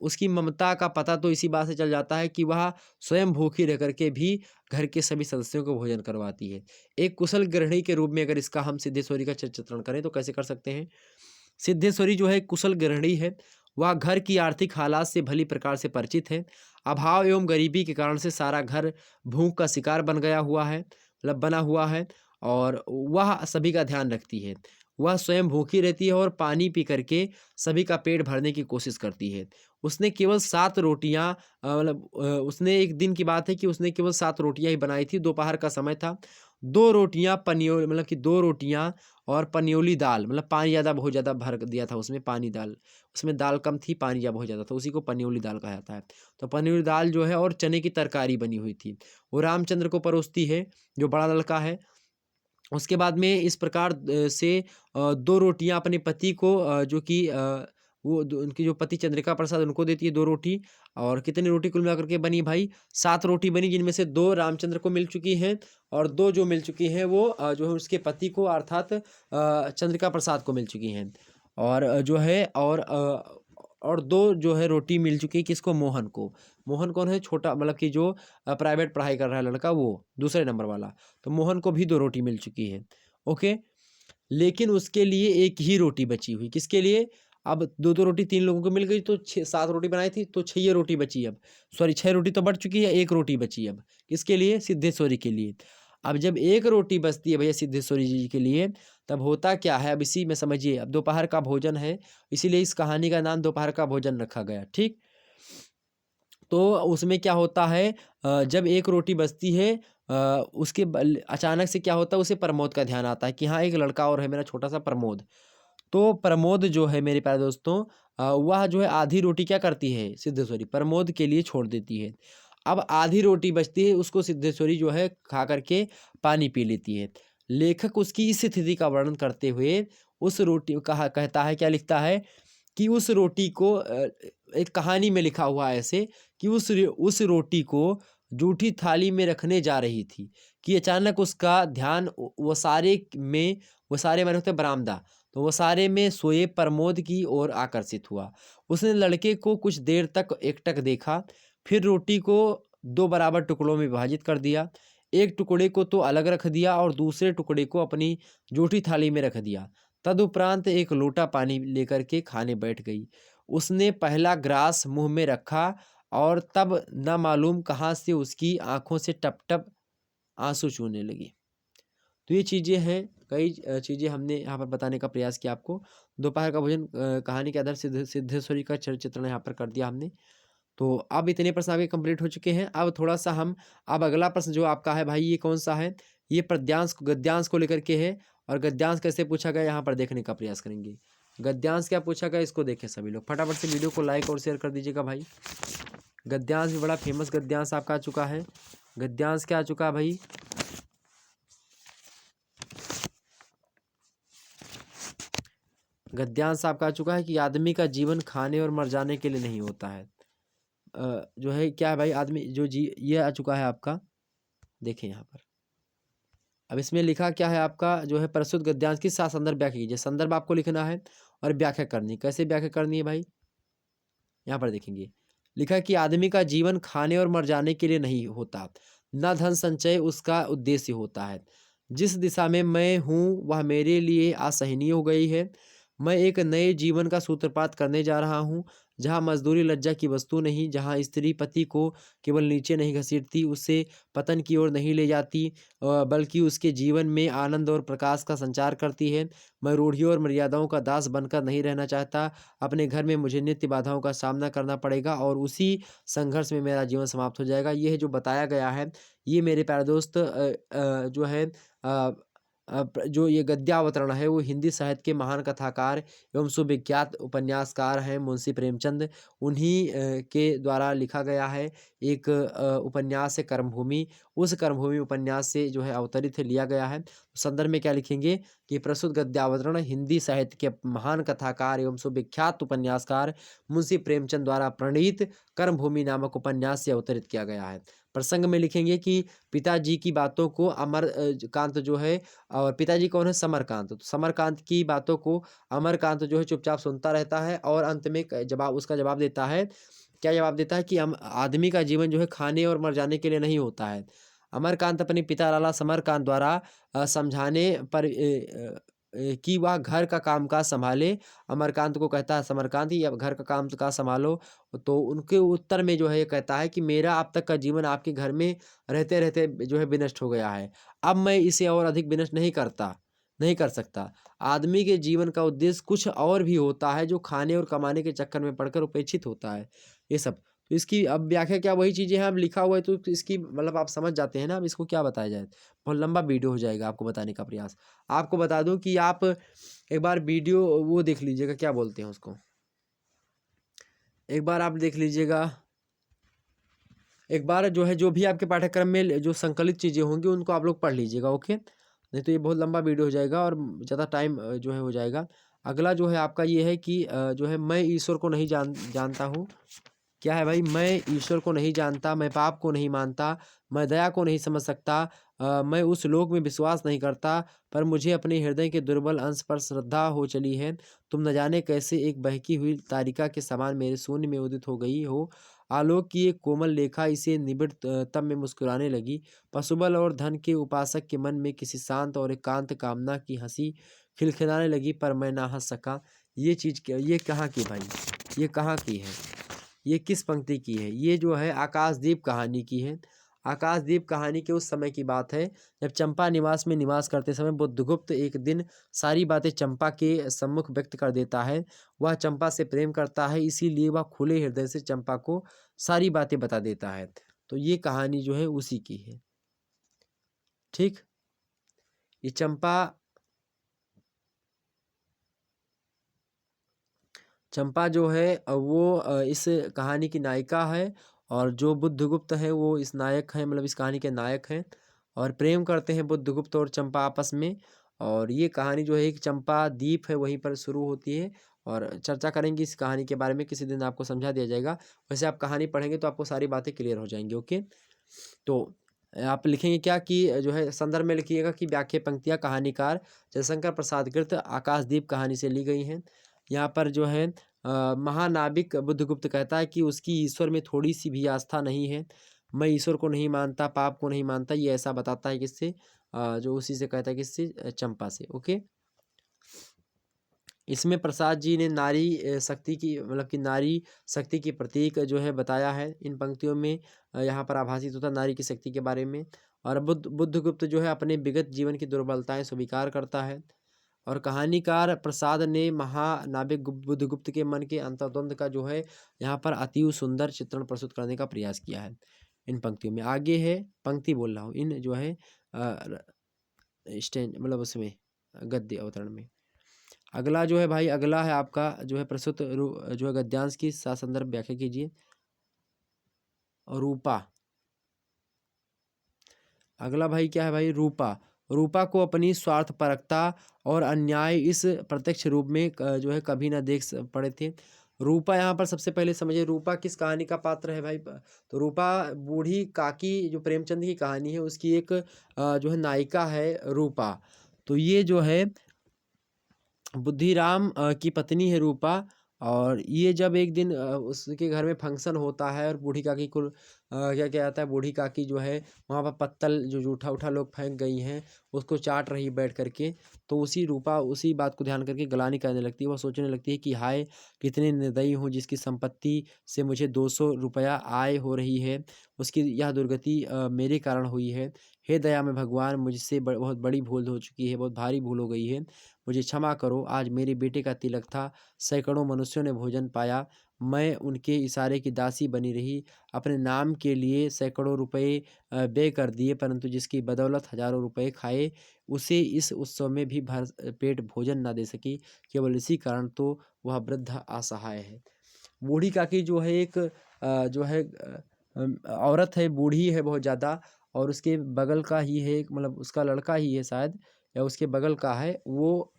उसकी ममता का पता तो इसी बात से चल जाता है कि वह स्वयं भूखी रह करके भी घर के सभी सदस्यों को भोजन करवाती है। एक कुशल गृहिणी के रूप में अगर इसका हम सिद्धेश्वरी का चित्रण करें तो कैसे कर सकते हैं? सिद्धेश्वरी जो है एक कुशल गृहिणी है। वह घर की आर्थिक हालात से भली प्रकार से परिचित है। अभाव एवं गरीबी के कारण से सारा घर भूख का शिकार बन गया हुआ है, मतलब बना हुआ है, और वह सभी का ध्यान रखती है। वह स्वयं भूखी रहती है और पानी पी करके सभी का पेट भरने की कोशिश करती है। उसने केवल 7 रोटियाँ उसने एक दिन की बात है कि उसने केवल 7 रोटियाँ ही बनाई थी, दोपहर का समय था। 2 रोटियाँ मतलब कि 2 रोटियाँ और पनियोली दाल, मतलब पानी ज़्यादा बहुत ज़्यादा भर दिया था उसमें, पानी दाल, उसमें दाल कम थी, पानी बहुत ज़्यादा था, उसी को पनियोली दाल कहा जाता है। तो पनियोली दाल जो है और चने की तरकारी बनी हुई थी, वो रामचंद्र को परोसती है, जो बड़ा लड़का है। उसके बाद में इस प्रकार से 2 रोटियाँ अपने पति को जो कि वो उनकी जो पति चंद्रिका प्रसाद उनको देती है 2 रोटी, और कितनी रोटी कुल मिलाकर के बनी भाई? 7 रोटी बनी, जिनमें से 2 रामचंद्र को मिल चुकी हैं और 2 जो मिल चुकी हैं वो जो है उसके पति को अर्थात चंद्रिका प्रसाद को मिल चुकी हैं। और जो है और 2 जो है रोटी मिल चुकी है किसको? मोहन को। मोहन कौन है? छोटा मतलब कि जो प्राइवेट पढ़ाई कर रहा है लड़का, वो दूसरे नंबर वाला। तो मोहन को भी 2 रोटी मिल चुकी है। ओके, लेकिन उसके लिए एक ही रोटी बची हुई। किसके लिए? अब 2-2 रोटी 3 लोगों को मिल गई तो 7 रोटी बनाई थी तो 6 ये रोटी बची अब। सॉरी 6 रोटी तो बच चुकी है, 1 रोटी बची अब। किसके लिए? सिद्धेश्वरी के लिए। अब जब 1 रोटी बचती है भैया सिद्धेश्वरी जी के लिए, तब होता क्या है? अब इसी में समझिए, अब दोपहर का भोजन है, इसीलिए इस कहानी का नाम दोपहर का भोजन रखा गया, ठीक? तो उसमें क्या होता है, जब 1 रोटी बचती है, उसके अचानक से क्या होता है, उसे प्रमोद का ध्यान आता है कि हाँ एक लड़का और है मेरा छोटा सा प्रमोद। तो प्रमोद जो है मेरे प्यारे दोस्तों, वह जो है आधी रोटी क्या करती है सिद्धेश्वरी, प्रमोद के लिए छोड़ देती है। अब आधी रोटी बचती है, उसको सिद्धेश्वरी जो है खा करके पानी पी लेती है। लेखक उसकी इस स्थिति का वर्णन करते हुए उस रोटी कहा कहता है, क्या लिखता है कि उस रोटी को एक कहानी में लिखा हुआ है ऐसे कि उस रोटी को जूठी थाली में रखने जा रही थी कि अचानक उसका ध्यान वो सारे मैंने होते हैं बरामदा, तो वो सारे में सोए प्रमोद की ओर आकर्षित हुआ। उसने लड़के को कुछ देर तक एकटक देखा, फिर रोटी को 2 बराबर टुकड़ों में विभाजित कर दिया। एक टुकड़े को तो अलग रख दिया और दूसरे टुकड़े को अपनी जूठी थाली में रख दिया। तदुपरांत एक लोटा पानी लेकर के खाने बैठ गई। उसने पहला ग्रास मुंह में रखा और तब न मालूम कहाँ से उसकी आंखों से टप-टप आंसू चूने लगे। तो ये चीज़ें हैं, कई चीज़ें हमने यहाँ पर बताने का प्रयास किया आपको। दोपहर का भोजन कहानी के आधार सिद्धेश्वरी का चित्रण यहाँ पर कर दिया हमने। तो अब इतने प्रश्न आपके कंप्लीट हो चुके हैं। अब थोड़ा-सा हम अब अगला प्रश्न जो आपका है भाई, ये कौन-सा है? ये गद्यांश को लेकर के है और गद्यांश कैसे पूछा गया यहाँ पर देखने का प्रयास करेंगे। गद्यांश क्या पूछा गया इसको देखें सभी लोग। फटाफट से वीडियो को लाइक और शेयर कर दीजिएगा भाई। गद्यांश भी बड़ा फेमस गद्यांश आपका आ चुका है। गद्यांश क्या आ चुका है भाई? गद्यांश आपका आ चुका है कि आदमी का जीवन खाने और मर जाने के लिए नहीं होता है। जो है क्या है भाई, आदमी जो ये आ चुका है आपका, देखें यहाँ पर। अब इसमें लिखा क्या है आपका, जो है प्रस्तुत गद्यांश की साथ संदर्भ व्याख्या कीजिए। संदर्भ आपको लिखना है और व्याख्या करनी। कैसे व्याख्या करनी है भाई? यहाँ पर देखेंगे, लिखा है कि आदमी का जीवन खाने और मर जाने के लिए नहीं होता, न धन संचय उसका उद्देश्य होता है। जिस दिशा में मैं हूँ वह मेरे लिए असहनीय हो गई है। मैं एक नए जीवन का सूत्रपात करने जा रहा हूँ, जहाँ मजदूरी लज्जा की वस्तु नहीं, जहाँ स्त्री पति को केवल नीचे नहीं घसीटती, उसे पतन की ओर नहीं ले जाती, बल्कि उसके जीवन में आनंद और प्रकाश का संचार करती है। मैं रूढ़ियों और मर्यादाओं का दास बनकर नहीं रहना चाहता। अपने घर में मुझे नित्य बाधाओं का सामना करना पड़ेगा और उसी संघर्ष में मेरा जीवन समाप्त हो जाएगा। ये जो बताया गया है, ये मेरे प्यारे दोस्त जो है जो ये गद्यावतरण है वो हिंदी साहित्य के महान कथाकार एवं सुविख्यात उपन्यासकार हैं मुंशी प्रेमचंद, उन्हीं के द्वारा लिखा गया है। एक उपन्यास है कर्मभूमि, उस कर्मभूमि उपन्यास से जो है अवतरित लिया गया है। संदर्भ में क्या लिखेंगे कि प्रस्तुत गद्यावतरण हिंदी साहित्य के महान कथाकार एवं सुविख्यात उपन्यासकार मुंशी प्रेमचंद द्वारा प्रणीत कर्मभूमि नामक उपन्यास से अवतरित किया गया है। प्रसंग में लिखेंगे कि पिताजी की बातों को कांत जो है, और पिताजी कौन है? समरकांत। तो समरकांत की बातों को अमरकांत जो है चुपचाप सुनता रहता है और अंत में उसका जवाब देता है। क्या जवाब देता है कि आदमी का जीवन जो है खाने और मर जाने के लिए नहीं होता है। अमरकांत अपने पिता लाला समरकांत द्वारा समझाने पर कि वह घर का कामकाज संभाले, अमरकांत को कहता है समरकांत ही अब घर का कामकाज संभालो। तो उनके उत्तर में जो है ये कहता है कि मेरा अब तक का जीवन आपके घर में रहते रहते जो है विनष्ट हो गया है। अब मैं इसे और अधिक विनष्ट नहीं कर सकता। आदमी के जीवन का उद्देश्य कुछ और भी होता है जो खाने और कमाने के चक्कर में पड़कर उपेक्षित होता है। ये सब तो इसकी अब व्याख्या क्या वही चीज़ें हैं, अब लिखा हुआ है तो इसकी मतलब आप समझ जाते हैं ना। अब इसको क्या बताया जाए, बहुत लंबा वीडियो हो जाएगा आपको बताने का प्रयास। आपको बता दूं कि आप एक बार वीडियो वो देख लीजिएगा, क्या बोलते हैं उसको, एक बार आप देख लीजिएगा, एक बार जो है जो भी आपके पाठ्यक्रम में जो संकलित चीज़ें होंगी उनको आप लोग पढ़ लीजिएगा, ओके। नहीं तो ये बहुत लंबा वीडियो हो जाएगा और ज़्यादा टाइम जो है हो जाएगा। अगला जो है आपका ये है कि जो है मैं ईश्वर को नहीं जानता हूँ। क्या है भाई, मैं ईश्वर को नहीं जानता, मैं पाप को नहीं मानता, मैं दया को नहीं समझ सकता, मैं उस लोक में विश्वास नहीं करता, पर मुझे अपने हृदय के दुर्बल अंश पर श्रद्धा हो चली है। तुम न जाने कैसे एक बहकी हुई तारिका के समान मेरे शून्य में उदित हो गई हो। आलोक की एक कोमल लेखा इसे निबिड़ तब में मुस्कुराने लगी। पशुबल और धन के उपासक के मन में किसी शांत और एकांत कामना की हंसी खिलखिलाने लगी, पर मैं ना हंस सका। ये चीज़ ये कहाँ की भाई, ये कहाँ की है, ये किस पंक्ति की है? ये जो है आकाशदीप कहानी की है। आकाशदीप कहानी के उस समय की बात है जब चंपा निवास में निवास करते समय बुद्धगुप्त एक दिन सारी बातें चंपा के सम्मुख व्यक्त कर देता है। वह चंपा से प्रेम करता है, इसीलिए वह खुले हृदय से चंपा को सारी बातें बता देता है। तो ये कहानी जो है उसी की है। ठीक, ये चंपा जो है वो इस कहानी की नायिका है, और जो बुद्धगुप्त है वो इस नायक है, मतलब इस कहानी के नायक हैं, और प्रेम करते हैं बुद्धगुप्त और चंपा आपस में। और ये कहानी जो है एक चंपा द्वीप है वहीं पर शुरू होती है, और चर्चा करेंगे इस कहानी के बारे में, किसी दिन आपको समझा दिया जाएगा। वैसे आप कहानी पढ़ेंगे तो आपको सारी बातें क्लियर हो जाएंगी। ओके, तो आप लिखेंगे क्या कि जो है संदर्भ में लिखिएगा कि व्याख्या पंक्तियाँ कहानीकार जयशंकर प्रसाद कृत आकाशदीप कहानी से ली गई हैं। यहाँ पर जो है महानाविक बुद्धगुप्त कहता है कि उसकी ईश्वर में थोड़ी सी भी आस्था नहीं है। मैं ईश्वर को नहीं मानता, पाप को नहीं मानता, ये ऐसा बताता है किससे, जो उसी से कहता है किससे, चंपा से। ओके, इसमें प्रसाद जी ने नारी शक्ति की, मतलब कि नारी शक्ति की प्रतीक जो है बताया है इन पंक्तियों में। यहाँ पर आभासित होता नारी की शक्ति के बारे में। और बुद्धगुप्त जो है अपने विगत जीवन की दुर्बलताएं स्वीकार करता है। और कहानीकार प्रसाद ने महानाविक बुद्धगुप्त के मन के अंतर्द्वंद का जो है यहाँ पर अति सुंदर चित्रण प्रस्तुत करने का प्रयास किया है इन पंक्तियों में। आगे है, पंक्ति बोल रहा हूँ, इन जो है स्टैंड, मतलब उसमें गद्य अवतरण में। अगला जो है भाई, अगला है आपका जो है प्रस्तुत जो है गद्यांश की संदर्भ व्याख्या कीजिए। रूपा, अगला भाई क्या है भाई, रूपा। रूपा को अपनी स्वार्थपरकता और अन्याय इस प्रत्यक्ष रूप में जो है कभी ना पड़े थे। रूपा, यहाँ पर सबसे पहले समझिए रूपा किस कहानी का पात्र है भाई। तो रूपा बूढ़ी काकी जो प्रेमचंद की कहानी है उसकी एक जो है नायिका है रूपा। तो ये जो है बुद्धिराम की पत्नी है रूपा। और ये जब एक दिन उसके घर में फंक्शन होता है और बूढ़ी काकी को क्या क्या आता है, बूढ़ी काकी जो है वहाँ पर पत्तल जो जूठा उठा लोग फेंक गई हैं उसको चाट रही बैठ करके। तो उसी रूपा उसी बात को ध्यान करके गलानी करने लगती है। वह सोचने लगती है कि हाय कितने निर्दयी हूँ जिसकी संपत्ति से मुझे 200 रुपया आय हो रही है, उसकी यह दुर्गति मेरे कारण हुई है। हे दया में भगवान, मुझसे बहुत बड़ी भूल हो चुकी है, बहुत भारी भूल हो गई है, मुझे क्षमा करो। आज मेरे बेटे का तिलक था, सैकड़ों मनुष्यों ने भोजन पाया, मैं उनके इशारे की दासी बनी रही, अपने नाम के लिए सैकड़ों रुपए व्यय कर दिए, परंतु जिसकी बदौलत हजारों रुपए खाए उसे इस उत्सव में भी भर पेट भोजन ना दे सकी, केवल इसी कारण तो वह वृद्ध असहाय है। बूढ़ी काकी जो है एक जो है औरत है, बूढ़ी है बहुत ज़्यादा, और उसके बगल का ही है मतलब उसका लड़का ही है शायद, या उसके बगल का है वो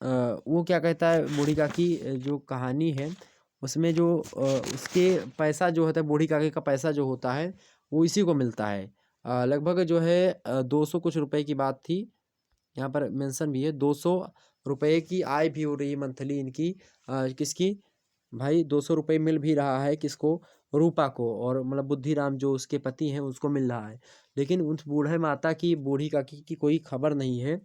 क्या कहता है बूढ़ी काकी जो कहानी है उसमें जो उसके पैसा जो होता है, बूढ़ी काकी का पैसा जो होता है वो इसी को मिलता है। लगभग जो है 200 कुछ रुपए की बात थी, यहाँ पर मेंशन भी है 200 रुपए की आय भी हो रही है मंथली इनकी। किसकी भाई, 200 रुपये मिल भी रहा है किसको, रूपा को, और मतलब बुद्धिराम जो उसके पति हैं उसको मिल रहा है। लेकिन उस बूढ़े माता की, बूढ़ी काकी की कोई खबर नहीं है।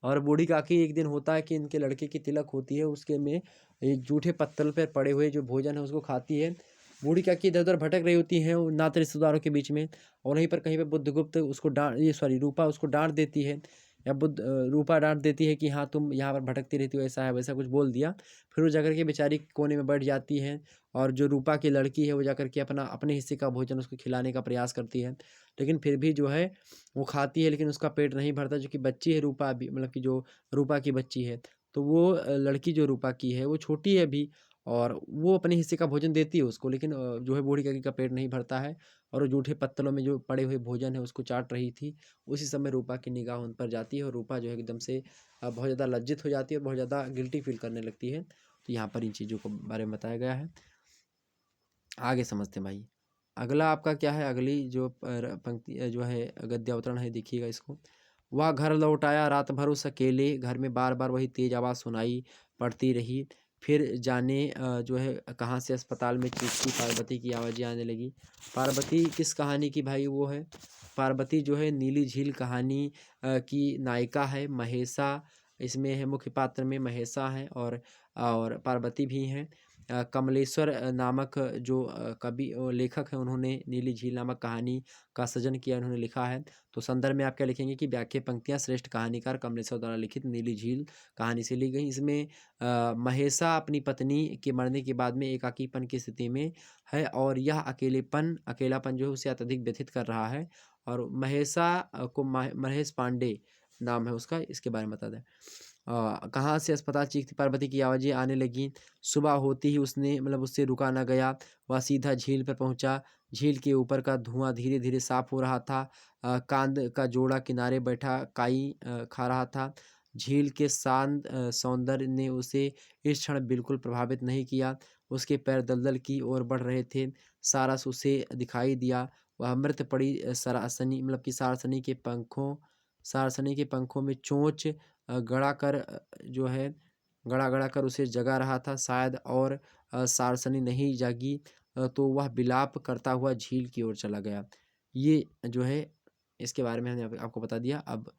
और बूढ़ी काकी एक दिन होता है कि इनके लड़के की तिलक होती है, उसके में एक जूठे पत्तल पर पड़े हुए जो भोजन है उसको खाती है। बूढ़ी काकी इधर उधर भटक रही होती हैं नात रिश्तेदारों के बीच में, और वहीं पर कहीं पे बुद्धगुप्त उसको रूपा उसको डांट देती है, या रूपा डांट देती है कि हाँ तुम यहाँ पर भटकती रहती हो, ऐसा है वैसा कुछ बोल दिया। फिर वो जाकर के बेचारी कोने में बैठ जाती है, और जो रूपा की लड़की है वो जाकर के अपने हिस्से का भोजन उसको खिलाने का प्रयास करती है। लेकिन फिर भी जो है वो खाती है, लेकिन उसका पेट नहीं भरता, जो कि बच्ची है रूपा भी, मतलब कि जो रूपा की बच्ची है। तो वो लड़की जो रूपा की है वो छोटी है अभी, और वो अपने हिस्से का भोजन देती है उसको, लेकिन जो है बूढ़ी काकी का पेट नहीं भरता है, और वो जूठे पत्तलों में जो पड़े हुए भोजन है उसको चाट रही थी। उसी समय रूपा की निगाह उन पर जाती है, और रूपा जो है एकदम से बहुत ज़्यादा लज्जित हो जाती है और बहुत ज़्यादा गिल्टी फील करने लगती है। तो यहाँ पर इन चीज़ों को बारे में बताया गया है। आगे समझते हैं भाई। अगला आपका क्या है, अगली जो पंक्ति जो है गद्य अवतरण है, देखिएगा इसको। वह घर लौट आया रात भर उस अकेले, घर में बार बार वही तेज आवाज़ सुनाई पड़ती रही। फिर जाने जो है कहाँ से अस्पताल में चीखती पार्वती की आवाज़ें आने लगी। पार्वती किस कहानी की भाई वो है? पार्वती जो है नीली झील कहानी की नायिका है, महेशा इसमें है, मुख्य पात्र में महेशा हैं और पार्वती भी हैं। कमलेश्वर नामक जो कवि लेखक हैं, उन्होंने नीली झील नामक कहानी का सृजन किया, उन्होंने लिखा है। तो संदर्भ में आप क्या लिखेंगे कि व्याख्या पंक्तियाँ श्रेष्ठ कहानीकार कमलेश्वर द्वारा लिखित नीली झील कहानी से ली गई। इसमें महेशा अपनी पत्नी के मरने के बाद में एकाकीपन की स्थिति में है और यह अकेलापन जो है उसे अत्यधिक व्यथित कर रहा है। और महेशा को महेश पांडे नाम है उसका, इसके बारे में बता दें। कहाँ से अस्पताल चीखती पार्वती की आवाज़ें आने लगीं। सुबह होते ही उसने मतलब उससे रुका न गया, वह सीधा झील पर पहुँचा। झील के ऊपर का धुआं धीरे धीरे साफ हो रहा था। कांद का जोड़ा किनारे बैठा काई खा रहा था। झील के शांत सौंदर्य ने उसे इस क्षण बिल्कुल प्रभावित नहीं किया। उसके पैर दलदल की ओर बढ़ रहे थे। सारस उसे दिखाई दिया। वह मृत पड़ी सरासनी मतलब कि सारसनी के पंखों में चोंच गड़ा कर जो है गड़ा-गड़ा कर उसे जगा रहा था। शायद और सारसनी नहीं जागी तो वह विलाप करता हुआ झील की ओर चला गया। ये जो है इसके बारे में हमने आपको बता दिया। अब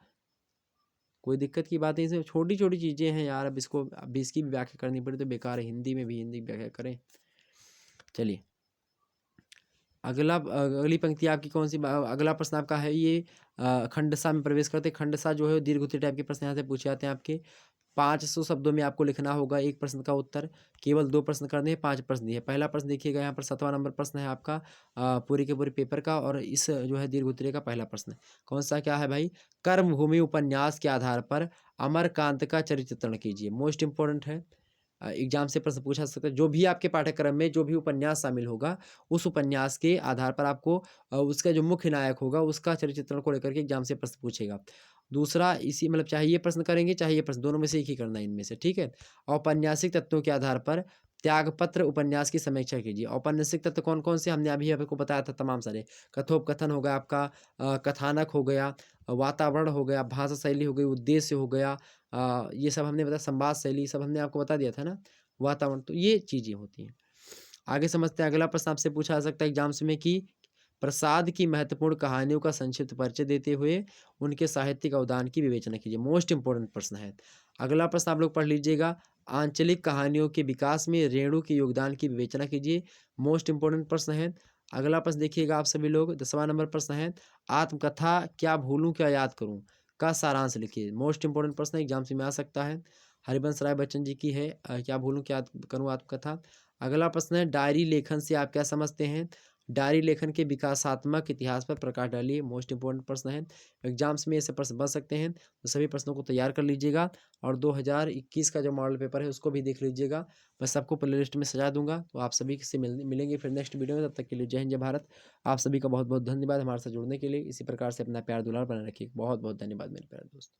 कोई दिक्कत की बात नहीं, इसमें छोटी-छोटी चीज़ें हैं यार, अब इसकी भी व्याख्या करनी पड़ी तो बेकार है, हिंदी में भी हिंदी की व्याख्या करें। चलिए, अगली पंक्ति आपकी कौन-सी अगला प्रश्न आपका है ये खंडसा में प्रवेश करते हैं। खंडसा जो है दीर्घ उत्तरीय टाइप के प्रश्न यहाँ से पूछे जाते हैं आपके। 500 शब्दों में आपको लिखना होगा एक प्रश्न का उत्तर। केवल 2 प्रश्न करने हैं, 5 प्रश्न दिए हैं। पहला प्रश्न देखिएगा यहाँ पर 7वां नंबर प्रश्न है आपका पूरे के पूरे पेपर का और इस जो है दीर्घ उत्तरीय का पहला प्रश्न। कौन-सा क्या है भाई? कर्मभूमि उपन्यास के आधार पर अमरकांत का चरित्र चित्रण कीजिए। मोस्ट इम्पोर्टेंट है। एग्ज़ाम से प्रश्न पूछा जा सकता है। जो भी आपके पाठ्यक्रम में जो भी उपन्यास शामिल होगा, उस उपन्यास के आधार पर आपको उसका जो मुख्य नायक होगा, उसका चरित्र चित्रण को लेकर के एग्ज़ाम से प्रश्न पूछेगा। दूसरा इसी मतलब चाहे ये प्रश्न करेंगे, चाहे ये प्रश्न, दोनों में से एक ही करना है इनमें से, ठीक है? औपन्यासिक तत्वों के आधार पर त्यागपत्र उपन्यास की समीक्षा कीजिए। औपन्यासिक तत्व कौन-कौन से हमने अभी आपको बताया था तमाम सारे। कथोपकथन हो गया आपका, कथानक हो गया, वातावरण हो गया, भाषा शैली हो गई, उद्देश्य हो गया, ये सब हमने बताया, संवाद शैली सब हमने आपको बता दिया था ना, वातावरण, तो ये चीज़ें होती हैं। आगे समझते हैं, अगला प्रश्न आपसे पूछा जा सकता है एग्जाम्स में कि प्रसाद की महत्वपूर्ण कहानियों का संक्षिप्त परिचय देते हुए उनके साहित्यिक अवदान की विवेचना कीजिए। मोस्ट इंपोर्टेंट प्रश्न है। अगला प्रश्न आप लोग पढ़ लीजिएगा, आंचलिक कहानियों के विकास में रेणु के योगदान की विवेचना कीजिए। मोस्ट इंपोर्टेंट प्रश्न है। अगला प्रश्न देखिएगा आप सभी लोग, 10वां नंबर प्रश्न है, आत्मकथा क्या भूलूं क्या याद करूं का सारांश लिखिए। मोस्ट इंपोर्टेंट प्रश्न एग्जाम में आ सकता है। हरिवंश राय बच्चन जी की है क्या भूलूं क्या याद करूं आत्मकथा। अगला प्रश्न है, डायरी लेखन से आप क्या समझते हैं? डायरी लेखन के विकासात्मक इतिहास पर प्रकाश डालिए। मोस्ट इंपोर्टेंट प्रश्न है। एग्जाम्स में ऐसे प्रश्न बन सकते हैं, तो सभी प्रश्नों को तैयार कर लीजिएगा और 2021 का जो मॉडल पेपर है उसको भी देख लीजिएगा। मैं सबको प्ले लिस्ट में सजा दूंगा, तो आप सभी से मिलेंगे फिर नेक्स्ट वीडियो में। तब तक के लिए जय हिंद जय भारत। आप सभी का बहुत बहुत धन्यवाद हमारे साथ जुड़ने के लिए। इसी प्रकार से अपना प्यार दुलार बनाए रखिए। बहुत बहुत धन्यवाद मेरे प्यारे दोस्त।